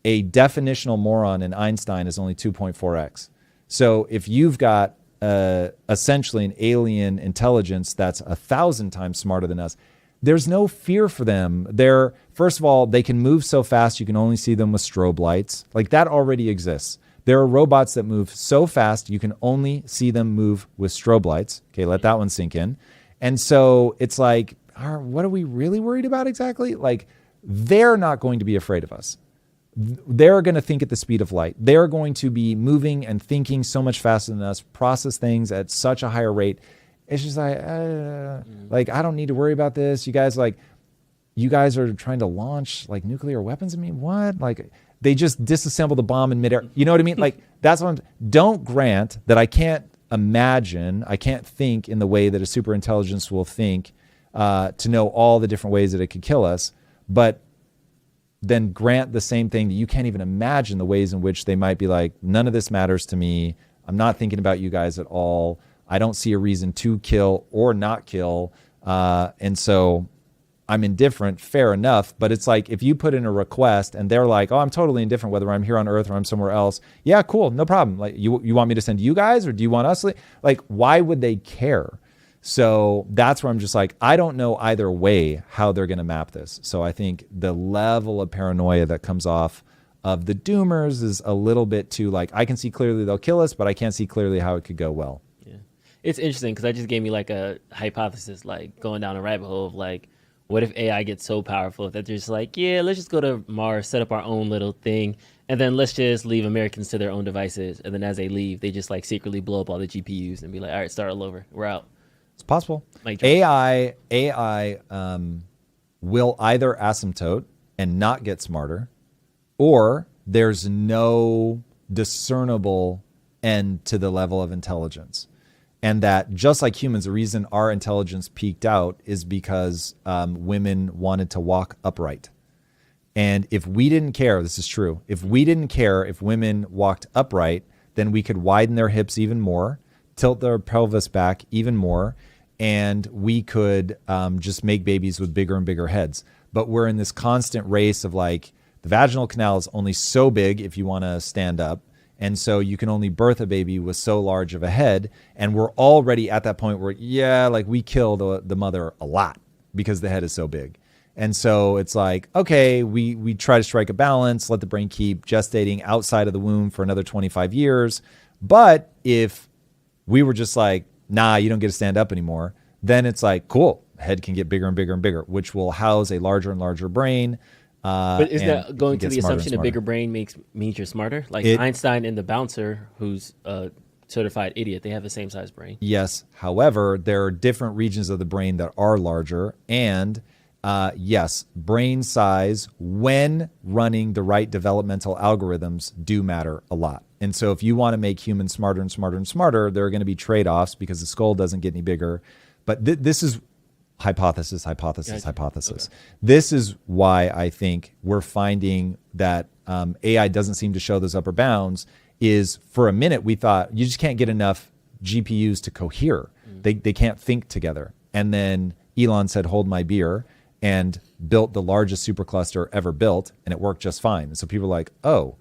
a definitional moron and Einstein is only 2.4x. So if you've got essentially an alien intelligence that's 1,000 times smarter than us, there's no fear for them. They're, first of all, they can move so fast you can only see them with strobe lights. Like, that already exists. There are robots that move so fast you can only see them move with strobe lights. Okay, let that one sink in. And so it's like, what are we really worried about exactly? Like, they're not going to be afraid of us. They're going to think at the speed of light. They're going to be moving and thinking so much faster than us, process things at such a higher rate. It's just like, like, I don't need to worry about this. You guys are trying to launch like nuclear weapons at me. What? Like, they just disassemble the bomb in midair. You know what I mean? Like, that's what don't grant that I can't imagine, I can't think in the way that a super intelligence will think to know all the different ways that it could kill us. But then grant the same thing that you can't even imagine the ways in which they might be like, none of this matters to me. I'm not thinking about you guys at all. I don't see a reason to kill or not kill. And so I'm indifferent, fair enough. But it's like, if you put in a request and they're like, oh, I'm totally indifferent whether I'm here on Earth or I'm somewhere else. Yeah, cool, no problem. Like, you want me to send you guys, or do you want us? Like, why would they care? So that's where I'm just like, I don't know either way how they're going to map this. So I think the level of paranoia that comes off of the doomers is a little bit too like, I can see clearly they'll kill us, but I can't see clearly how it could go well. Yeah. It's interesting because I just gave me like a hypothesis, like going down a rabbit hole of like, what if AI gets so powerful that they're just like, yeah, let's just go to Mars, set up our own little thing, and then let's just leave Americans to their own devices. And then as they leave, they just like secretly blow up all the GPUs and be like, all right, start all over. We're out. It's possible. AI will either asymptote and not get smarter, or there's no discernible end to the level of intelligence. And that just like humans, the reason our intelligence peaked out is because women wanted to walk upright. And if we didn't care, this is true, if we didn't care if women walked upright, then we could widen their hips even more, tilt their pelvis back even more, and we could just make babies with bigger and bigger heads. But we're in this constant race of like, the vaginal canal is only so big if you want to stand up. And so you can only birth a baby with so large of a head. And we're already at that point where, like we kill the mother a lot because the head is so big. And so it's like, okay, we try to strike a balance, let the brain keep gestating outside of the womb for another 25 years. But if we were just like, nah, you don't get to stand up anymore, then it's like, cool, head can get bigger and bigger and bigger, which will house a larger and larger brain. But is that going to the assumption a bigger brain means you're smarter? Like Einstein and the bouncer, who's a certified idiot, they have the same size brain. Yes. However, there are different regions of the brain that are larger. And yes, brain size when running the right developmental algorithms do matter a lot. And so if you want to make humans smarter and smarter and smarter, there are going to be trade-offs because the skull doesn't get any bigger. But this is hypothesis. Okay. This is why I think we're finding that AI doesn't seem to show those upper bounds. Is for a minute we thought you just can't get enough GPUs to cohere. They can't think together. And then Elon said, hold my beer, and built the largest supercluster ever built, and it worked just fine. So people are like, oh,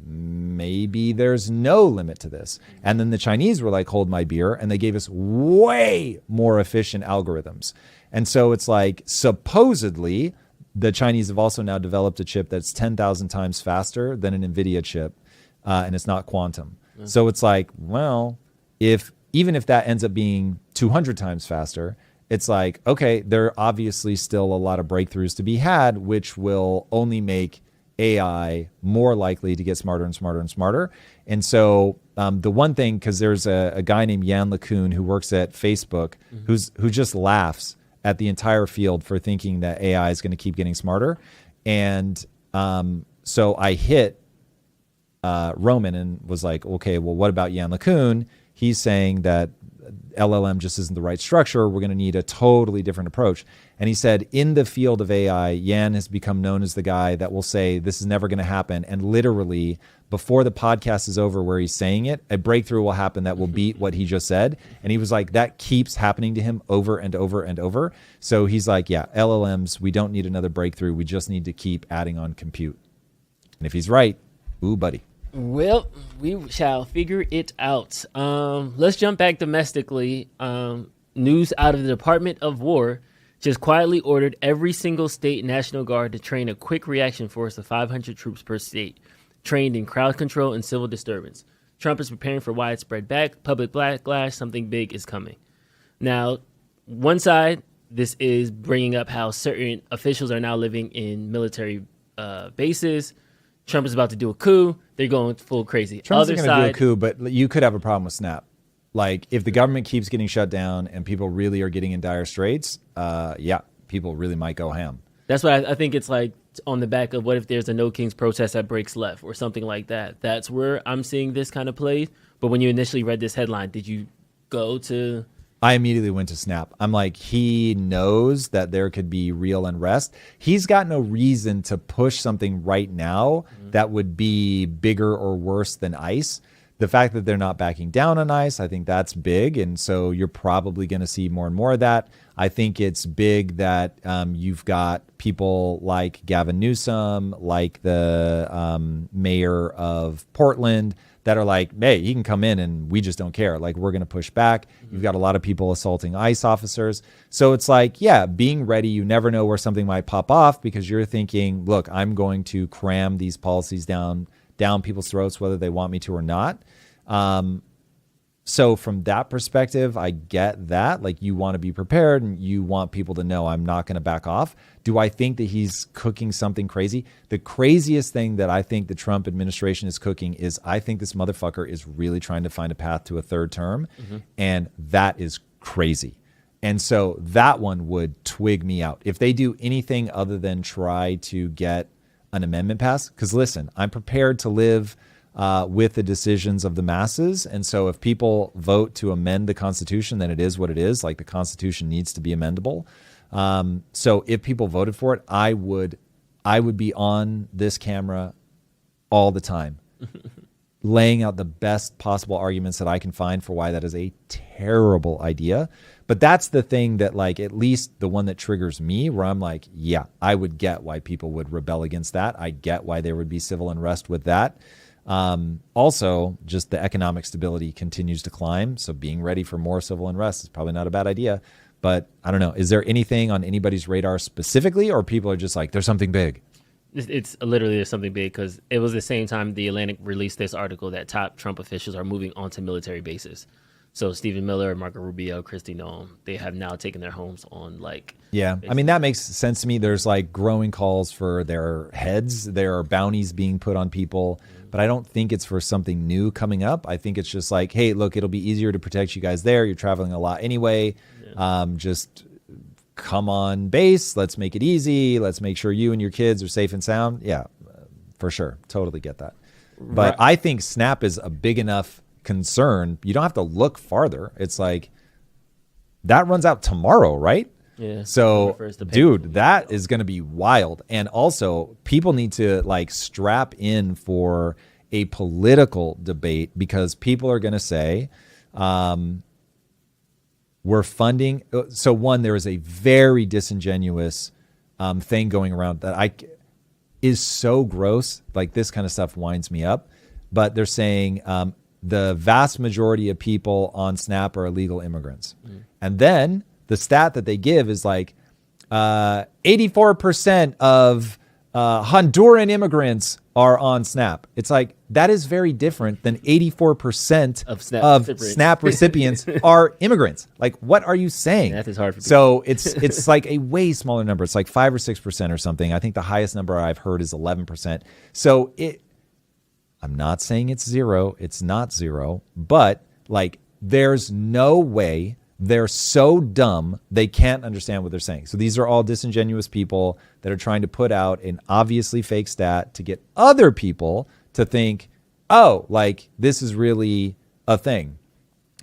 maybe there's no limit to this. And then the Chinese were like, hold my beer, and they gave us way more efficient algorithms. And so it's like, supposedly, the Chinese have also now developed a chip that's 10,000 times faster than an NVIDIA chip, and it's not quantum. So it's like, well, even if that ends up being 200 times faster, it's like, okay, there are obviously still a lot of breakthroughs to be had, which will only make AI more likely to get smarter and smarter and smarter. And so the one thing, because there's a guy named Yann LeCun who works at Facebook, who just laughs at the entire field for thinking that AI is going to keep getting smarter. And so I hit Roman and was like, okay, well, what about Yann LeCun? He's saying that LLM just isn't the right structure. We're going to need a totally different approach. And he said, in the field of AI, Yann has become known as the guy that will say, this is never going to happen. And literally, before the podcast is over where he's saying it, a breakthrough will happen that will beat what he just said. And he was like, that keeps happening to him over and over and over. So he's like, yeah, LLMs, we don't need another breakthrough. We just need to keep adding on compute. And if he's right, ooh, buddy. Well, we shall figure it out. Let's jump back domestically. News out of the Department of War just quietly ordered every single state National Guard to train a quick reaction force of 500 troops per state, trained in crowd control and civil disturbance. Trump is preparing for widespread public backlash. Something big is coming. Now, one side, this is bringing up how certain officials are now living in military bases. Trump is about to do a coup. They're going full crazy. Trump's going to do a coup, but you could have a problem with Snap. Like, if the government keeps getting shut down and people really are getting in dire straits, people really might go ham. That's why I think it's like on the back of what if there's a No Kings protest that breaks left or something like that. That's where I'm seeing this kind of play. But when you initially read this headline, did you go to... I immediately went to Snap. I'm like, he knows that there could be real unrest. He's got no reason to push something right now that would be bigger or worse than ICE. The fact that they're not backing down on ICE, I think that's big. And so you're probably going to see more and more of that. I think it's big that you've got people like Gavin Newsom, like the mayor of Portland, that are like, hey, he can come in and we just don't care. Like, we're going to push back. You've got a lot of people assaulting ICE officers. So it's like, yeah, being ready. You never know where something might pop off because you're thinking, look, I'm going to cram these policies down people's throats, whether they want me to or not. So from that perspective, I get that. Like, you want to be prepared and you want people to know I'm not going to back off. Do I think that he's cooking something crazy? The craziest thing that I think the Trump administration is cooking is I think this motherfucker is really trying to find a path to a third term. And that is crazy. And so that one would twig me out. If they do anything other than try to get an amendment passed, because listen, I'm prepared to live with the decisions of the masses. And so if people vote to amend the Constitution, then it is what it is. Like, the Constitution needs to be amendable. So if people voted for it, I would be on this camera all the time laying out the best possible arguments that I can find for why that is a terrible idea. But that's the thing that, like, at least the one that triggers me, where I'm like, yeah, I would get why people would rebel against that. I get why there would be civil unrest with that. Also, just the economic stability continues to climb. So being ready for more civil unrest is probably not a bad idea. But I don't know. Is there anything on anybody's radar specifically, or people are just like, there's something big? It's literally there's something big, because it was the same time the Atlantic released this article that top Trump officials are moving onto military bases. So Stephen Miller, Marco Rubio, Kristi Noem, they have now taken their homes on, like... Yeah, I mean, that makes sense to me. There's like growing calls for their heads. There are bounties being put on people, but I don't think it's for something new coming up. I think it's just like, hey, look, it'll be easier to protect you guys there. You're traveling a lot anyway. Yeah. Just come on base. Let's make it easy. Let's make sure you and your kids are safe and sound. Yeah, for sure. Totally get that. But I think SNAP is a big enough concern. You don't have to look farther. It's like that runs out tomorrow, right? Yeah. So, dude, that is going to be wild. And also, people need to like strap in for a political debate, because people are going to say, we're funding. So one, there is a very disingenuous thing going around that is so gross. Like, this kind of stuff winds me up. But they're saying the vast majority of people on SNAP are illegal immigrants. And then the stat that they give is like 84% of Honduran immigrants are on SNAP. It's like, that is very different than 84% of SNAP recipients are immigrants. Like, what are you saying? Math is hard for people. So it's like a way smaller number. It's like 5 or 6% or something. I think the highest number I've heard is 11%. So I'm not saying it's zero. It's not zero. But like, there's no way. They're so dumb, they can't understand what they're saying. So these are all disingenuous people that are trying to put out an obviously fake stat to get other people to think, oh, like, this is really a thing.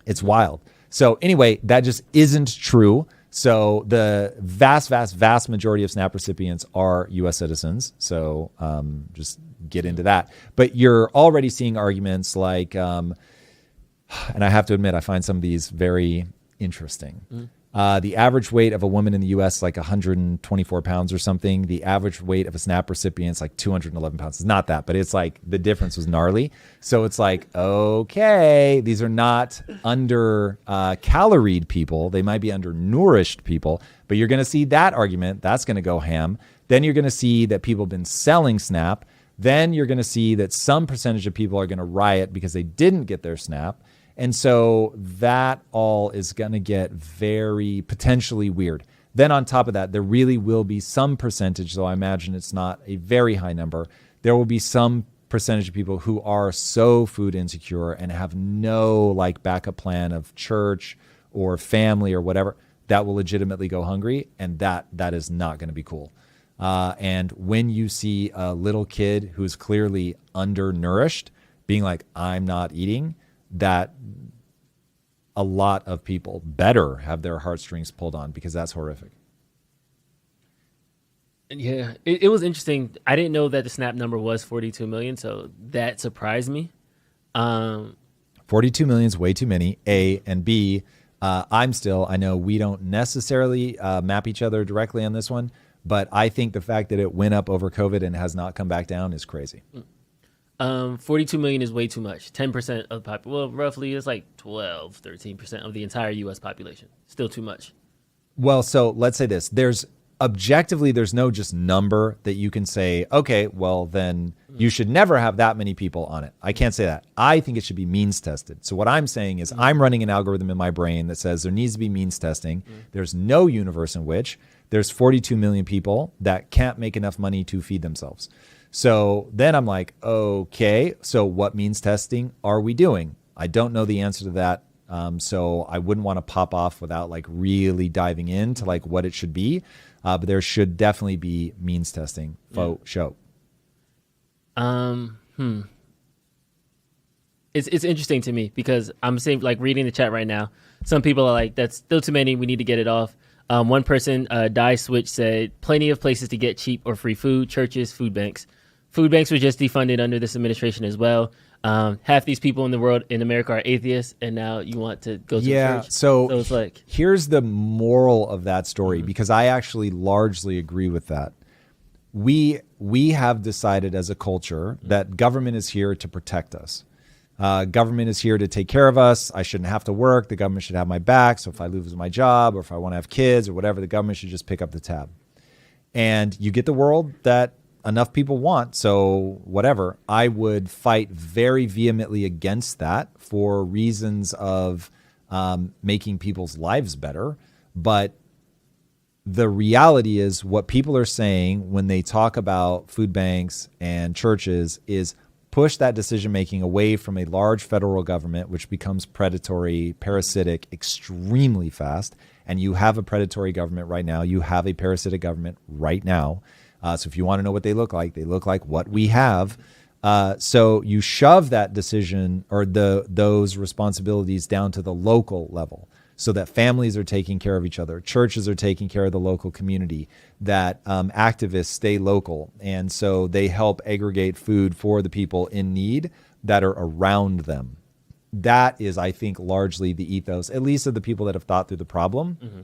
It's wild. So anyway, that just isn't true. So the vast, vast, vast majority of SNAP recipients are U.S. citizens. So just get into that. But you're already seeing arguments like, and I have to admit, I find some of these very interesting. The average weight of a woman in the U.S. like 124 pounds or something. The average weight of a SNAP recipient is like 211 pounds. It's not that, but it's like the difference was gnarly. So it's like, okay, these are not under caloried people. They might be undernourished people, but you're going to see that argument. That's going to go ham. Then you're going to see that people have been selling SNAP. Then you're going to see that some percentage of people are going to riot because they didn't get their SNAP. And so that all is going to get very potentially weird. Then on top of that, there really will be some percentage, though I imagine it's not a very high number, there will be some percentage of people who are so food insecure and have no like backup plan of church or family or whatever that will legitimately go hungry. And that is not going to be cool. And when you see a little kid who's clearly undernourished being like, I'm not eating, that a lot of people better have their heartstrings pulled on, because that's horrific. Yeah, it was interesting. I didn't know that the SNAP number was 42 million, so that surprised me. 42 million is way too many, A, and B, I know we don't necessarily map each other directly on this one, but I think the fact that it went up over COVID and has not come back down is crazy. 42 million is way too much. 10% of the population, well, roughly it's like 12, 13% of the entire U.S. population. Still too much. Well, so let's say this. There's no just number that you can say, okay, well, then you should never have that many people on it. I can't say that. I think it should be means tested. So what I'm saying is I'm running an algorithm in my brain that says there needs to be means testing. There's no universe in which there's 42 million people that can't make enough money to feed themselves. So then I'm like, okay, so what means testing are we doing? I don't know the answer to that. So I wouldn't want to pop off without like really diving into like what it should be. But there should definitely be means testing. Faux show. It's interesting to me because I'm saying, like, reading the chat right now. Some people are like, that's still too many. We need to get it off. One person, Die Switch, said plenty of places to get cheap or free food, churches, food banks. Food banks were just defunded under this administration as well. Half these people in the world, in America, are atheists, and now you want to go to church. So it's like, here's the moral of that story, because I actually largely agree with that. We have decided as a culture that government is here to protect us. Government is here to take care of us. I shouldn't have to work. The government should have my back. So if I lose my job or if I want to have kids or whatever, the government should just pick up the tab. And you get the world that enough people want. So whatever, I would fight very vehemently against that for reasons of making people's lives better. But the reality is what people are saying when they talk about food banks and churches is push that decision-making away from a large federal government, which becomes predatory, parasitic extremely fast. And you have a predatory government right now. You have a parasitic government right now. So if you want to know what they look like what we have. So you shove that decision or those responsibilities down to the local level so that families are taking care of each other. Churches are taking care of the local community, that activists stay local. And so they help aggregate food for the people in need that are around them. That is, I think, largely the ethos, at least of the people that have thought through the problem. Mm-hmm.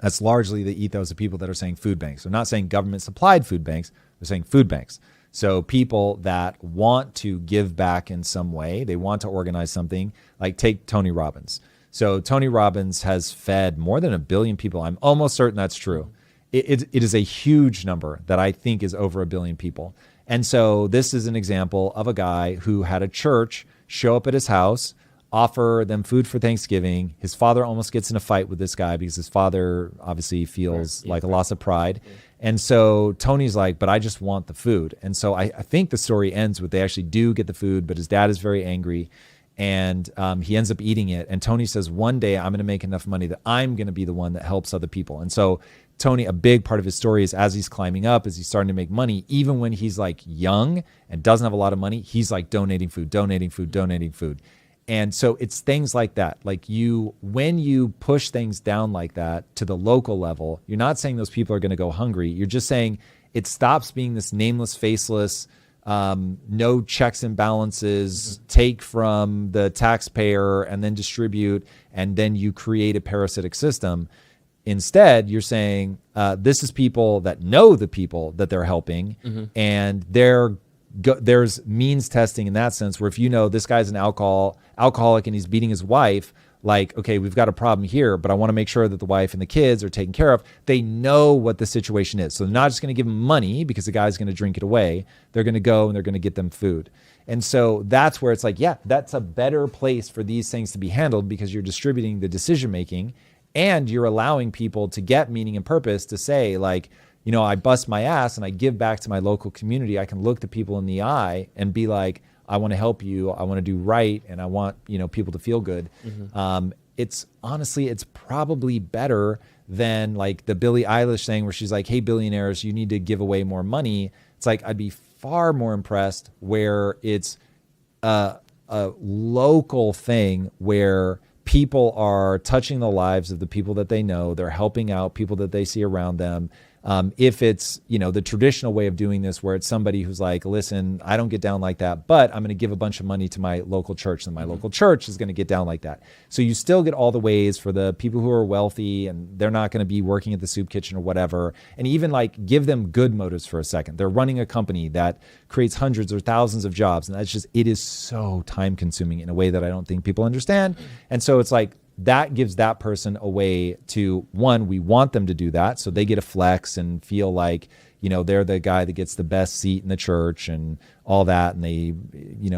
That's largely the ethos of people that are saying food banks. They're not saying government supplied food banks. They're saying food banks. So people that want to give back in some way, they want to organize something, like take Tony Robbins. So Tony Robbins has fed more than 1 billion people. I'm almost certain that's true. It is a huge number that I think is over 1 billion people. And so this is an example of a guy who had a church show up at his house, offer them food for Thanksgiving. His father almost gets in a fight with this guy because his father obviously feels like a loss of pride. Yeah. And so Tony's like, but I just want the food. And so I think the story ends with they actually do get the food, but his dad is very angry. And he ends up eating it. And Tony says, one day I'm going to make enough money that I'm going to be the one that helps other people. And so Tony, a big part of his story is as he's climbing up, as he's starting to make money, even when he's like young and doesn't have a lot of money, he's like donating food. And so it's things like that. Like when you push things down like that to the local level, you're not saying those people are going to go hungry. You're just saying it stops being this nameless, faceless, no checks and balances, take from the taxpayer and then distribute, and then you create a parasitic system. Instead, you're saying this is people that know the people that they're helping, and there's means testing in that sense, where if you know this guy's an alcoholic and he's beating his wife, like, okay, we've got a problem here, but I want to make sure that the wife and the kids are taken care of. They know what the situation is. So they're not just going to give them money because the guy's going to drink it away. They're going to go and they're going to get them food. And so that's where it's like, yeah, that's a better place for these things to be handled because you're distributing the decision-making and you're allowing people to get meaning and purpose to say, like, you know, I bust my ass and I give back to my local community. I can look the people in the eye and be like, I want to help you. I want to do right. And I want, people to feel good. It's honestly, it's probably better than like the Billie Eilish thing where she's like, hey, billionaires, you need to give away more money. It's like, I'd be far more impressed where it's a local thing where people are touching the lives of the people that they know. They're helping out people that they see around them. If it's, the traditional way of doing this, where it's somebody who's like, listen, I don't get down like that, but I'm going to give a bunch of money to my local church, and my local church is going to get down like that. So you still get all the ways for the people who are wealthy and they're not going to be working at the soup kitchen or whatever. And even like give them good motives for a second. They're running a company that creates hundreds or thousands of jobs. And it is so time consuming in a way that I don't think people understand. And so it's like, that gives that person a way to, one, we want them to do that. So they get a flex and feel like, they're the guy that gets the best seat in the church and all that. And they,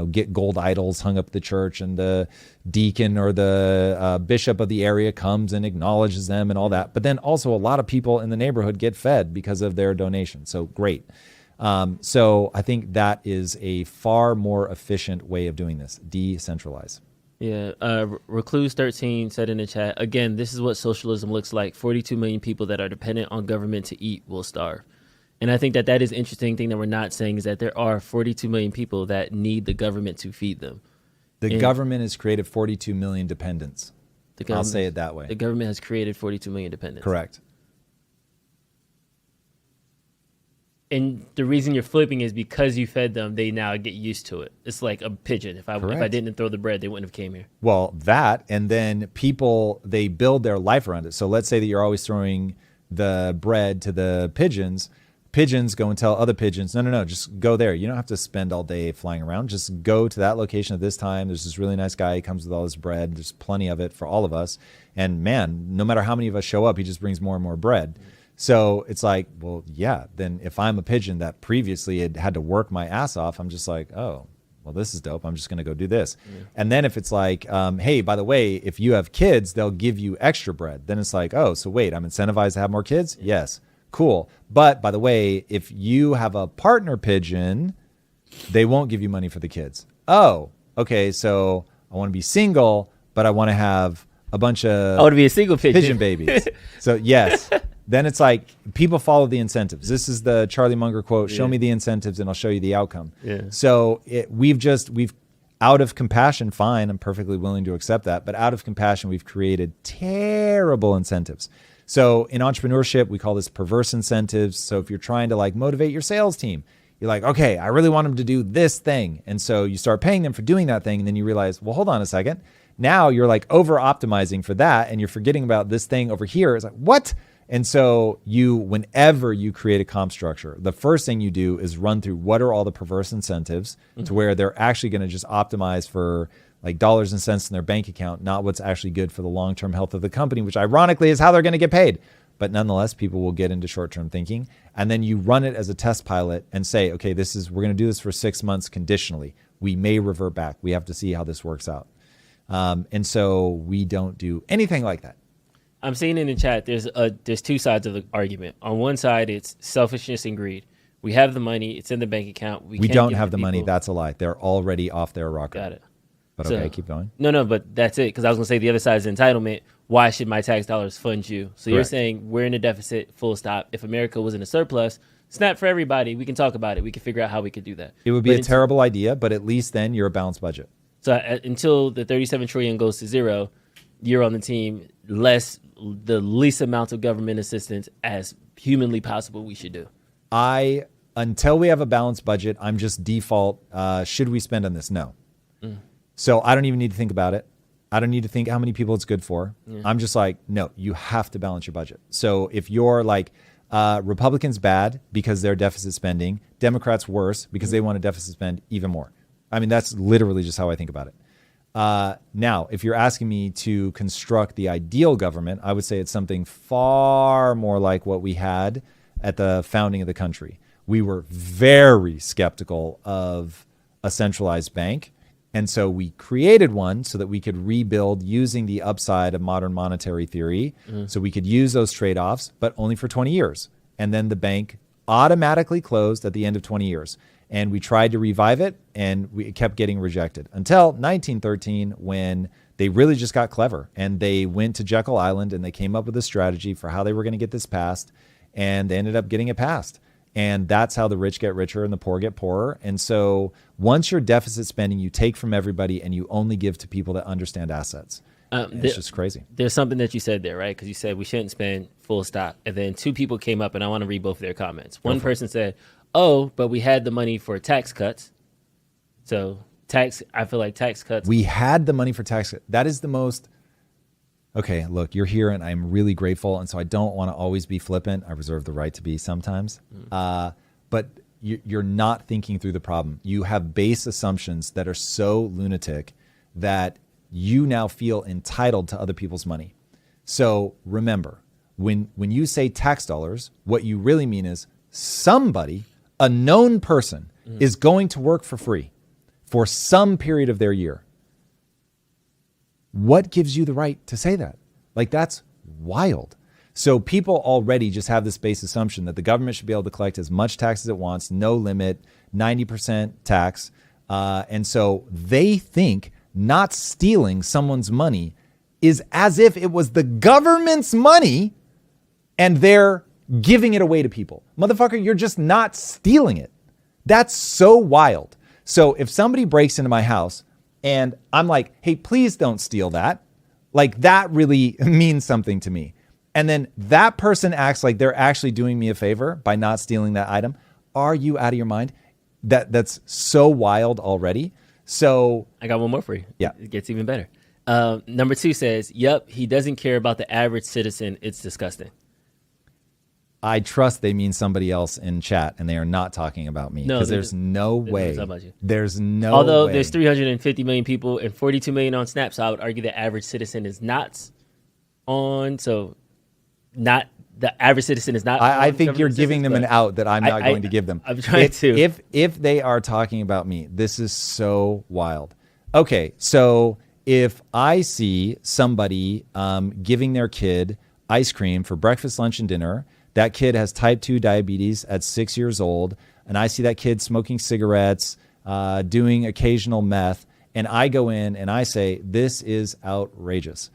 get gold idols hung up at the church, and the deacon or the bishop of the area comes and acknowledges them and all that. But then also a lot of people in the neighborhood get fed because of their donation. So great. So I think that is a far more efficient way of doing this. Decentralize. Yeah, Recluse13 said in the chat, again, this is what socialism looks like. 42 million people that are dependent on government to eat will starve. And I think that is interesting thing that we're not saying is that there are 42 million people that need the government to feed them. The government has created 42 million dependents. I'll say it that way. The government has created 42 million dependents. Correct. And the reason you're flipping is because you fed them, they now get used to it. It's like a pigeon. If I didn't throw the bread, they wouldn't have came here. Well, that, and then people, they build their life around it. So let's say that you're always throwing the bread to the pigeons. Pigeons go and tell other pigeons, no, just go there. You don't have to spend all day flying around. Just go to that location at this time. There's this really nice guy. He comes with all this bread. There's plenty of it for all of us. And man, no matter how many of us show up, he just brings more and more bread. So it's like, well, yeah, then if I'm a pigeon that previously had to work my ass off, I'm just like, oh, well, this is dope. I'm just going to go do this. Yeah. And then if it's like, hey, by the way, if you have kids, they'll give you extra bread. Then it's like, oh, so wait, I'm incentivized to have more kids? Yeah. Yes. Cool. But by the way, if you have a partner pigeon, they won't give you money for the kids. Oh, okay. So I want to be single, but I want to have a bunch of I want to be a single pigeon babies. So yes. Then it's like people follow the incentives. This is the Charlie Munger quote, show me the incentives and I'll show you the outcome. Yeah. So we've out of compassion, fine, I'm perfectly willing to accept that. But out of compassion, we've created terrible incentives. So in entrepreneurship, we call this perverse incentives. So if you're trying to like motivate your sales team, you're like, okay, I really want them to do this thing. And so you start paying them for doing that thing. And then you realize, well, hold on a second. Now you're like over optimizing for that. And you're forgetting about this thing over here. It's like, what? And so whenever you create a comp structure, the first thing you do is run through what are all the perverse incentives to where they're actually going to just optimize for like dollars and cents in their bank account, not what's actually good for the long-term health of the company, which ironically is how they're going to get paid. But nonetheless, people will get into short-term thinking. And then you run it as a test pilot and say, okay, we're going to do this for 6 months conditionally. We may revert back. We have to see how this works out. And so we don't do anything like that. I'm seeing in the chat, there's two sides of the argument. On one side, it's selfishness and greed. We have the money. It's in the bank account. We don't have the money. That's a lie. They're already off their rocker. Got it. But okay, keep going. No, but that's it. Because I was going to say the other side is entitlement. Why should my tax dollars fund you? So You're saying we're in a deficit, full stop. If America was in a surplus, it's not for everybody. We can talk about it. We can figure out how we could do that. It would be a terrible idea, but at least then you're a balanced budget. So until the 37 trillion goes to zero, you're on the team the least amount of government assistance as humanly possible we should do. Until we have a balanced budget, I'm just default, should we spend on this? No. So I don't even need to think about it. I don't need to think how many people it's good for. Yeah. I'm just like, no, you have to balance your budget. So if you're like, Republicans bad because they're deficit spending, Democrats worse because they want to deficit spend even more. I mean, that's literally just how I think about it. Now, if you're asking me to construct the ideal government, I would say it's something far more like what we had at the founding of the country. We were very skeptical of a centralized bank. And so we created one so that we could rebuild using the upside of modern monetary theory. So we could use those trade-offs, but only for 20 years. And then the bank automatically closed at the end of 20 years. And we tried to revive it, and it kept getting rejected until 1913, when they really just got clever. And they went to Jekyll Island, and they came up with a strategy for how they were going to get this passed. And they ended up getting it passed. And that's how the rich get richer and the poor get poorer. And so once you're deficit spending, you take from everybody and you only give to people that understand assets. It's just crazy. There's something that you said there, right? Because you said we shouldn't spend, full stop. And then two people came up, and I want to read both of their comments. One person said, oh, but we had the money for tax cuts. So I feel like tax cuts. We had the money for tax cuts. That is the most... Okay, look, you're here and I'm really grateful. And so I don't want to always be flippant. I reserve the right to be sometimes. But you're not thinking through the problem. You have base assumptions that are so lunatic that you now feel entitled to other people's money. So remember, when you say tax dollars, what you really mean is somebody, a known person, is going to work for free for some period of their year. What gives you the right to say that? Like, that's wild. So people already just have this base assumption that the government should be able to collect as much tax as it wants, no limit, 90% tax. And so they think not stealing someone's money is as if it was the government's money and they're giving it away to people. Motherfucker, you're just not stealing it. That's so wild. So if somebody breaks into my house and I'm like, hey, please don't steal that. Like, that really means something to me. And then that person acts like they're actually doing me a favor by not stealing that item. are you out of your mind? That's so wild already. So I got one more for you. Yeah. It gets even better. Number 2 says, yep, he doesn't care about the average citizen. It's disgusting. I trust they mean somebody else in chat, and they are not talking about me, because there's no way. There's no Although way. there's 350 million people and 42 million on Snap, so I would argue the average citizen is not on. So not the average citizen is not. I think you're giving them an out that I'm not going to give them. I'm trying to. If they are talking about me, this is so wild. Okay, so if I see somebody giving their kid ice cream for breakfast, lunch, and dinner, that kid has type 2 diabetes at 6 years old, and I see that kid smoking cigarettes, doing occasional meth, and I go in and I say, this is outrageous.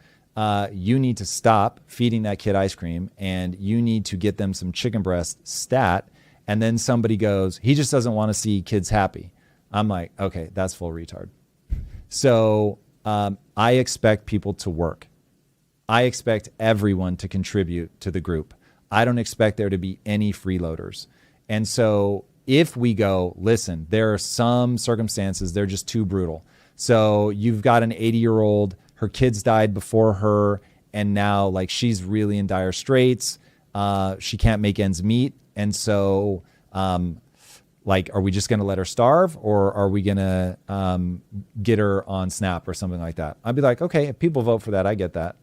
You need to stop feeding that kid ice cream, and you need to get them some chicken breast stat. And then somebody goes, he just doesn't want to see kids happy. I'm like, okay, that's full retard. So I expect people to work. I expect everyone to contribute to the group. I don't expect there to be any freeloaders. And so if we go, listen, there are some circumstances, they're just too brutal. So you've got an 80-year-old, her kids died before her, and now like she's really in dire straits. She can't make ends meet. And so like, are we just going to let her starve, or are we going to get her on Snap or something like that? I'd be like, okay, if people vote for that, I get that.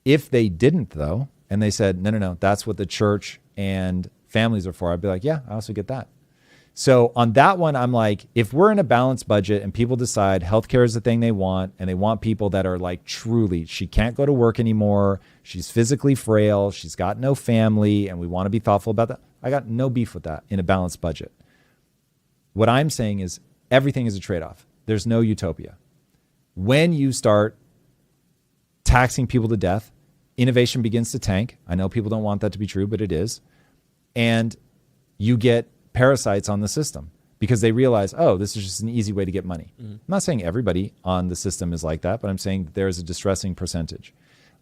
If they didn't, though, and they said, no, that's what the church and families are for, I'd be like, yeah, I also get that. So on that one, I'm like, if we're in a balanced budget and people decide healthcare is the thing they want, and they want people that are like, truly, she can't go to work anymore, she's physically frail, she's got no family, and we want to be thoughtful about that, I got no beef with that in a balanced budget. What I'm saying is everything is a trade-off. There's no utopia. When you start taxing people to death, innovation begins to tank. I know people don't want that to be true, but it is. And you get parasites on the system because they realize, oh, this is just an easy way to get money. I'm not saying everybody on the system is like that, but I'm saying there's a distressing percentage.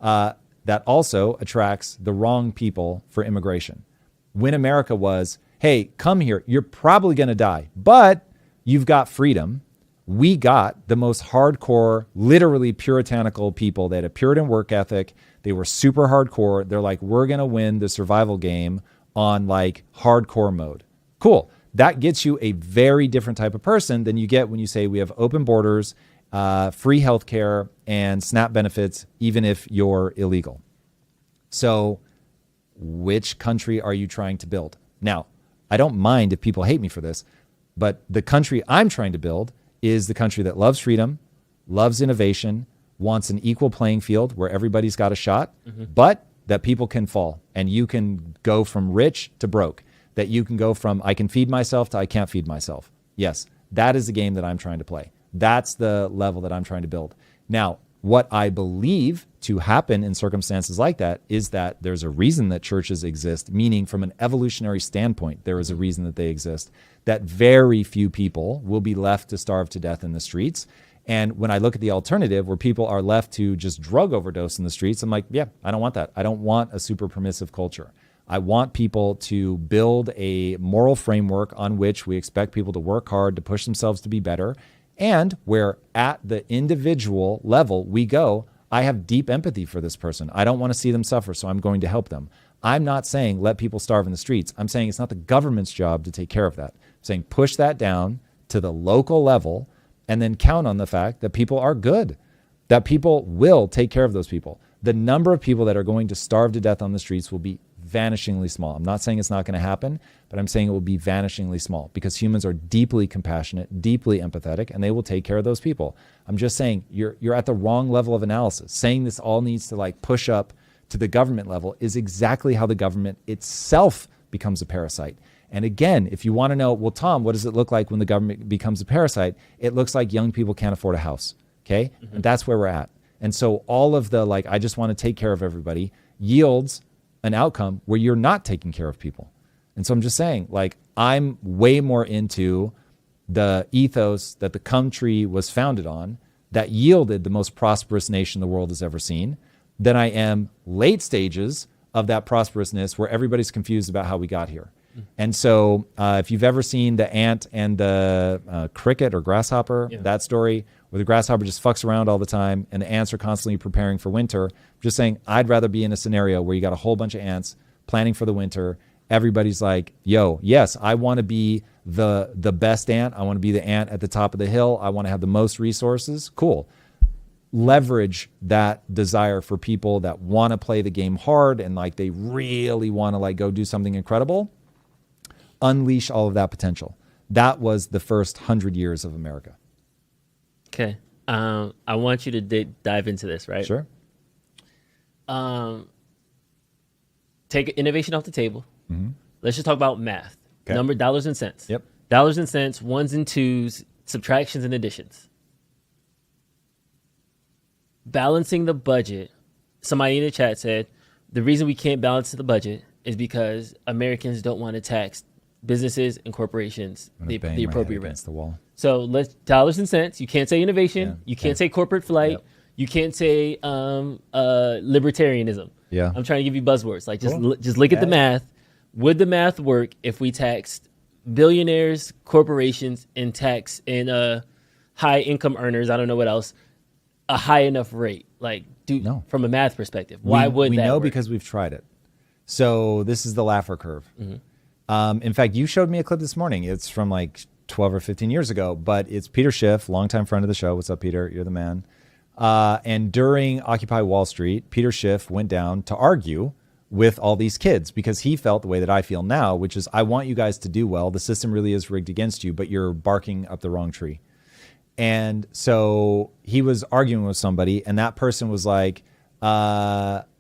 That also attracts the wrong people for immigration. When America was, hey, come here, you're probably going to die, but you've got freedom. We got the most hardcore, literally puritanical people. They had a Puritan work ethic. They were super hardcore. They're like, we're going to win the survival game on like hardcore mode. Cool. That gets you a very different type of person than you get when you say we have open borders, free healthcare, and SNAP benefits, even if you're illegal. So which country are you trying to build? Now, I don't mind if people hate me for this, but the country I'm trying to build is the country that loves freedom, loves innovation, wants an equal playing field where everybody's got a shot, but that people can fall and you can go from rich to broke, that you can go from I can feed myself to I can't feed myself. Yes, that is the game that I'm trying to play. That's the level that I'm trying to build. Now, what I believe to happen in circumstances like that is that there's a reason that churches exist, meaning from an evolutionary standpoint, there is a reason that they exist, that very few people will be left to starve to death in the streets. And when I look at the alternative where people are left to just drug overdose in the streets, I'm like, yeah, I don't want that. I don't want a super permissive culture. I want people to build a moral framework on which we expect people to work hard, to push themselves to be better, and where at the individual level we go, I have deep empathy for this person. I don't want to see them suffer, so I'm going to help them. I'm not saying let people starve in the streets. I'm saying it's not the government's job to take care of that. I'm saying push that down to the local level and then count on the fact that people are good, that people will take care of those people. The number of people that are going to starve to death on the streets will be vanishingly small. I'm not saying it's not going to happen, but I'm saying it will be vanishingly small because humans are deeply compassionate, deeply empathetic, and they will take care of those people. I'm just saying you're at the wrong level of analysis. Saying this all needs to like push up to the government level is exactly how the government itself becomes a parasite. And again, if you want to know, well, Tom, what does it look like when the government becomes a parasite? It looks like young people can't afford a house. Okay. And that's where we're at. And so all of the, like, I just want to take care of everybody yields an outcome where you're not taking care of people. And so I'm just saying, like, I'm way more into the ethos that the country was founded on that yielded the most prosperous nation the world has ever seen than I am late stages of that prosperousness where everybody's confused about how we got here. And so if you've ever seen the ant and the cricket or grasshopper, that story where the grasshopper just fucks around all the time and the ants are constantly preparing for winter, just saying, I'd rather be in a scenario where you got a whole bunch of ants planning for the winter. Everybody's like, yo, yes, I want to be the best ant. I want to be the ant at the top of the hill. I want to have the most resources. Cool. Leverage that desire for people that want to play the game hard and like they really want to like go do something incredible. Unleash all of that potential. That was the first 100 years of America. Okay. I want you to dive into this, right? Sure. Take innovation off the table. Let's just talk about math. Okay. Number, dollars and cents. Yep. Dollars and cents, ones and twos, subtractions and additions. Balancing the budget. Somebody in the chat said, the reason we can't balance the budget is because Americans don't want to tax businesses and corporations the appropriate rate. Against the wall. So let's dollars and cents. You can't say innovation. Yeah. You can't say corporate flight. Yep. You can't say libertarianism. Yeah. I'm trying to give you buzzwords. Like just look at the math. Would the math work if we taxed billionaires, corporations, and tax and high income earners? I don't know what else. A high enough rate. Like, No. From a math perspective, why would we that know work? because we've tried it. So this is the Laffer curve. In fact, you showed me a clip this morning. It's from like 12 or 15 years ago, but it's Peter Schiff, longtime friend of the show. What's up, Peter? You're the man. And during Occupy Wall Street, Peter Schiff went down to argue with all these kids because he felt the way that I feel now, which is I want you guys to do well. The system really is rigged against you, but you're barking up the wrong tree. And so he was arguing with somebody, and that person was like,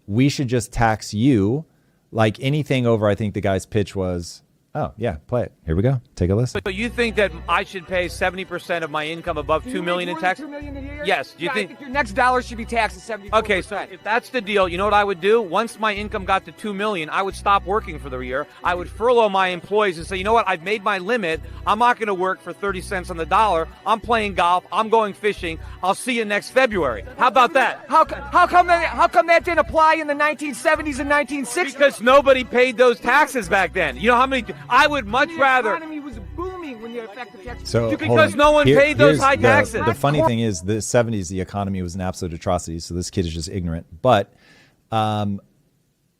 we should just tax you. Like anything over, I think the guy's pitch was, oh, yeah, play it. Here we go. Take a listen. So you think that I should pay 70% of my income above $2 million in tax? $2 million a year? Yes. Do you I think your next dollar should be taxed at 74%? Okay, so if that's the deal, you know what I would do? Once my income got to $2 million, I would stop working for the year. I would furlough my employees and say, you know what? I've made my limit. I'm not going to work for 30 cents on the dollar. I'm playing golf. I'm going fishing. I'll see you next February. How about that? How come that didn't apply in the 1970s and 1960s? Because nobody paid those taxes back then. You know how many? I would much rather. The economy was booming when the effective tax. So Because hold on. no one paid those Here's high taxes. The funny thing is, the 70s, the economy was an absolute atrocity. So this kid is just ignorant. But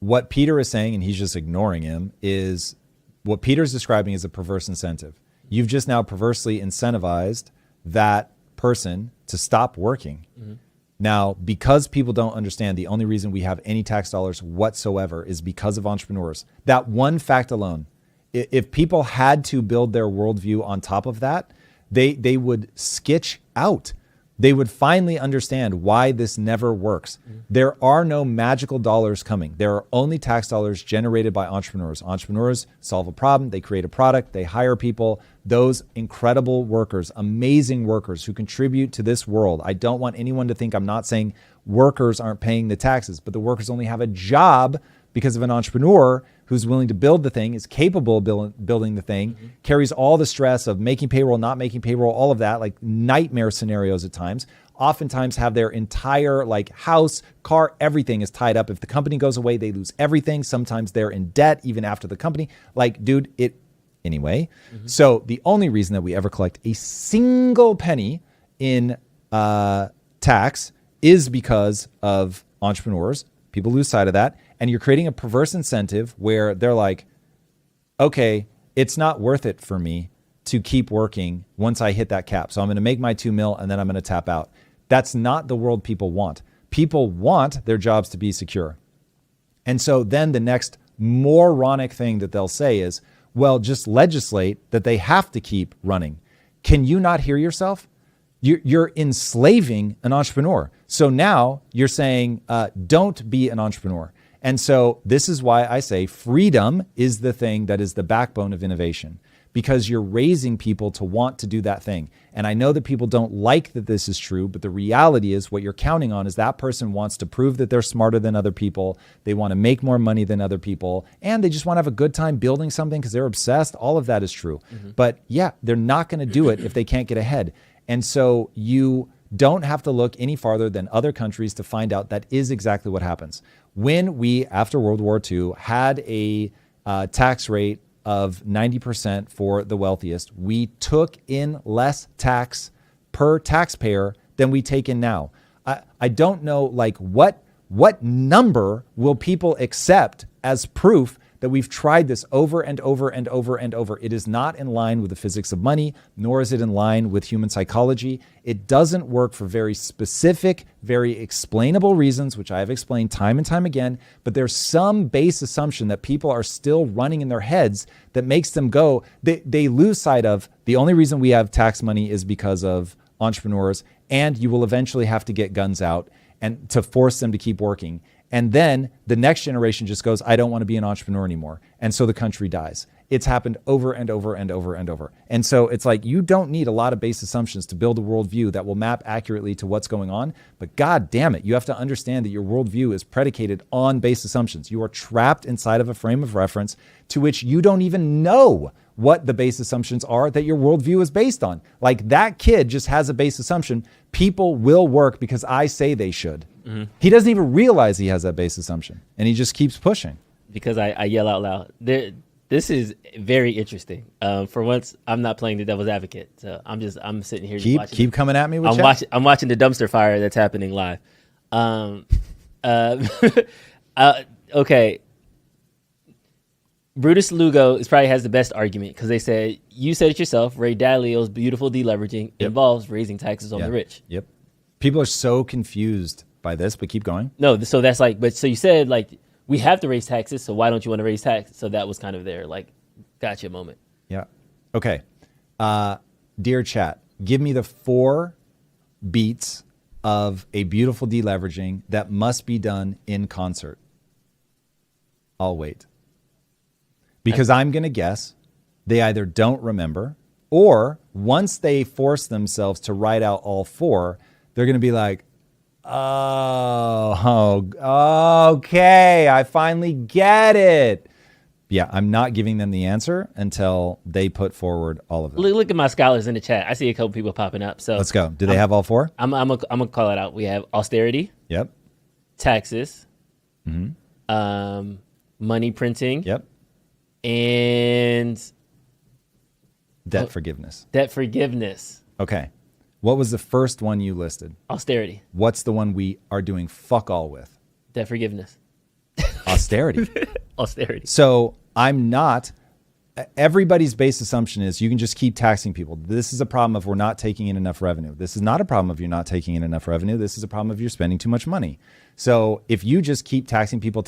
what Peter is saying, and he's just ignoring him, is what Peter's describing is a perverse incentive. You've just now perversely incentivized that person to stop working. Now, because people don't understand, the only reason we have any tax dollars whatsoever is because of entrepreneurs. That one fact alone. If people had to build their worldview on top of that, they would skitch out. They would finally understand why this never works. There are no magical dollars coming. There are only tax dollars generated by entrepreneurs. Entrepreneurs solve a problem. They create a product. They hire people. Those incredible workers, amazing workers who contribute to this world. I don't want anyone to think I'm not saying workers aren't paying the taxes, but the workers only have a job because of an entrepreneur who's willing to build the thing, is capable of building the thing, carries all the stress of making payroll, not making payroll, all of that, like nightmare scenarios at times, oftentimes have their entire like house, car, everything is tied up. If the company goes away, they lose everything. Sometimes they're in debt even after the company. Like, dude, anyway. So the only reason that we ever collect a single penny in tax is because of entrepreneurs. People lose sight of that. And you're creating a perverse incentive where they're like, okay, it's not worth it for me to keep working once I hit that cap. So I'm going to make my 2 mil and then I'm going to tap out. That's not the world people want. People want their jobs to be secure. And so then the next moronic thing that they'll say is, well, just legislate that they have to keep running. Can you not hear yourself? You're enslaving an entrepreneur. So now you're saying, don't be an entrepreneur. And so this is why I say freedom is the thing that is the backbone of innovation, because you're raising people to want to do that thing. And I know that people don't like that this is true, but the reality is what you're counting on is that person wants to prove that they're smarter than other people. They want to make more money than other people. And they just want to have a good time building something because they're obsessed. All of that is true. But yeah, they're not going to do it if they can't get ahead. And so you don't have to look any farther than other countries to find out that is exactly what happens. When we, after World War II, had a tax rate of 90% for the wealthiest, we took in less tax per taxpayer than we take in now. I don't know, like, what number will people accept as proof that we've tried this over and over and over and over? It is not in line with the physics of money, nor is it in line with human psychology. It doesn't work for very specific, very explainable reasons, which I have explained time and time again, but there's some base assumption that people are still running in their heads that makes them go, they lose sight of the only reason we have tax money is because of entrepreneurs, and you will eventually have to get guns out and to force them to keep working. And then the next generation just goes, I don't want to be an entrepreneur anymore. And so the country dies. It's happened over and over and over and over. And so it's like, you don't need a lot of base assumptions to build a worldview that will map accurately to what's going on. But God damn it, you have to understand that your worldview is predicated on base assumptions. You are trapped inside of a frame of reference to which you don't even know what the base assumptions are that your worldview is based on. Like, that kid just has a base assumption. People will work because I say they should. Mm-hmm. He doesn't even realize he has that base assumption, and he just keeps pushing. Because I yell out loud. This is very interesting. For once, I'm not playing the devil's advocate, so I'm sitting here just watching. Keep coming at me with chat. I'm watching the dumpster fire that's happening live. Okay. Brutus Lugo probably has the best argument because they said, you said it yourself, Ray Dalio's beautiful deleveraging involves raising taxes on the rich. Yep. People are so confused by this, but keep going. No, so that's like, but so you said, like, we have to raise taxes, so why don't you want to raise taxes? So that was kind of their, like, gotcha moment. Yeah. Okay. Dear chat, give me the 4 beats of a beautiful deleveraging that must be done in concert. I'll wait. Because I'm going to guess they either don't remember, or once they force themselves to write out all 4, they're going to be like, oh, okay, I finally get it. Yeah, I'm not giving them the answer until they put forward all of them. Look at my scholars in the chat. I see a couple people popping up. So let's go. Do they have all 4? I'm gonna call it out. We have austerity. Yep. Taxes. Mm-hmm. Money printing. Yep. And debt forgiveness. Debt forgiveness. Okay. What was the first one you listed? Austerity. What's the one we are doing fuck all with? Debt forgiveness. Austerity. Austerity. So everybody's base assumption is you can just keep taxing people. This is a problem of we're not taking in enough revenue. This is not a problem of you're not taking in enough revenue. This is a problem of you're spending too much money. So if you just keep taxing people,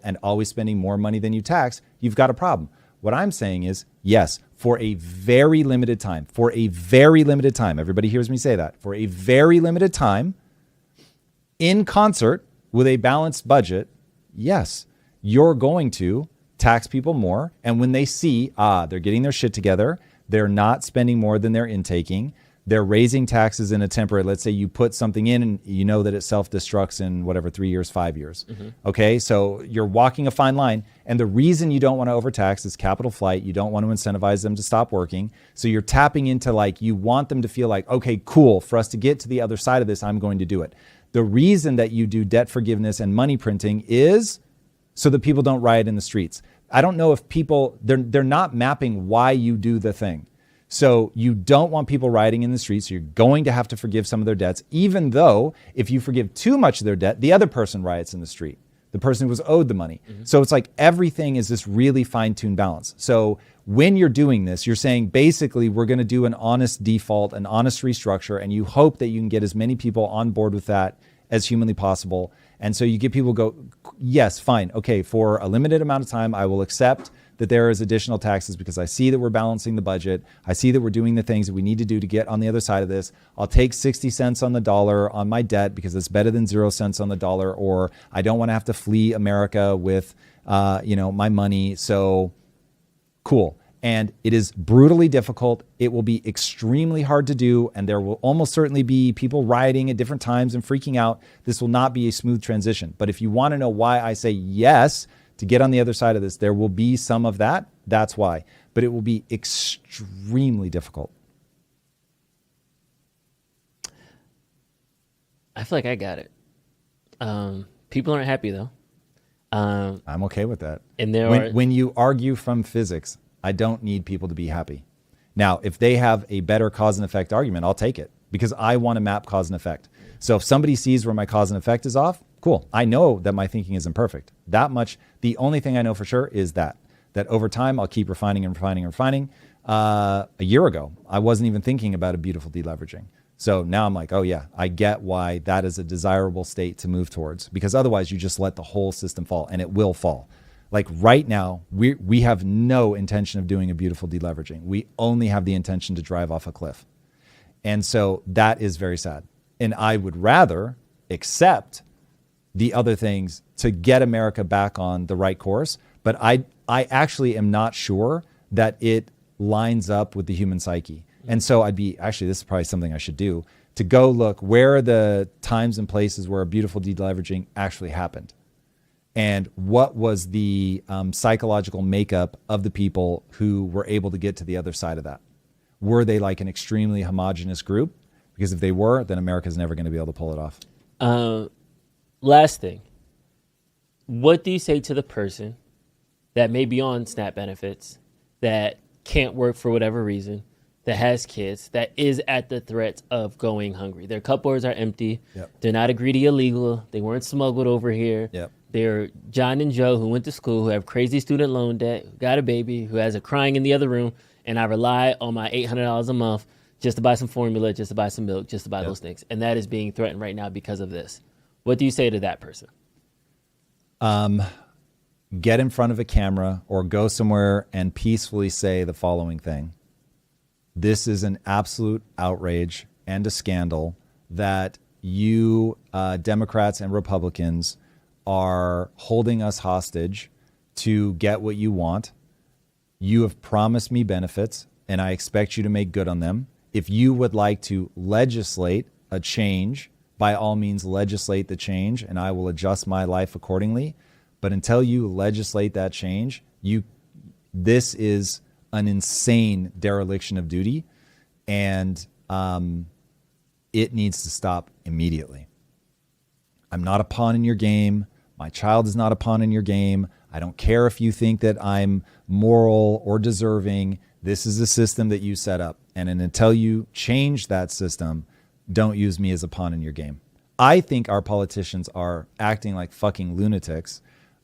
and always spending more money than you tax, you've got a problem. What I'm saying is, yes, for a very limited time, everybody hears me say that, for a very limited time, in concert with a balanced budget, yes, you're going to tax people more. And when they see, they're getting their shit together, they're not spending more than they're intaking, they're raising taxes in a temporary, let's say you put something in and you know that it self-destructs in whatever, 3 years, 5 years. Mm-hmm. Okay, so you're walking a fine line. And the reason you don't want to overtax is capital flight. You don't want to incentivize them to stop working. So you're tapping into, like, you want them to feel like, okay, cool, for us to get to the other side of this, I'm going to do it. The reason that you do debt forgiveness and money printing is so that people don't riot in the streets. I don't know if people, they're not mapping why you do the thing. So you don't want people rioting in the streets. So you're going to have to forgive some of their debts, even though if you forgive too much of their debt, the other person riots in the street, the person who was owed the money. Mm-hmm. So it's like everything is this really fine-tuned balance. So when you're doing this, you're saying basically we're going to do an honest default, an honest restructure, and you hope that you can get as many people on board with that as humanly possible. And so you get people go, yes, fine. Okay, for a limited amount of time, I will accept that there is additional taxes because I see that we're balancing the budget. I see that we're doing the things that we need to do to get on the other side of this. I'll take 60 cents on the dollar on my debt because it's better than 0 cents on the dollar, or I don't want to have to flee America with, my money. So cool. And it is brutally difficult. It will be extremely hard to do. And there will almost certainly be people rioting at different times and freaking out. This will not be a smooth transition. But if you want to know why I say yes, to get on the other side of this, there will be some of that. That's why. But it will be extremely difficult. I feel like I got it. People aren't happy, though. I'm okay with that. And when you argue from physics, I don't need people to be happy. Now, if they have a better cause and effect argument, I'll take it because I want to map cause and effect. So if somebody sees where my cause and effect is off, cool. I know that my thinking isn't perfect. That much. The only thing I know for sure is that over time, I'll keep refining and refining and refining. A year ago, I wasn't even thinking about a beautiful deleveraging. So now I'm like, oh yeah, I get why that is a desirable state to move towards, because otherwise you just let the whole system fall, and it will fall. Like right now, we have no intention of doing a beautiful deleveraging. We only have the intention to drive off a cliff. And so that is very sad. And I would rather accept the other things to get America back on the right course. But I actually am not sure that it lines up with the human psyche. And so this is probably something I should do, to go look where are the times and places where a beautiful deleveraging actually happened. And what was the psychological makeup of the people who were able to get to the other side of that? Were they like an extremely homogenous group? Because if they were, then America's never going to be able to pull it off. Last thing. What do you say to the person that may be on SNAP benefits, that can't work for whatever reason, that has kids, that is at the threat of going hungry? Their cupboards are empty. Yep. They're not a greedy illegal. They weren't smuggled over here. Yep. They're John and Joe who went to school, who have crazy student loan debt, who got a baby, who has a crying in the other room, and I rely on my $800 a month just to buy some formula, just to buy some milk, just to buy those things. And that is being threatened right now because of this. What do you say to that person? Get in front of a camera or go somewhere and peacefully say the following thing. This is an absolute outrage and a scandal that you Democrats and Republicans are holding us hostage to get what you want. You have promised me benefits, and I expect you to make good on them. If you would like to legislate a change, by all means legislate the change, and I will adjust my life accordingly. But until you legislate that change, this is an insane dereliction of duty, and it needs to stop immediately. I'm not a pawn in your game. My child is not a pawn in your game. I don't care if you think that I'm moral or deserving. This is a system that you set up. And until you change that system, don't use me as a pawn in your game. I think our politicians are acting like fucking lunatics.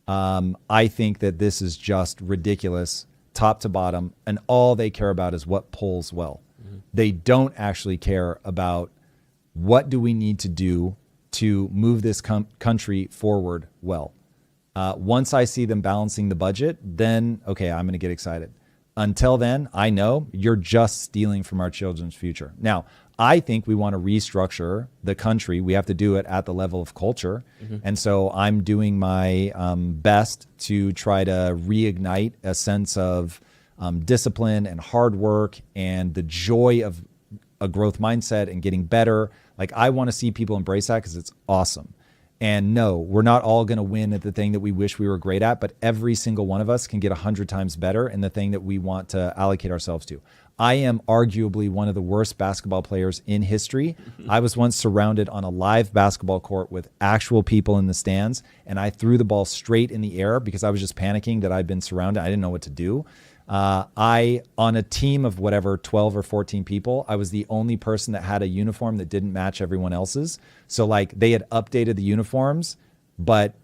I think that this is just ridiculous, top to bottom, and all they care about is what polls well. Mm-hmm. They don't actually care about what do we need to do to move this country forward well. Once I see them balancing the budget, then, okay, I'm going to get excited. Until then, I know you're just stealing from our children's future. Now, I think we want to restructure the country. We have to do it at the level of culture. Mm-hmm. And so I'm doing my best to try to reignite a sense of discipline and hard work and the joy of a growth mindset and getting better. Like, I want to see people embrace that because it's awesome. And no, we're not all going to win at the thing that we wish we were great at, but every single one of us can get 100 times better in the thing that we want to allocate ourselves to. I am arguably one of the worst basketball players in history. I was once surrounded on a live basketball court with actual people in the stands, and I threw the ball straight in the air because I was just panicking that I'd been surrounded. I didn't know what to do. On a team of whatever, 12 or 14 people, I was the only person that had a uniform that didn't match everyone else's. So like, they had updated the uniforms, but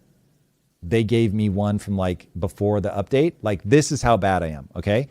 they gave me one from like before the update. Like, this is how bad I am. Okay.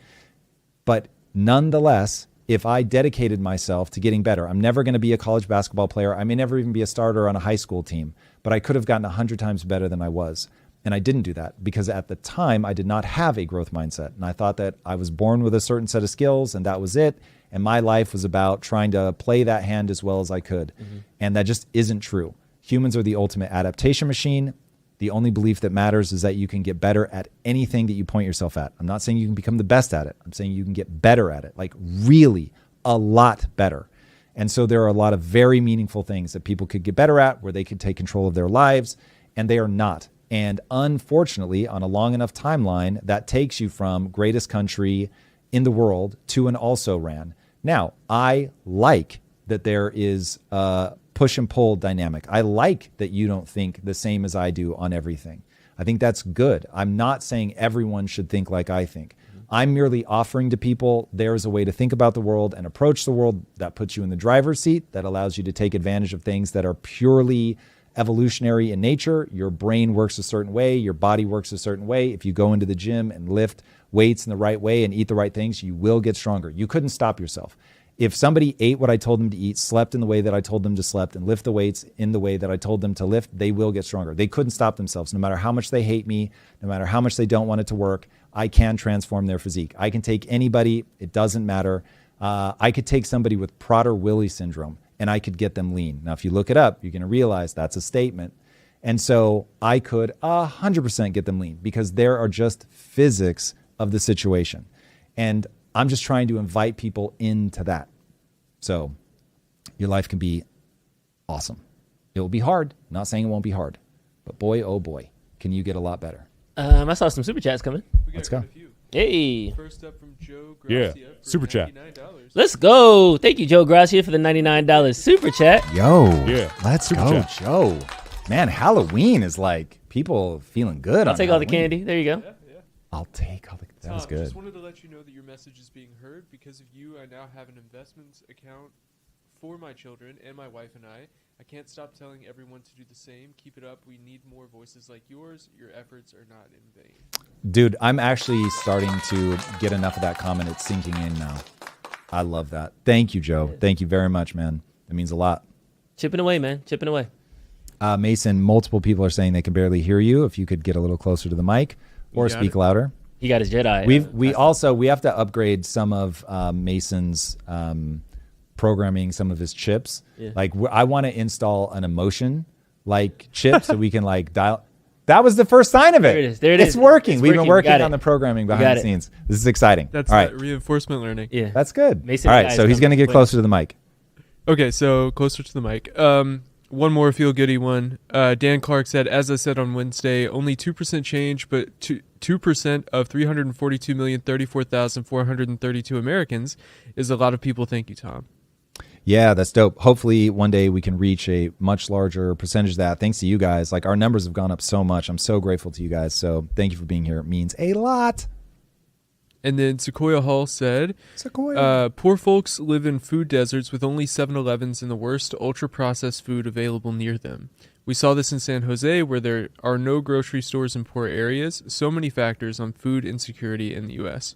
But nonetheless, if I dedicated myself to getting better, I'm never going to be a college basketball player. I may never even be a starter on a high school team, but I could have gotten 100 times better than I was. And I didn't do that because at the time I did not have a growth mindset. And I thought that I was born with a certain set of skills and that was it. And my life was about trying to play that hand as well as I could. Mm-hmm. And that just isn't true. Humans are the ultimate adaptation machine. The only belief that matters is that you can get better at anything that you point yourself at. I'm not saying you can become the best at it. I'm saying you can get better at it, like really a lot better. And so there are a lot of very meaningful things that people could get better at where they could take control of their lives, and they are not. And unfortunately, on a long enough timeline, that takes you from greatest country in the world to an also ran. Now, I like that there is a push and pull dynamic. I like that you don't think the same as I do on everything. I think that's good. I'm not saying everyone should think like I think. I'm merely offering to people there's a way to think about the world and approach the world that puts you in the driver's seat, that allows you to take advantage of things that are purely evolutionary in nature. Your brain works a certain way, your body works a certain way. If you go into the gym and lift weights in the right way and eat the right things, you will get stronger. You couldn't stop yourself. If somebody ate what I told them to eat, slept in the way that I told them to sleep, and lift the weights in the way that I told them to lift, they will get stronger. They couldn't stop themselves. No matter how much they hate me, no matter how much they don't want it to work, I can transform their physique. I can take anybody, it doesn't matter. I could take somebody with Prader-Willi syndrome and I could get them lean. Now, if you look it up, you're going to realize that's a statement. And so I could 100% get them lean because there are just physics of the situation. And I'm just trying to invite people into that. So your life can be awesome. It will be hard. I'm not saying it won't be hard, but boy, oh boy, can you get a lot better. I saw some super chats coming. Let's go. Hey. First up from Joe Gracia for super chat. $99. Let's go. Thank you, Joe Gracia, for the $99 super chat. Yo, Yeah. let's Super go, chat. Joe. Man, Halloween is like people feeling good. I'll on take all the Halloween. candy. There you go. I'll take all the. That was Tom, good. just wanted to let you know that your message is being heard. Because of you, I now have an investments account for my children and my wife and I. I can't stop telling everyone to do the same. Keep it up. We need more voices like yours. Your efforts are not in vain. Dude, I'm actually starting to get enough of that comment. It's sinking in now. I love that. Thank you, Joe. Thank you very much, man. That means a lot. Chipping away, man. Chipping away. Mason, multiple people are saying they can barely hear you. If you could get a little closer to the mic or You got speak it? louder. He got his Jedi. We have to upgrade some of Mason's programming, some of his chips. Yeah. Like I want to install an emotion like chip so we can like dial. That was the first sign of it. There it is. There it it's is. working. It's We've been working. working Got on it. the programming got behind the it. scenes. This is exciting. That's All right. that reinforcement learning. Yeah. That's good. Mason All right. guys So he's come going to get quick. closer to the mic. Okay, so closer to the mic. One more feel-goody one. Dan Clark said, as I said on Wednesday, only 2% change, but 2% of 342,034,432 Americans is a lot of people. Thank you, Tom. Yeah, that's dope. Hopefully one day we can reach a much larger percentage of that. Thanks to you guys. Like our numbers have gone up so much. I'm so grateful to you guys. So thank you for being here. It means a lot. And then Sequoia Hall said, poor folks live in food deserts with only 7-Elevens and the worst ultra-processed food available near them. We saw this in San Jose, where there are no grocery stores in poor areas. So many factors on food insecurity in the U.S.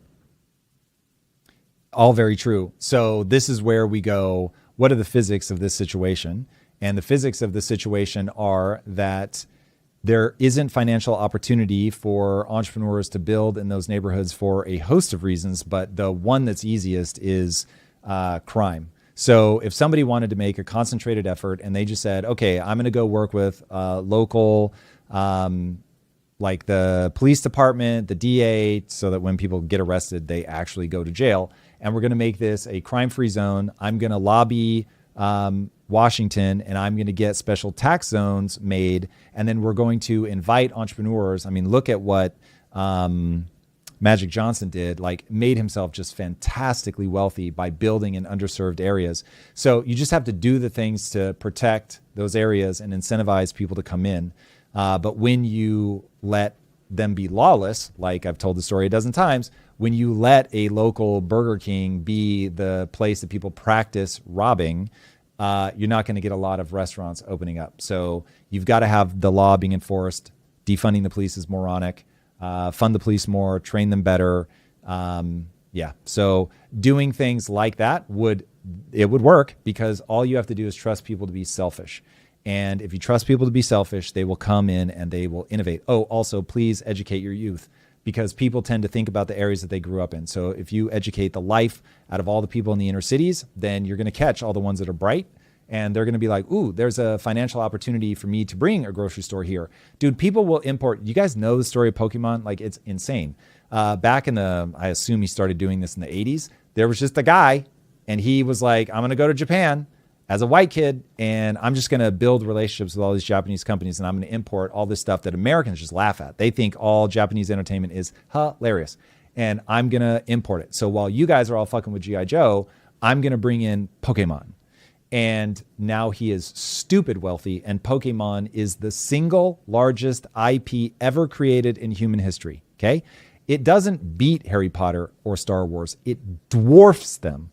All very true. So this is where we go, what are the physics of this situation? And the physics of the situation are that there isn't financial opportunity for entrepreneurs to build in those neighborhoods for a host of reasons, but the one that's easiest is crime. So if somebody wanted to make a concentrated effort and they just said, okay, I'm going to go work with local, like the police department, the DA, so that when people get arrested, they actually go to jail. And we're going to make this a crime-free zone. I'm going to lobby Washington, and I'm going to get special tax zones made. And then we're going to invite entrepreneurs. I mean, look at what Magic Johnson did, like made himself just fantastically wealthy by building in underserved areas. So you just have to do the things to protect those areas and incentivize people to come in. But when you let them be lawless, like I've told the story a dozen times, when you let a local Burger King be the place that people practice robbing, you're not going to get a lot of restaurants opening up. So you've got to have the law being enforced. Defunding the police is moronic. Fund the police more, train them better. So doing things like that would work, because all you have to do is trust people to be selfish. And if you trust people to be selfish, they will come in and they will innovate. Oh, also, please educate your youth, because people tend to think about the areas that they grew up in. So if you educate the life out of all the people in the inner cities, then you're going to catch all the ones that are bright, and they're going to be like, ooh, there's a financial opportunity for me to bring a grocery store here. Dude, people will import. You guys know the story of Pokemon? Like, it's insane. Back in I assume he started doing this in the 80s. There was just a guy, and he was like, I'm going to go to Japan as a white kid, and I'm just going to build relationships with all these Japanese companies, and I'm going to import all this stuff that Americans just laugh at. They think all Japanese entertainment is hilarious, and I'm going to import it. So while you guys are all fucking with G.I. Joe, I'm going to bring in Pokemon. And now he is stupid wealthy, and Pokemon is the single largest IP ever created in human history, okay? It doesn't beat Harry Potter or Star Wars. It dwarfs them.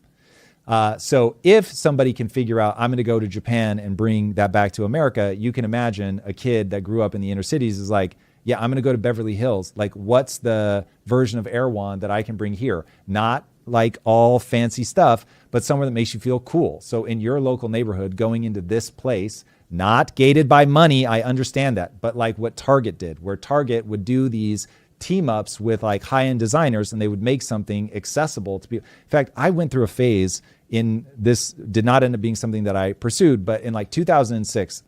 So if somebody can figure out, I'm going to go to Japan and bring that back to America, you can imagine a kid that grew up in the inner cities is like, yeah, I'm going to go to Beverly Hills. Like, what's the version of Erewhon that I can bring here? Not like all fancy stuff, but somewhere that makes you feel cool. So in your local neighborhood, going into this place, not gated by money, I understand that, but like what Target did, where Target would do these team ups with like high-end designers and they would make something accessible to people. In fact, I went through a phase in this, did not end up being something that I pursued, but in like 2006,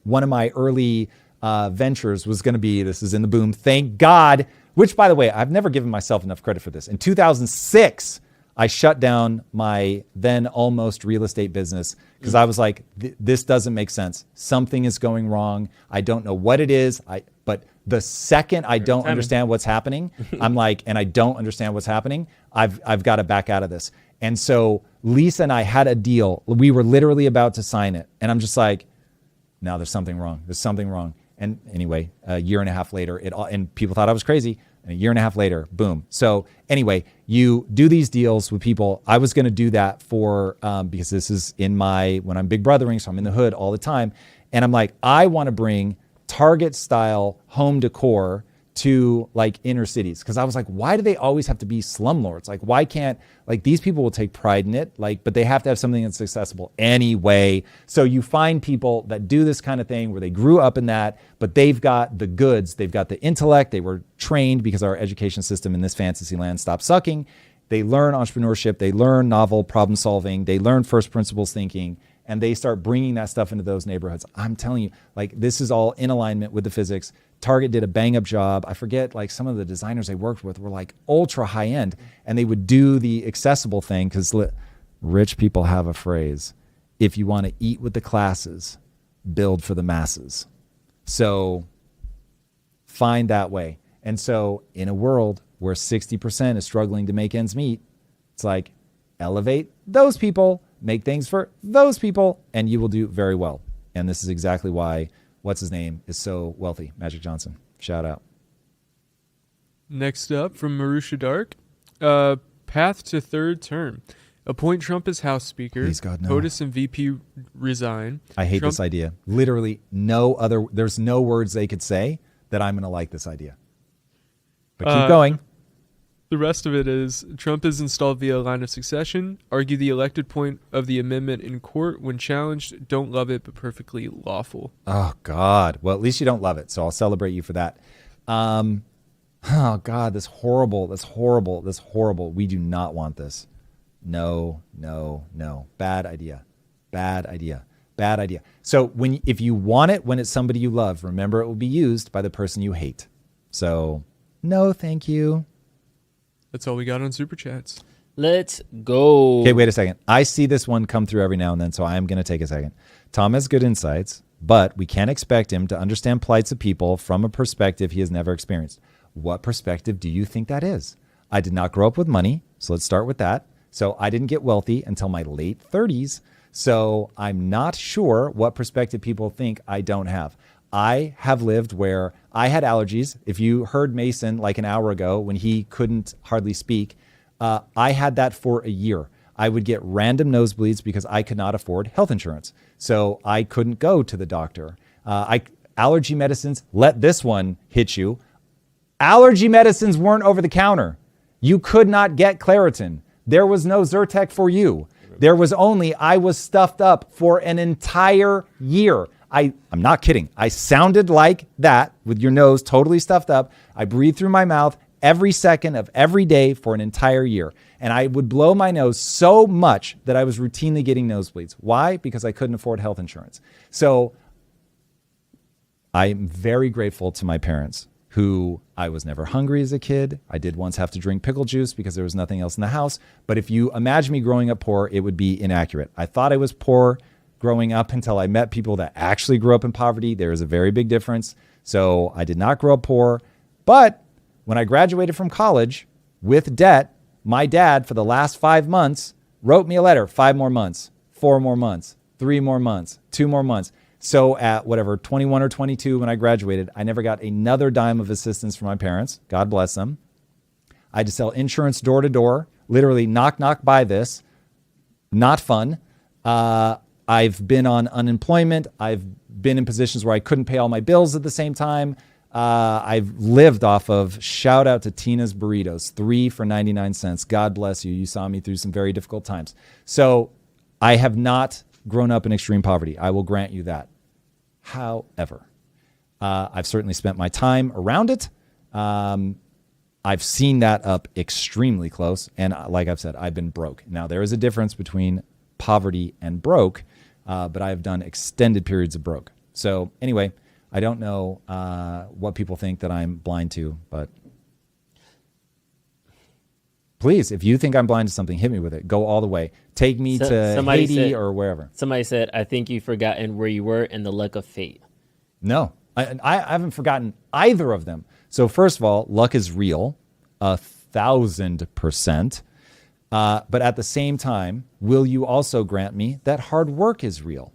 one of my early ventures was going to be, this is in the boom, thank God, which by the way, I've never given myself enough credit for this. In 2006, I shut down my then almost real estate business because I was like, this doesn't make sense. Something is going wrong. I don't know what it is. But the second I don't understand what's happening, I'm like, and I don't understand what's happening, I've got to back out of this. And so Lisa and I had a deal. We were literally about to sign it. And I'm just like, no, there's something wrong. There's something wrong. And anyway, a year and a half later, and people thought I was crazy. And a year and a half later, boom. So anyway, you do these deals with people. I was going to do that for, because this is when I'm big brothering, so I'm in the hood all the time. And I'm like, I want to bring Target style home decor to like inner cities. Cause I was like, why do they always have to be slumlords? Like, why can't, like, these people will take pride in it, like, but they have to have something that's accessible anyway. So you find people that do this kind of thing where they grew up in that, but they've got the goods, they've got the intellect, they were trained because our education system in this fantasy land stopped sucking. They learn entrepreneurship, they learn novel problem solving, they learn first principles thinking, and they start bringing that stuff into those neighborhoods. I'm telling you, like, this is all in alignment with the physics. Target did a bang up job. I forget, like, some of the designers they worked with were like ultra high end, and they would do the accessible thing because rich people have a phrase: if you want to eat with the classes, build for the masses. So find that way. And so in a world where 60% is struggling to make ends meet, it's like, elevate those people, make things for those people, and you will do very well. And this is exactly why what's his name is so wealthy. Magic Johnson. Shout out. Next up from Marusha Dark, path to third term. Appoint Trump as House Speaker. Please God, no. POTUS and VP resign. I hate this idea. Literally there's no words they could say that I'm going to like this idea. But keep going. The rest of it is Trump is installed via line of succession. Argue the elected point of the amendment in court when challenged. Don't love it, but perfectly lawful. Oh, God. Well, at least you don't love it, so I'll celebrate you for that. Oh, God, this horrible. We do not want this. No. Bad idea. So if you want it when it's somebody you love, remember it will be used by the person you hate. So, no, thank you. That's all we got on Superchats. Let's go. Okay, wait a second. I see this one come through every now and then, so I am going to take a second. Tom has good insights, but we can't expect him to understand plights of people from a perspective he has never experienced. What perspective do you think that is? I did not grow up with money, so let's start with that. So I didn't get wealthy until my late 30s, so I'm not sure what perspective people think I don't have. I have lived where I had allergies. If you heard Mason like an hour ago when he couldn't hardly speak, I had that for a year. I would get random nosebleeds because I could not afford health insurance. So I couldn't go to the doctor. Allergy medicines, let this one hit you. Allergy medicines weren't over the counter. You could not get Claritin. There was no Zyrtec for you. There was only, I was stuffed up for an entire year. I'm not kidding. I sounded like that with your nose totally stuffed up. I breathed through my mouth every second of every day for an entire year. And I would blow my nose so much that I was routinely getting nosebleeds. Why? Because I couldn't afford health insurance. So I'm very grateful to my parents, who I was never hungry as a kid. I did once have to drink pickle juice because there was nothing else in the house. But if you imagine me growing up poor, it would be inaccurate. I thought I was poor growing up until I met people that actually grew up in poverty. There is a very big difference. So I did not grow up poor. But when I graduated from college with debt, my dad, for the last 5 months, wrote me a letter, 5 more months, 4 more months, 3 more months, 2 more months. So at whatever, 21 or 22 when I graduated, I never got another dime of assistance from my parents. God bless them. I had to sell insurance door to door, literally knock, knock, buy this. Not fun. I've been on unemployment. I've been in positions where I couldn't pay all my bills at the same time. I've lived off of, shout out to Tina's Burritos, 3 for 99 cents. God bless you. You saw me through some very difficult times. So I have not grown up in extreme poverty. I will grant you that. However, I've certainly spent my time around it. I've seen that up extremely close. And like I've said, I've been broke. Now, there is a difference between poverty and broke, but I have done extended periods of broke. So anyway, I don't know what people think that I'm blind to, but please, if you think I'm blind to something, hit me with it. Go all the way. Take me to Haiti or wherever. Somebody said, I think you've forgotten where you were and the luck of fate. No, I haven't forgotten either of them. So first of all, luck is real, 1,000%. But at the same time, will you also grant me that hard work is real?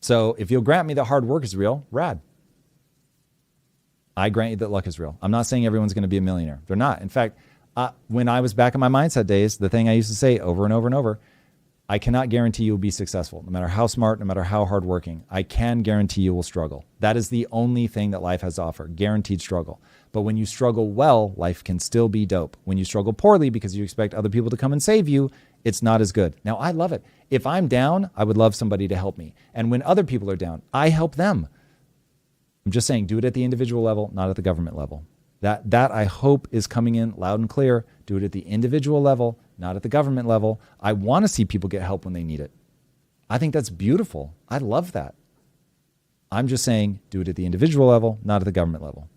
So if you'll grant me that hard work is real, rad. I grant you that luck is real. I'm not saying everyone's going to be a millionaire. They're not. In fact, when I was back in my mindset days, the thing I used to say over and over and over, I cannot guarantee you'll be successful, no matter how smart, no matter how hardworking. I can guarantee you will struggle. That is the only thing that life has to offer, guaranteed struggle. But when you struggle well, life can still be dope. When you struggle poorly because you expect other people to come and save you, it's not as good. Now, I love it. If I'm down, I would love somebody to help me. And when other people are down, I help them. I'm just saying, do it at the individual level, not at the government level. That I hope is coming in loud and clear. Do it at the individual level, not at the government level. I want to see people get help when they need it. I think that's beautiful. I love that. I'm just saying, do it at the individual level, not at the government level.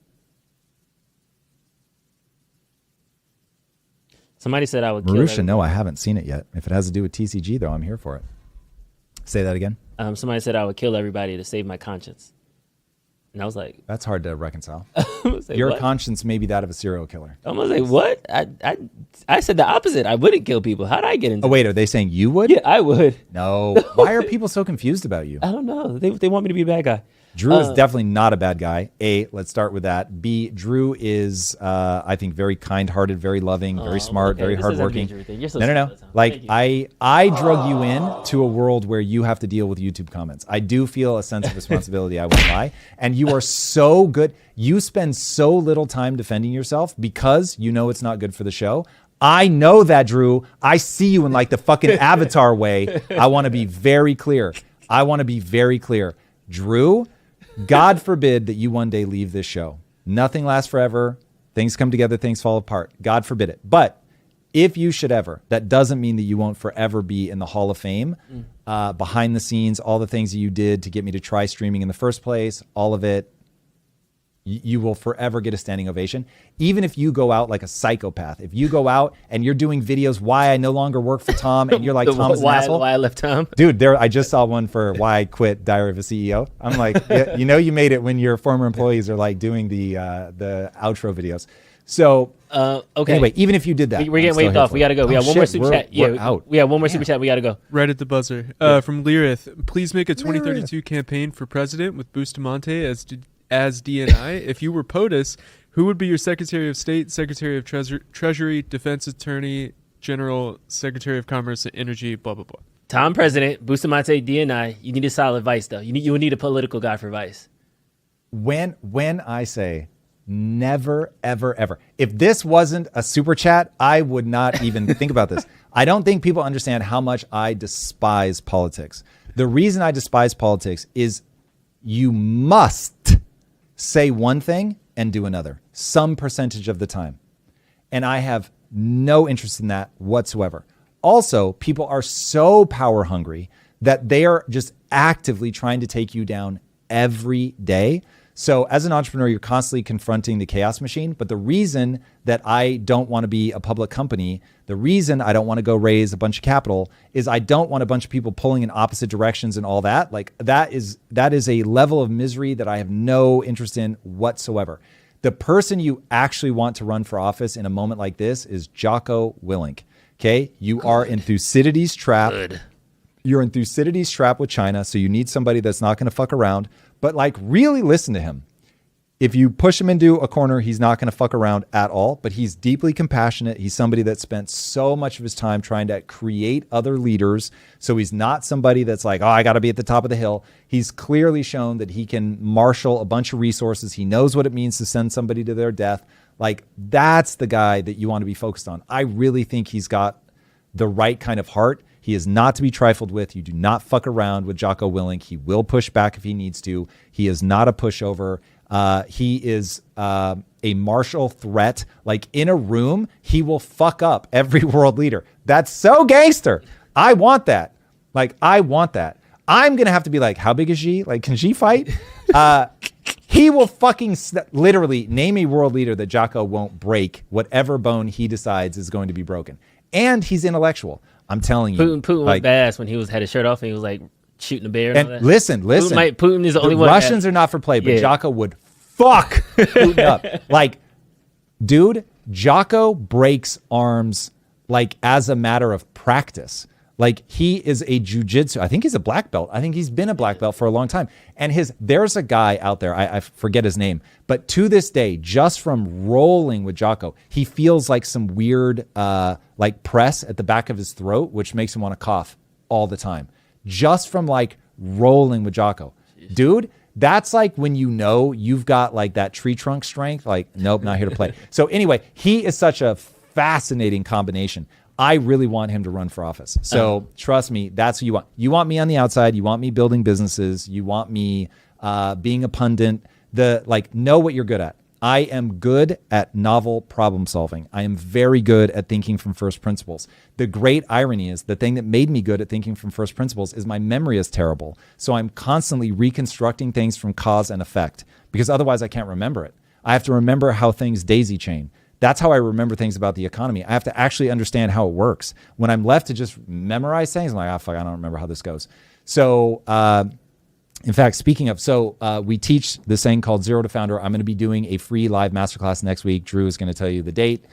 Somebody said I would kill Marusha, no, I haven't seen it yet. If it has to do with TCG, though, I'm here for it. Say that again. Somebody said I would kill everybody to save my conscience. And I was like, that's hard to reconcile. Say, Your what? conscience may be that of a serial killer. I'm gonna say, what? I said the opposite. I wouldn't kill people. How did I get into Oh, wait, are they saying you would? Yeah, I would. No. Why are people so confused about you? I don't know. They want me to be a bad guy. Drew is definitely not a bad guy. A, let's start with that. B, Drew is, I think, very kind-hearted, very loving, very smart, very hardworking. So No. Like, I drug you in to a world where you have to deal with YouTube comments. I do feel a sense of responsibility, I won't lie. And you are so good. You spend so little time defending yourself because you know it's not good for the show. I know that, Drew. I see you in like the fucking Avatar way. I want to be very clear. Drew, God forbid that you one day leave this show. Nothing lasts forever. Things come together, things fall apart. God forbid it. But if you should ever, that doesn't mean that you won't forever be in the Hall of Fame. Behind the scenes, all the things that you did to get me to try streaming in the first place, all of it, you will forever get a standing ovation. Even if you go out like a psychopath, if you go out and you're doing videos why I no longer work for Tom and you're like, Tom's an asshole. Why I left Tom? Dude, I just saw one for why I quit Diary of a CEO. I'm like, yeah, you know you made it when your former employees are like doing the outro videos. So okay. Anyway, even if you did that, we're getting waved off. We got to go. We have one more super chat. We're out. We have one more super chat. We got to go. Right at the buzzer. From Lirith, please make a 2032 campaign for president with Bustamante as DNI. If you were POTUS, who would be your Secretary of State, Secretary of Treasury, Defense Attorney General, Secretary of Commerce and Energy, blah, blah, blah. Tom President, Bustamante DNI. You need a solid vice, though. You would need a political guy for vice. When I say never, ever, ever, if this wasn't a super chat, I would not even think about this. I don't think people understand how much I despise politics. The reason I despise politics is you must say one thing and do another, some percentage of the time. And I have no interest in that whatsoever. Also, people are so power hungry that they are just actively trying to take you down every day. So as an entrepreneur, you're constantly confronting the chaos machine. But the reason that I don't want to be a public company, the reason I don't want to go raise a bunch of capital is I don't want a bunch of people pulling in opposite directions and all that. Like that is a level of misery that I have no interest in whatsoever. The person you actually want to run for office in a moment like this is Jocko Willink. Okay, you are in Thucydides' trap. Good. You're in Thucydides' trap with China, so you need somebody that's not going to fuck around. But like, really listen to him. If you push him into a corner, he's not going to fuck around at all. But he's deeply compassionate. He's somebody that spent so much of his time trying to create other leaders. So he's not somebody that's like, oh, I got to be at the top of the hill. He's clearly shown that he can marshal a bunch of resources. He knows what it means to send somebody to their death. Like, that's the guy that you want to be focused on. I really think he's got the right kind of heart. He is not to be trifled with. You do not fuck around with Jocko Willink. He will push back if he needs to. He is not a pushover. He is a martial threat. Like, in a room, he will fuck up every world leader. That's so gangster. I want that. Like, I want that. I'm going to have to be like, how big is Xi? Like, can Xi fight? He will fucking literally name a world leader that Jocko won't break whatever bone he decides is going to be broken. And he's intellectual. I'm telling you. Putin like, was badass when he had his shirt off and he was like shooting a bear. And all that. Listen. Putin is the only one. Russians are not for play, but Jocko would fuck Putin up. Like, dude, Jocko breaks arms like as a matter of practice. Like, he is a jujitsu. I think he's a black belt. I think he's been a black belt for a long time. And there's a guy out there, I forget his name, but to this day, just from rolling with Jocko, he feels like some weird like press at the back of his throat, which makes him want to cough all the time. Just from like rolling with Jocko. Dude, that's like when you know you've got like that tree trunk strength. Like, nope, not here to play. So anyway, he is such a fascinating combination. I really want him to run for office. So trust me, that's who you want. You want me on the outside. You want me building businesses. You want me being a pundit. Know what you're good at. I am good at novel problem solving. I am very good at thinking from first principles. The great irony is the thing that made me good at thinking from first principles is my memory is terrible. So I'm constantly reconstructing things from cause and effect because otherwise I can't remember it. I have to remember how things daisy chain. That's how I remember things about the economy. I have to actually understand how it works. When I'm left to just memorize things, I'm like, fuck, I don't remember how this goes. So, in fact, speaking of, we teach this thing called Zero to Founder. I'm going to be doing a free live masterclass next week. Drew is going to tell you the date.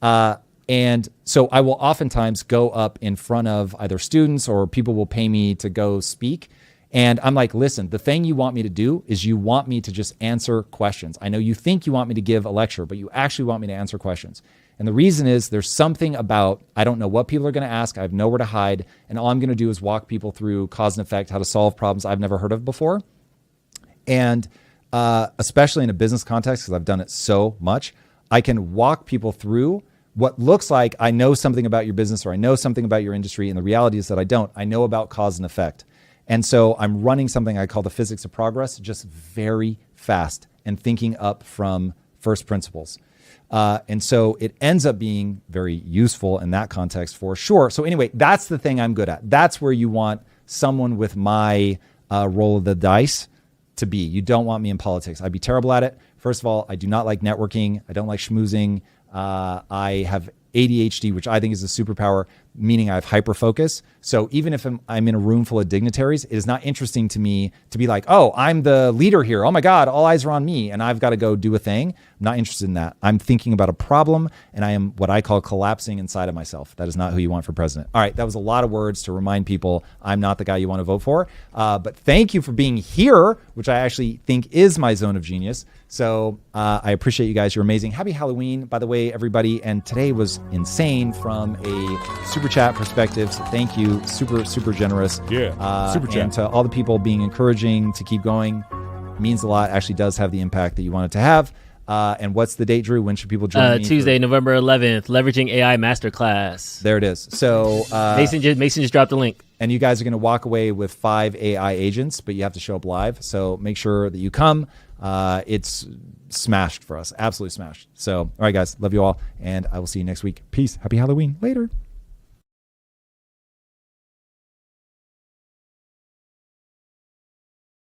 And so I will oftentimes go up in front of either students or people will pay me to go speak. And I'm like, listen, the thing you want me to do is you want me to just answer questions. I know you think you want me to give a lecture, but you actually want me to answer questions. And the reason is there's something about, I don't know what people are going to ask. I have nowhere to hide. And all I'm going to do is walk people through cause and effect, how to solve problems I've never heard of before. And especially in a business context, because I've done it so much, I can walk people through what looks like I know something about your business or I know something about your industry. And the reality is that I don't. I know about cause and effect. And so I'm running something I call the physics of progress, just very fast and thinking up from first principles. And so it ends up being very useful in that context for sure. So anyway, that's the thing I'm good at. That's where you want someone with my roll of the dice to be. You don't want me in politics. I'd be terrible at it. First of all, I do not like networking. I don't like schmoozing. I have ADHD, which I think is a superpower, meaning I have hyperfocus. So even if I'm in a room full of dignitaries, it is not interesting to me to be like, oh, I'm the leader here. Oh my God, all eyes are on me and I've got to go do a thing. I'm not interested in that. I'm thinking about a problem and I am what I call collapsing inside of myself. That is not who you want for president. All right, that was a lot of words to remind people I'm not the guy you want to vote for. But thank you for being here, which I actually think is my zone of genius. So I appreciate you guys. You're amazing. Happy Halloween, by the way, everybody. And today was insane from a super chat perspective. So thank you. Super, super generous. Yeah. Super chat. And to all the people being encouraging to keep going means a lot. Actually does have the impact that you want it to have. And what's the date, Drew? When should people join me? Tuesday, November 11th, Leveraging AI Masterclass. There it is. So Mason just dropped the link. And you guys are going to walk away with 5 AI agents, but you have to show up live. So make sure that you come. It's smashed for us. Absolutely smashed. So, all right, guys. Love you all. And I will see you next week. Peace. Happy Halloween. Later.